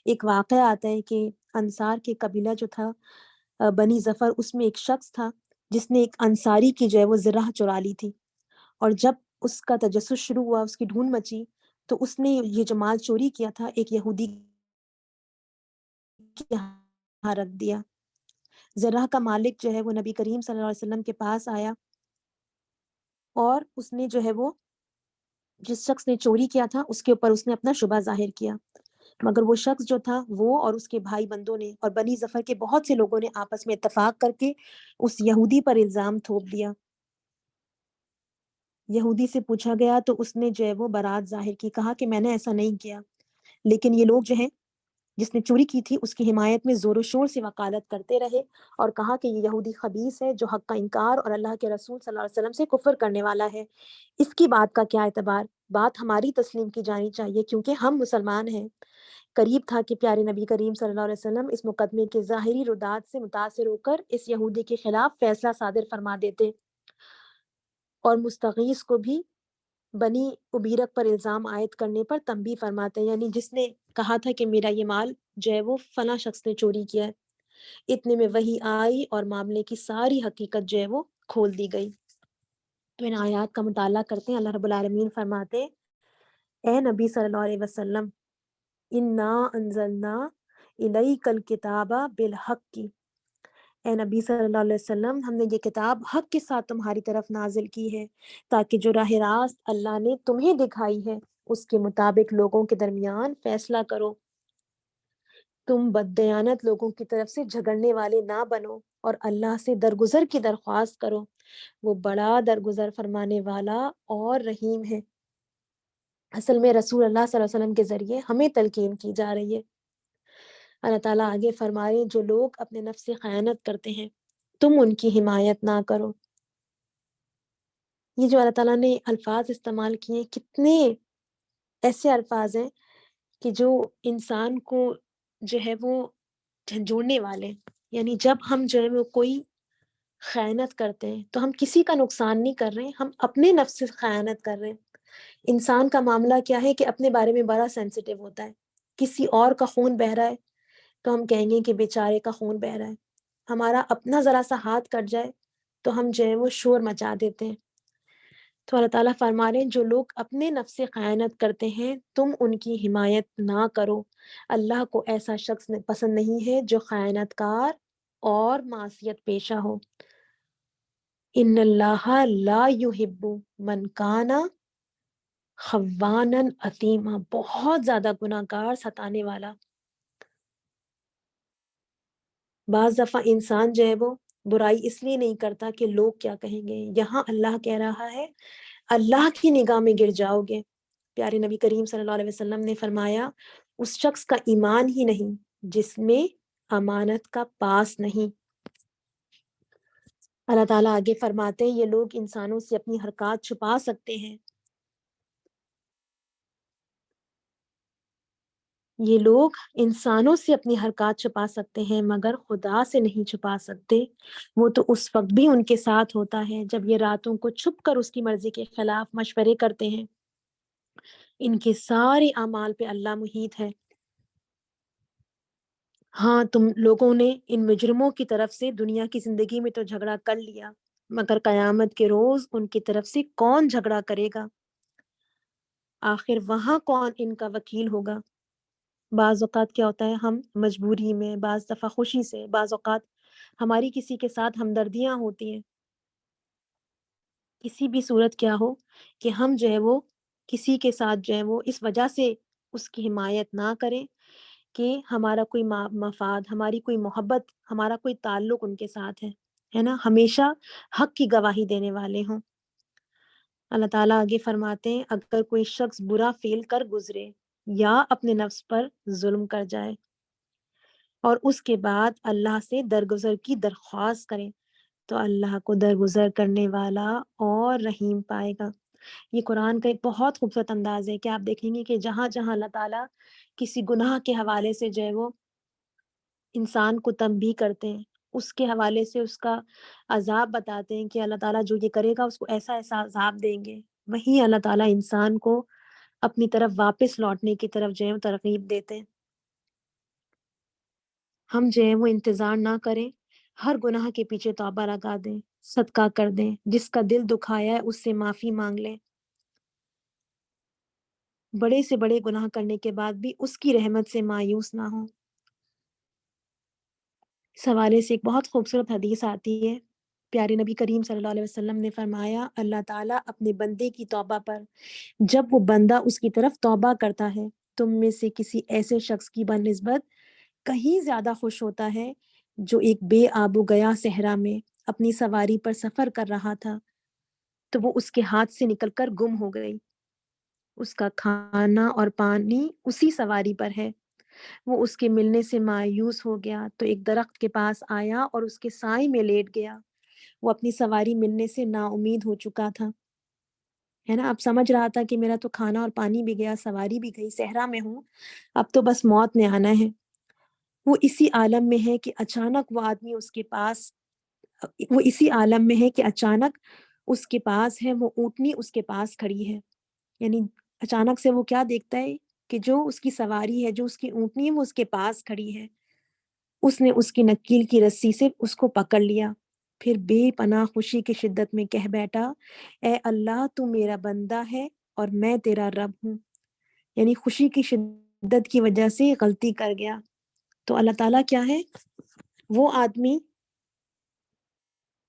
ایک واقعہ آتا ہے کہ انصار کے قبیلہ جو تھا بنی ظفر، اس میں ایک شخص تھا جس نے ایک انصاری کی جو ہے وہ زرہ چرا لی تھی، اور جب اس کا تجسس شروع ہوا، اس کی ڈھونڈ مچی، تو اس نے یہ جو مال چوری کیا تھا ایک یہودی کے یہاں رکھ دیا۔ زرہ کا مالک جو ہے وہ نبی کریم صلی اللہ علیہ وسلم کے پاس آیا، اور اس نے جو ہے وہ جس شخص نے چوری کیا تھا اس کے اوپر اس نے اپنا شبہ ظاہر کیا، مگر وہ شخص جو تھا وہ اور اس کے بھائی بندوں نے اور بنی ظفر کے بہت سے لوگوں نے آپس میں اتفاق کر کے اس یہودی پر الزام تھوپ دیا۔ یہودی سے پوچھا گیا تو اس نے جو ہے وہ برات ظاہر کی، کہا کہ میں نے ایسا نہیں کیا، لیکن یہ لوگ جو ہیں جس نے چوری کی تھی اس کی حمایت میں زور و شور سے وکالت کرتے رہے اور کہا کہ یہ یہودی خبیث ہے جو حق کا انکار اور اللہ کے رسول صلی اللہ علیہ وسلم سے کفر کرنے والا ہے، اس کی بات کا کیا اعتبار، بات ہماری تسلیم کی جانی چاہیے کیونکہ ہم مسلمان ہیں۔ قریب تھا کہ پیارے نبی کریم صلی اللہ علیہ وسلم اس مقدمے کے ظاہری ردات سے متاثر ہو کر اس یہودی کے خلاف فیصلہ صادر فرما دیتے اور مستغیث کو بھی بنی ابیرک پر الزام عائد کرنے پر تنبیہ فرماتے ہیں، یعنی جس نے کہا تھا کہ میرا یہ مال جو ہے وہ فلاں شخص نے چوری کیا ہے، اتنے میں وحی آئی اور معاملے کی ساری حقیقت جو ہے وہ کھول دی گئی۔ تو ان آیات کا مطالعہ کرتے ہیں، اللہ رب العالمین فرماتے ہیں اے نبی صلی اللہ علیہ وسلم انا انزلنا الیک الکتاب بالحق، اے نبی صلی اللہ علیہ وسلم ہم نے یہ کتاب حق کے ساتھ تمہاری طرف نازل کی ہے تاکہ جو راہ راست اللہ نے تمہیں دکھائی ہے اس کے مطابق لوگوں کے درمیان فیصلہ کرو، تم بددیانت لوگوں کی طرف سے جھگڑنے والے نہ بنو اور اللہ سے درگزر کی درخواست کرو، وہ بڑا درگزر فرمانے والا اور رحیم ہے۔ اصل میں رسول اللہ صلی اللہ علیہ وسلم کے ذریعے ہمیں تلقین کی جا رہی ہے۔ اللہ تعالیٰ آگے فرما رہے ہیں جو لوگ اپنے نفس سے خیانت کرتے ہیں تم ان کی حمایت نہ کرو۔ یہ جو اللہ تعالیٰ نے الفاظ استعمال کیے کتنے ایسے الفاظ ہیں کہ جو انسان کو جو ہے وہ جھنجھوڑنے والے، یعنی جب ہم جو ہے وہ کوئی خیانت کرتے ہیں تو ہم کسی کا نقصان نہیں کر رہے، ہم اپنے نفس سے خیانت کر رہے ہیں۔ انسان کا معاملہ کیا ہے کہ اپنے بارے میں بڑا سینسیٹیو ہوتا ہے، کسی اور کا خون بہ رہا ہے تو ہم کہیں گے کہ بیچارے کا خون بہ رہا ہے، ہمارا اپنا ذرا سا ہاتھ کٹ جائے تو ہم جو ہے وہ شور مچا دیتے ہیں۔ تو اللہ تعالیٰ فرما رہے ہیں جو لوگ اپنے نفس سے خیانت کرتے ہیں تم ان کی حمایت نہ کرو، اللہ کو ایسا شخص پسند نہیں ہے جو خیانت کار اور معصیت پیشہ ہو۔ ان اللہ لا یحب من کان خوانا اثیما، بہت زیادہ گناہ گار ستانے والا۔ بعض دفعہ انسان جو ہے وہ برائی اس لیے نہیں کرتا کہ لوگ کیا کہیں گے، یہاں اللہ کہہ رہا ہے اللہ کی نگاہ میں گر جاؤ گے۔ پیارے نبی کریم صلی اللہ علیہ وسلم نے فرمایا اس شخص کا ایمان ہی نہیں جس میں امانت کا پاس نہیں۔ اللہ تعالیٰ آگے فرماتے ہیں یہ لوگ انسانوں سے اپنی حرکات چھپا سکتے ہیں یہ لوگ انسانوں سے اپنی حرکات چھپا سکتے ہیں مگر خدا سے نہیں چھپا سکتے. وہ تو اس وقت بھی ان کے ساتھ ہوتا ہے جب یہ راتوں کو چھپ کر اس کی مرضی کے خلاف مشورے کرتے ہیں. ان کے سارے اعمال پہ اللہ محیط ہے. ہاں تم لوگوں نے ان مجرموں کی طرف سے دنیا کی زندگی میں تو جھگڑا کر لیا، مگر قیامت کے روز ان کی طرف سے کون جھگڑا کرے گا؟ آخر وہاں کون ان کا وکیل ہوگا؟ بعض اوقات کیا ہوتا ہے، ہم مجبوری میں، بعض دفعہ خوشی سے، بعض اوقات ہماری کسی کے ساتھ ہمدردیاں ہوتی ہیں. کسی بھی صورت کیا ہو کہ ہم جو ہے وہ کسی کے ساتھ جو ہے وہ اس وجہ سے اس کی حمایت نہ کریں کہ ہمارا کوئی مفاد، ہماری کوئی محبت، ہمارا کوئی تعلق ان کے ساتھ ہے نا، ہمیشہ حق کی گواہی دینے والے ہوں. اللہ تعالیٰ آگے فرماتے ہیں اگر کوئی شخص برا فعل کر گزرے یا اپنے نفس پر ظلم کر جائے اور اس کے بعد اللہ سے درگزر کی درخواست کرے تو اللہ کو درگزر کرنے والا اور رحیم پائے گا. یہ قرآن کا ایک بہت خوبصورت انداز ہے کہ آپ دیکھیں گے کہ جہاں جہاں اللہ تعالیٰ کسی گناہ کے حوالے سے جو ہے وہ انسان کو تنبیہ کرتے ہیں، اس کے حوالے سے اس کا عذاب بتاتے ہیں کہ اللہ تعالیٰ جو یہ کرے گا اس کو ایسا ایسا عذاب دیں گے، وہیں اللہ تعالیٰ انسان کو اپنی طرف واپس لوٹنے کی طرف جو ہے وہ ترغیب دیتے ہیں. ہم جو ہے وہ انتظار نہ کریں، ہر گناہ کے پیچھے توبہ لگا دیں، صدقہ کر دیں، جس کا دل دکھایا ہے اس سے معافی مانگ لیں. بڑے سے بڑے گناہ کرنے کے بعد بھی اس کی رحمت سے مایوس نہ ہوں. اس حوالے سے ایک بہت خوبصورت حدیث آتی ہے. پیارے نبی کریم صلی اللہ علیہ وسلم نے فرمایا اللہ تعالیٰ اپنے بندے کی توبہ پر جب وہ بندہ اس کی طرف توبہ کرتا ہے تم میں سے کسی ایسے شخص کی بنسبت کہیں زیادہ خوش ہوتا ہے جو ایک بے آب و گیا صحرا میں اپنی سواری پر سفر کر رہا تھا تو وہ اس کے ہاتھ سے نکل کر گم ہو گئی. اس کا کھانا اور پانی اسی سواری پر ہے. وہ اس کے ملنے سے مایوس ہو گیا تو ایک درخت کے پاس آیا اور اس کے سائے میں لیٹ گیا. وہ اپنی سواری ملنے سے نا امید ہو چکا تھا، ہے نا. اب سمجھ رہا تھا کہ میرا تو کھانا اور پانی بھی گیا، سواری بھی گئی، صحرا میں ہوں، اب تو بس موت نے آنا ہے. وہ اسی عالم میں ہے کہ اچانک وہ آدمی اس کے پاس وہ اسی عالم میں ہے کہ اچانک اس کے پاس ہے وہ اونٹنی اس کے پاس کھڑی ہے. یعنی اچانک سے وہ کیا دیکھتا ہے کہ جو اس کی سواری ہے، جو اس کی اونٹنی ہے، وہ اس کے پاس کھڑی ہے. اس نے اس کی نکیل کی رسی سے اس کو پکڑ لیا، پھر بے پناہ خوشی کی شدت میں کہہ بیٹھا اے اللہ تو میرا بندہ ہے اور میں تیرا رب ہوں. یعنی خوشی کی شدت کی وجہ سے غلطی کر گیا. تو اللہ تعالیٰ کیا ہے، وہ آدمی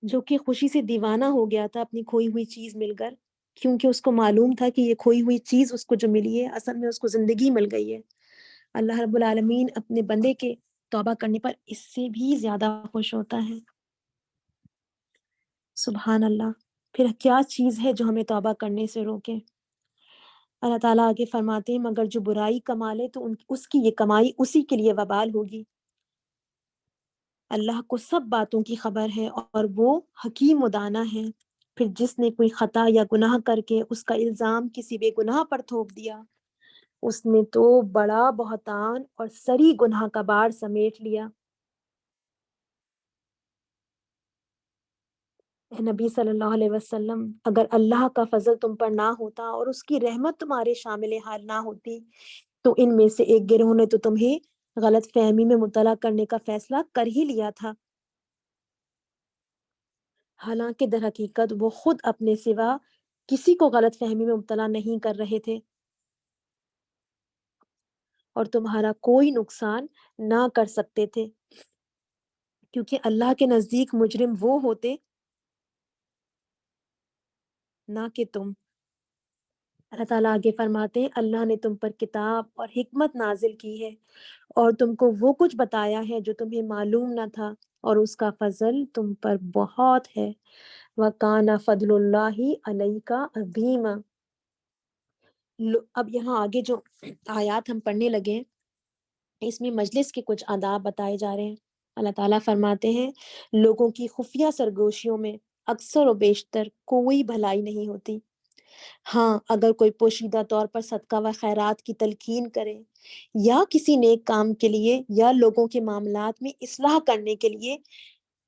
جو کہ خوشی سے دیوانہ ہو گیا تھا اپنی کھوئی ہوئی چیز مل کر، کیونکہ اس کو معلوم تھا کہ یہ کھوئی ہوئی چیز اس کو جو ملی ہے اصل میں اس کو زندگی مل گئی ہے. اللہ رب العالمین اپنے بندے کے توبہ کرنے پر اس سے بھی زیادہ خوش ہوتا ہے. سبحان اللہ. پھر کیا چیز ہے جو ہمیں توبہ کرنے سے روکے؟ اللہ تعالیٰ آگے فرماتے ہیں مگر جو برائی کما لے تو اس کی یہ کمائی اسی کے لیے وبال ہوگی. اللہ کو سب باتوں کی خبر ہے اور وہ حکیم و دانا ہے. پھر جس نے کوئی خطا یا گناہ کر کے اس کا الزام کسی بے گناہ پر تھوپ دیا اس نے تو بڑا بہتان اور سری گناہ کا بار سمیٹ لیا. اے نبی صلی اللہ علیہ وسلم اگر اللہ کا فضل تم پر نہ ہوتا اور اس کی رحمت تمہارے شامل حال نہ ہوتی تو ان میں سے ایک گروہ نے تو تمہیں غلط فہمی میں مبتلا کرنے کا فیصلہ کر ہی لیا تھا. حالانکہ در حقیقت وہ خود اپنے سوا کسی کو غلط فہمی میں مبتلا نہیں کر رہے تھے اور تمہارا کوئی نقصان نہ کر سکتے تھے کیونکہ اللہ کے نزدیک مجرم وہ ہوتے نہ کہ تم. اللہ تعالیٰ آگے فرماتے ہیں اللہ نے تم پر کتاب اور حکمت نازل کی ہے اور تم کو وہ کچھ بتایا ہے جو تمہیں معلوم نہ تھا اور اس کا فضل تم پر بہت ہے. وَكَانَ فَضْلُ اللَّهِ عَلَيْكَ عَظِيمًا. اب یہاں آگے جو آیات ہم پڑھنے لگے اس میں مجلس کے کچھ آداب بتائے جا رہے ہیں. اللہ تعالیٰ فرماتے ہیں لوگوں کی خفیہ سرگوشیوں میں اکثر و بیشتر کوئی بھلائی نہیں ہوتی ہاں اگر کوئی پوشیدہ طور پر صدقہ و خیرات کی تلقین کرے یا کسی نیک کام کے لیے یا لوگوں کے معاملات میں اصلاح کرنے کے لیے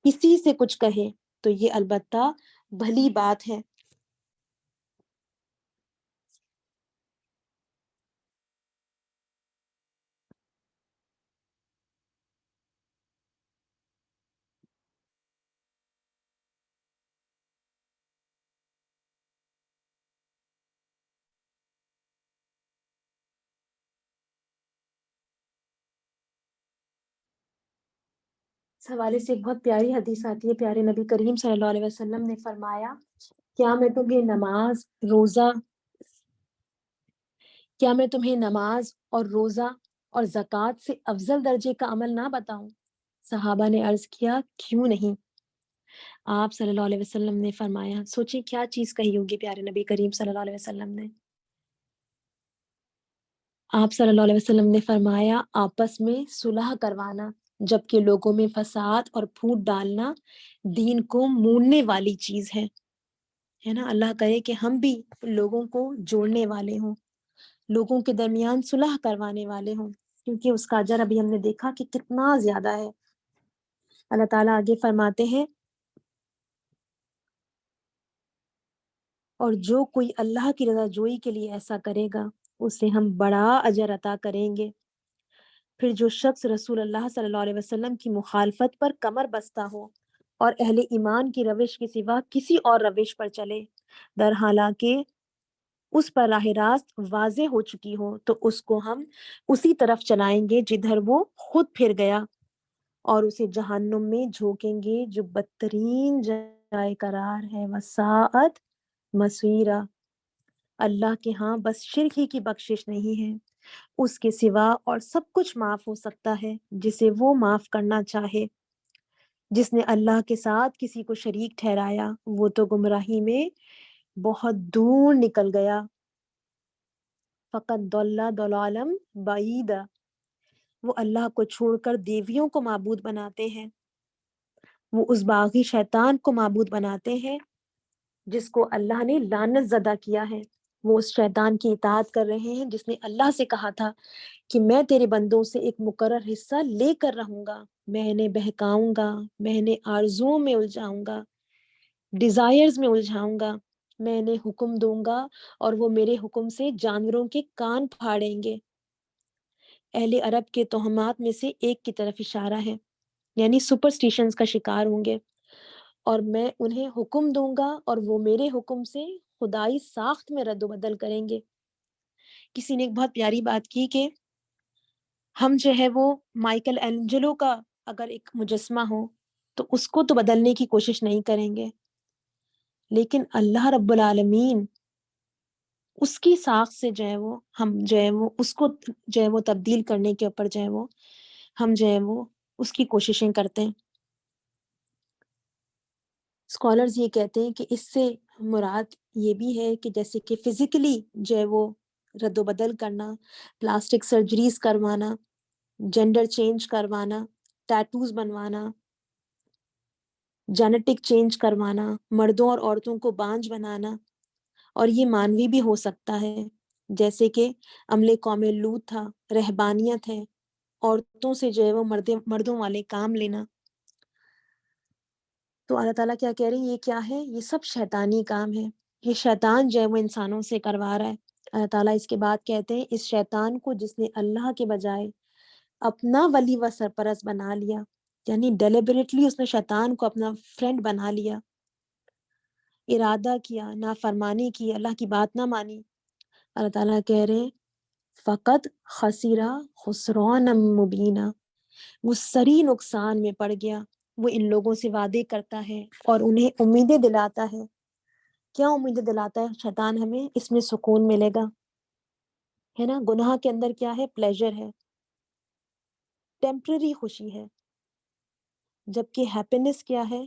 کسی سے کچھ کہے تو یہ البتہ بھلی بات ہے۔ اس حوالے سے ایک بہت پیاری حدیث آتی ہے، پیارے نبی کریم صلی اللہ علیہ وسلم نے فرمایا، کیا میں تمہیں نماز اور روزہ اور زکوٰۃ سے افضل درجے کا عمل نہ بتاؤں؟ صحابہ نے عرض کیا، کیوں نہیں؟ آپ صلی اللہ علیہ وسلم نے فرمایا، سوچیں کیا چیز کہی ہوگی پیارے نبی کریم صلی اللہ علیہ وسلم نے۔ آپ صلی اللہ علیہ وسلم نے فرمایا، آپس میں صلح کروانا، جبکہ لوگوں میں فساد اور پھوٹ ڈالنا دین کو موننے والی چیز ہے نا۔ اللہ کرے کہ ہم بھی لوگوں کو جوڑنے والے ہوں، لوگوں کے درمیان صلح کروانے والے ہوں، کیونکہ اس کا اجر ابھی ہم نے دیکھا کہ کتنا زیادہ ہے۔ اللہ تعالیٰ آگے فرماتے ہیں، اور جو کوئی اللہ کی رضا جوئی کے لیے ایسا کرے گا اسے ہم بڑا اجر عطا کریں گے۔ پھر جو شخص رسول اللہ صلی اللہ علیہ وسلم کی مخالفت پر کمر بستہ ہو اور اہل ایمان کی روش کے سوا کسی اور روش پر چلے، در حالانکہ اس پر راہ راست واضح ہو چکی ہو، تو اس کو ہم اسی طرف چلائیں گے جدھر وہ خود پھر گیا، اور اسے جہنم میں جھونکیں گے جو بدترین جائے قرار ہے، وساعت مصیرا۔ اللہ کے ہاں بس شرک ہی کی بخشش نہیں ہے، اس کے سوا اور سب کچھ معاف ہو سکتا ہے جسے وہ معاف کرنا چاہے۔ جس نے اللہ کے ساتھ کسی کو شریک ٹھہرایا وہ تو گمراہی میں بہت دور نکل گیا۔ فقط ضل ضلالا بعیدا، وہ اللہ کو چھوڑ کر دیویوں کو معبود بناتے ہیں، وہ اس باغی شیطان کو معبود بناتے ہیں جس کو اللہ نے لعنت زدہ کیا ہے۔ وہ اس شیطان کی اطاعت کر رہے ہیں جس نے اللہ سے کہا تھا کہ میں تیرے بندوں سے ایک مقرر حصہ لے کر رہوں گا، میں انہیں بہکاؤں گا، میں انہیں آرزوؤں میں الجھاؤں گا، ڈیزائرز میں الجھاؤں گا، میں انہیں حکم دوں گا اور وہ میرے حکم سے جانوروں کے کان پھاڑیں گے۔ اہل عرب کے توہمات میں سے ایک کی طرف اشارہ ہے، یعنی سپرسٹیشنز کا شکار ہوں گے، اور میں انہیں حکم دوں گا اور وہ میرے حکم سے خدائی ساخت میں رد و بدل کریں گے۔ کسی نے ایک بہت پیاری بات کی کہ ہم جو ہے وہ مائیکل اینجلو کا اگر ایک مجسمہ ہو تو اس کو تو بدلنے کی کوشش نہیں کریں گے، لیکن اللہ رب العالمین اس کی ساخت سے جو ہے وہ ہم جو ہے وہ اس کو جو ہے وہ تبدیل کرنے کے اوپر جو ہے وہ ہم جو ہے وہ اس کی کوششیں کرتے ہیں۔ اسکالرز یہ کہتے ہیں کہ اس سے مراد یہ بھی ہے کہ جیسے کہ فزیکلی جو ہے وہ رد و بدل کرنا، پلاسٹک سرجریز کروانا، جینڈر چینج کروانا، ٹیٹوز بنوانا، جینیٹک چینج کروانا، مردوں اور عورتوں کو بانجھ بنانا، اور یہ مانوی بھی ہو سکتا ہے، جیسے کہ عمل قوم لوط تھا، رہبانیت ہے، عورتوں سے جو ہے وہ مردوں والے کام لینا۔ تو اللہ تعالیٰ کیا کہہ رہے ہیں، یہ کیا ہے؟ یہ سب شیطانی کام ہے، یہ شیطان جو ہے وہ انسانوں سے کروا رہا ہے۔ اللہ تعالیٰ اس کے بعد کہتے ہیں، اس شیطان کو جس نے اللہ کے بجائے اپنا ولی و سرپرست بنا لیا، یعنی ڈیلیبریٹلی اس نے شیطان کو اپنا فرینڈ بنا لیا، ارادہ کیا، نافرمانی کی، اللہ کی بات نہ مانی۔ اللہ تعالیٰ کہہ رہے ہیں، فقط خسیرہ خسران مبینہ، وہ سری نقصان میں پڑ گیا۔ وہ ان لوگوں سے وعدے کرتا ہے اور انہیں امیدیں دلاتا ہے۔ کیا امیدیں دلاتا ہے شیطان ہمیں؟ اس میں سکون ملے گا، ہے نا۔ گناہ کے اندر کیا ہے؟ پلیجر ہے، ٹیمپرری خوشی ہے، جبکہ ہیپینس کیا ہے؟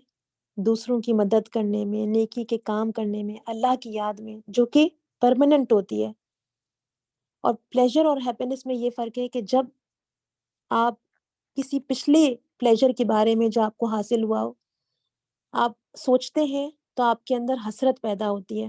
دوسروں کی مدد کرنے میں، نیکی کے کام کرنے میں، اللہ کی یاد میں، جو کہ پرماننٹ ہوتی ہے۔ اور پلیجر اور ہیپینس میں یہ فرق ہے کہ جب آپ کسی پچھلے پلیجر کے بارے میں جو آپ کو حاصل ہوا ہو آپ سوچتے ہیں تو آپ کے اندر حسرت پیدا ہوتی ہے،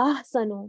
ahsanu,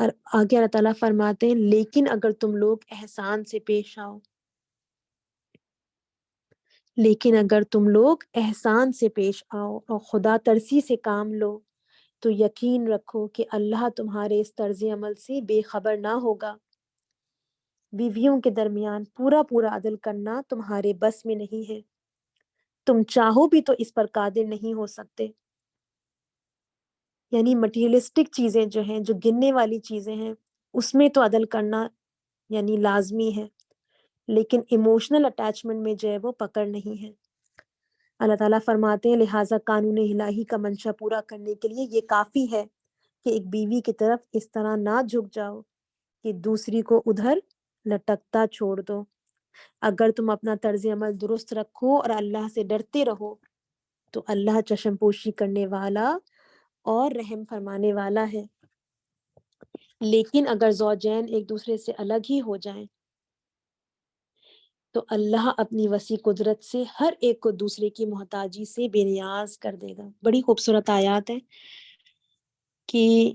اور آگے اللہ تعالیٰ فرماتے ہیں لیکن اگر تم لوگ احسان سے پیش آؤ، لیکن اگر تم لوگ احسان سے پیش آؤ اور خدا ترسی سے کام لو تو یقین رکھو کہ اللہ تمہارے اس طرز عمل سے بے خبر نہ ہوگا۔ بیویوں کے درمیان پورا پورا عدل کرنا تمہارے بس میں نہیں ہے، تم چاہو بھی تو اس پر قادر نہیں ہو سکتے۔ یعنی مٹیریلسٹک چیزیں جو ہیں، جو گننے والی چیزیں ہیں، اس میں تو عدل کرنا یعنی لازمی ہے، لیکن ایموشنل اٹیچمنٹ میں جو ہے وہ پکڑ نہیں ہے۔ اللہ تعالیٰ فرماتے ہیں لہٰذا قانون الہی کا منشا پورا کرنے کے لیے یہ کافی ہے کہ ایک بیوی کی طرف اس طرح نہ جھک جاؤ کہ دوسری کو ادھر لٹکتا چھوڑ دو۔ اگر تم اپنا طرز عمل درست رکھو اور اللہ سے ڈرتے رہو تو اللہ چشم پوشی کرنے والا اور رحم فرمانے والا ہے۔ لیکن اگر زوجین ایک دوسرے سے الگ ہی ہو جائیں تو اللہ اپنی وسیع قدرت سے ہر ایک کو دوسرے کی محتاجی سے بے نیاز کر دے گا۔ بڑی خوبصورت آیات ہے کہ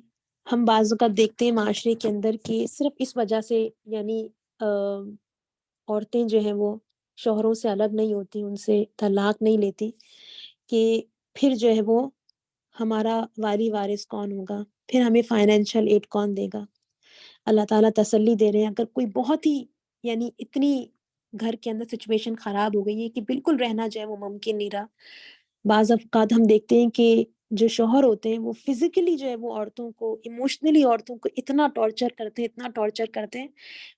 ہم بعض اوقات دیکھتے ہیں معاشرے کے اندر کہ صرف اس وجہ سے یعنی عورتیں جو ہیں وہ شوہروں سے الگ نہیں ہوتی، ان سے طلاق نہیں لیتی، کہ پھر جو ہے وہ ہمارا والی وارث کون ہوگا، پھر ہمیں فائنینشیل ایڈ کون دے گا۔ اللہ تعالیٰ تسلی دے رہے ہیں اگر کوئی بہت ہی یعنی اتنی گھر کے اندر سچویشن خراب ہو گئی ہے کہ بالکل رہنا جو ہے وہ ممکن نہیں رہا، بعض اوقات ہم دیکھتے ہیں کہ جو شوہر ہوتے ہیں وہ فزیکلی جو ہے وہ عورتوں کو ایموشنلی عورتوں کو اتنا ٹارچر کرتے ہیں، اتنا ٹارچر کرتے ہیں،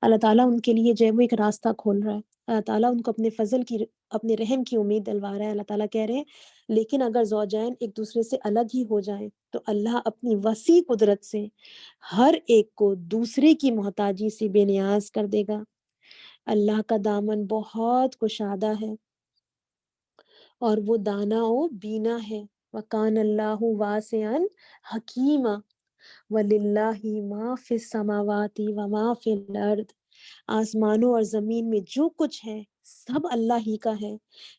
اللہ تعالیٰ ان کے لیے جو ہے وہ ایک راستہ کھول رہا ہے، اللہ تعالیٰ ان کو اپنے فضل کی اپنے رحم کی امید دلوا رہا ہے۔ اللہ تعالیٰ کہہ رہے ہیں لیکن اگر زوجین ایک دوسرے سے الگ ہی ہو جائیں تو اللہ اپنی وسیع قدرت سے ہر ایک کو دوسرے کی محتاجی سے بے نیاز کر دے گا۔ اللہ کا دامن بہت کشادہ ہے اور وہ دانا و بینا ہے۔ وَقَانَ اللَّهُ وَاسِعًا حَكِيمًا وَلِلَّهِ مَا فِي السَّمَاوَاتِ وَمَا فِي الْأَرْضِ۔ آسمانوں اور زمین میں جو کچھ ہے سب اللہ ہی کا ہے۔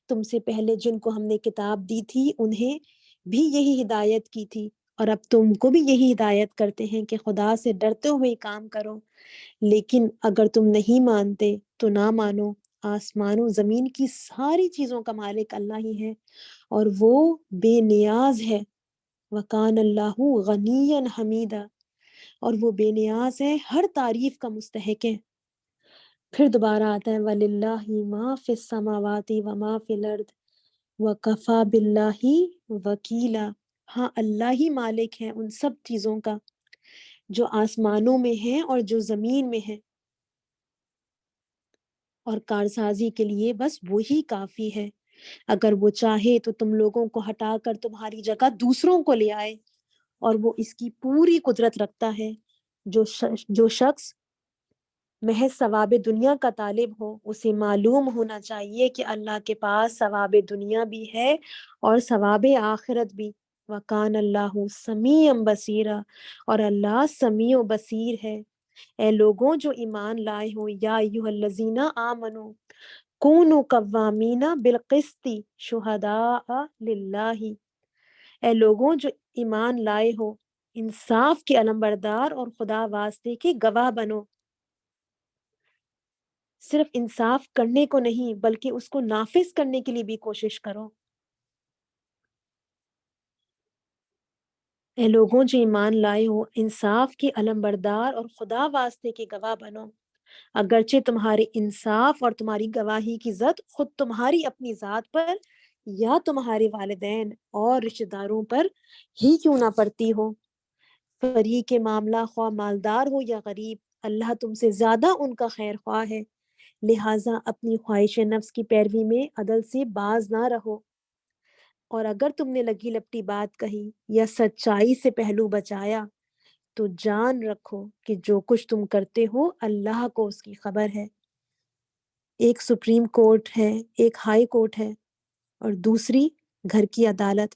تم سے پہلے جن کو ہم نے کتاب دی تھی انہیں بھی یہی ہدایت کی تھی اور اب تم کو بھی یہی ہدایت کرتے ہیں کہ خدا سے ڈرتے ہوئے کام کرو، لیکن اگر تم نہیں مانتے تو نہ مانو۔ آسمان و زمین کی ساری چیزوں کا مالک اللہ ہی ہے اور وہ بے نیاز ہے۔ وَقَانَ اللَّهُ غَنِيًّا حَمِيدًا، اور وہ بے نیاز ہے، ہر تعریف کا مستحق ہے۔ پھر دوبارہ آتا ہے وَلِلَّهِ مَا فِي السَّمَاوَاتِ وَمَا فِي الْأَرْضِ وَكَفَى بِاللَّهِ وَكِيلًا۔ ہاں اللہ ہی مالک ہے ان سب چیزوں کا جو آسمانوں میں ہیں اور جو زمین میں ہیں، اور کارسازی کے لیے بس وہی کافی ہے۔ اگر وہ چاہے تو تم لوگوں کو ہٹا کر تمہاری جگہ دوسروں کو لے آئے، اور وہ اس کی پوری قدرت رکھتا ہے۔ جو شخص محض ثواب دنیا کا طالب ہو اسے معلوم ہونا چاہیے کہ اللہ کے پاس ثواب دنیا بھی ہے اور ثواب آخرت بھی۔ وَقَانَ اللَّهُ سَمِيعًا بَصِيرًا، اور اللہ سمیع و بصیر ہے۔ اے لوگوں جو ایمان لائے ہو، یا ایھا الذین آمنوا کونوا قوامین بالقسط شہداء للہ، اے لوگوں جو ایمان لائے ہو انصاف کے علمبردار اور خدا واسطے کے گواہ بنو۔ صرف انصاف کرنے کو نہیں بلکہ اس کو نافذ کرنے کے لیے بھی کوشش کرو۔ اے لوگوں جو ایمان لائے ہو انصاف کے علمبردار اور خدا واسطے کے گواہ بنو، اگرچہ تمہارے انصاف اور تمہاری گواہی کی زد خود تمہاری اپنی ذات پر یا تمہارے والدین اور رشتہ داروں پر ہی کیوں نہ پڑتی ہو۔ فریق معاملہ خواہ مالدار ہو یا غریب، اللہ تم سے زیادہ ان کا خیر خواہ ہے، لہٰذا اپنی خواہش نفس کی پیروی میں عدل سے باز نہ رہو، اور اگر تم نے لگی لپٹی بات کہی یا سچائی سے پہلو بچایا تو جان رکھو کہ جو کچھ تم کرتے ہو اللہ کو اس کی خبر ہے۔ ایک سپریم کورٹ ہے، ایک ہائی کورٹ ہے، اور دوسری گھر کی عدالت،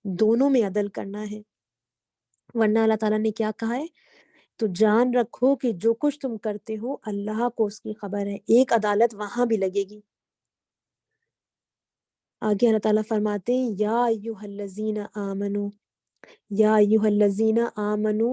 دونوں میں عدل کرنا ہے، ورنہ اللہ تعالیٰ نے کیا کہا ہے، تو جان رکھو کہ جو کچھ تم کرتے ہو اللہ کو اس کی خبر ہے۔ ایک عدالت وہاں بھی لگے گی۔ آگے اللہ تعالیٰ فرماتے ہیں یا ایھا الذین آمنو، یا ایھا الذین آمنو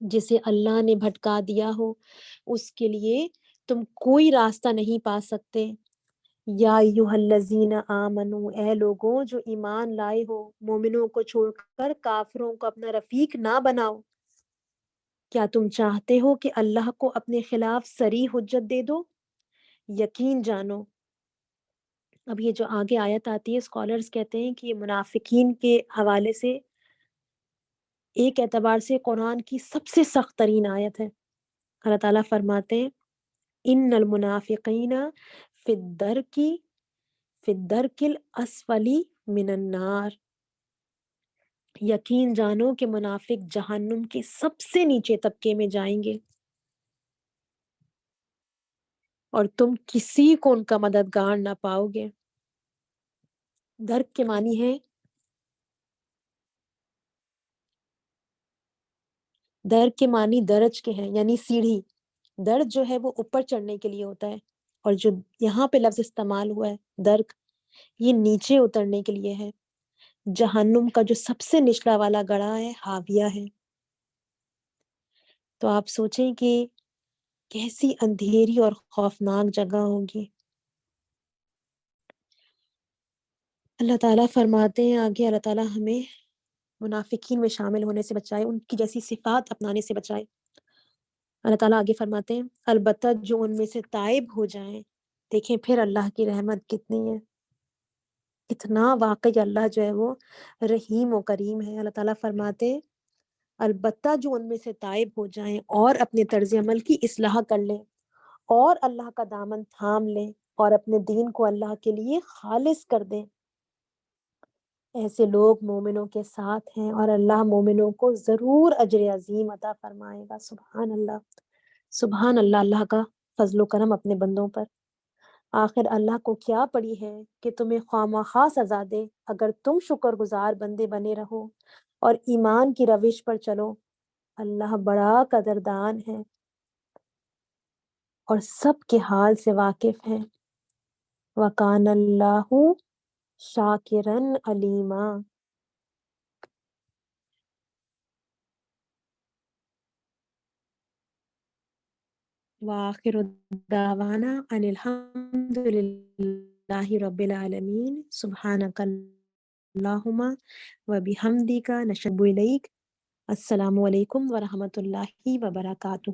جسے اللہ نے بھٹکا دیا ہو اس کے لیے تم کوئی راستہ نہیں پا سکتے۔ یا ایھا الذین آمنو، اے لوگوں جو ایمان لائے ہو، مومنوں کو چھوڑ کر کافروں کو اپنا رفیق نہ بناؤ۔ کیا تم چاہتے ہو کہ اللہ کو اپنے خلاف صریح حجت دے دو؟ یقین جانو، اب یہ جو آگے آیت آتی ہے اسکالرز کہتے ہیں کہ یہ منافقین کے حوالے سے ایک اعتبار سے قرآن کی سب سے سخت ترین آیت ہے۔ اللہ تعالیٰ فرماتے ہیں ان المنافقین فی الدرک الاسفل من النار، یقین جانو کہ منافق جہنم کے سب سے نیچے طبقے میں جائیں گے، اور تم کسی کو ان کا مددگار نہ پاؤ گے۔ درک کے معنی ہے، درک کے معنی درج کے ہیں، یعنی سیڑھی۔ درج جو ہے وہ اوپر چڑھنے کے لیے ہوتا ہے، اور جو یہاں پہ لفظ استعمال ہوا ہے درک، یہ نیچے اترنے کے لیے ہے۔ جہنم کا جو سب سے نچلا والا گڑھا ہے ہاویہ ہے۔ تو آپ سوچیں کہ کیسی اندھیری اور خوفناک جگہ ہوگی۔ اللہ تعالیٰ فرماتے ہیں آگے، اللہ تعالیٰ ہمیں منافقین میں شامل ہونے سے بچائے، ان کی جیسی صفات اپنانے سے بچائے۔ اللہ تعالیٰ آگے فرماتے ہیں البتہ جو ان میں سے تائب ہو جائیں، دیکھیں پھر اللہ کی رحمت کتنی ہے، اتنا واقعی اللہ جو ہے وہ رحیم و کریم ہے۔ اللہ تعالیٰ فرماتے ہیں البتہ جو ان میں سے تائب ہو جائیں اور اپنے طرز عمل کی اصلاح کر لیں اور اللہ کا دامن تھام لیں اور اپنے دین کو اللہ کے لیے خالص کر دیں، ایسے لوگ مومنوں کے ساتھ ہیں اور اللہ مومنوں کو ضرور اجر عظیم عطا فرمائے گا۔ سبحان اللہ، سبحان اللہ، اللہ کا فضل و کرم اپنے بندوں پر۔ آخر اللہ کو کیا پڑی ہے کہ تمہیں خواہ سزا دے اگر تم شکر گزار بندے بنے رہو اور ایمان کی روش پر چلو۔ اللہ بڑا قدردان ہے اور سب کے حال سے واقف ہے۔ وَكَانَ اللَّهُ شَاكِرًا عَلِيمًا۔ وآخر دعوانا ان الحمد للہ رب العالمین، سبحانک اللہم وبحمدک نشہد الیک۔ السلام علیکم ورحمۃ اللہ وبرکاتہ۔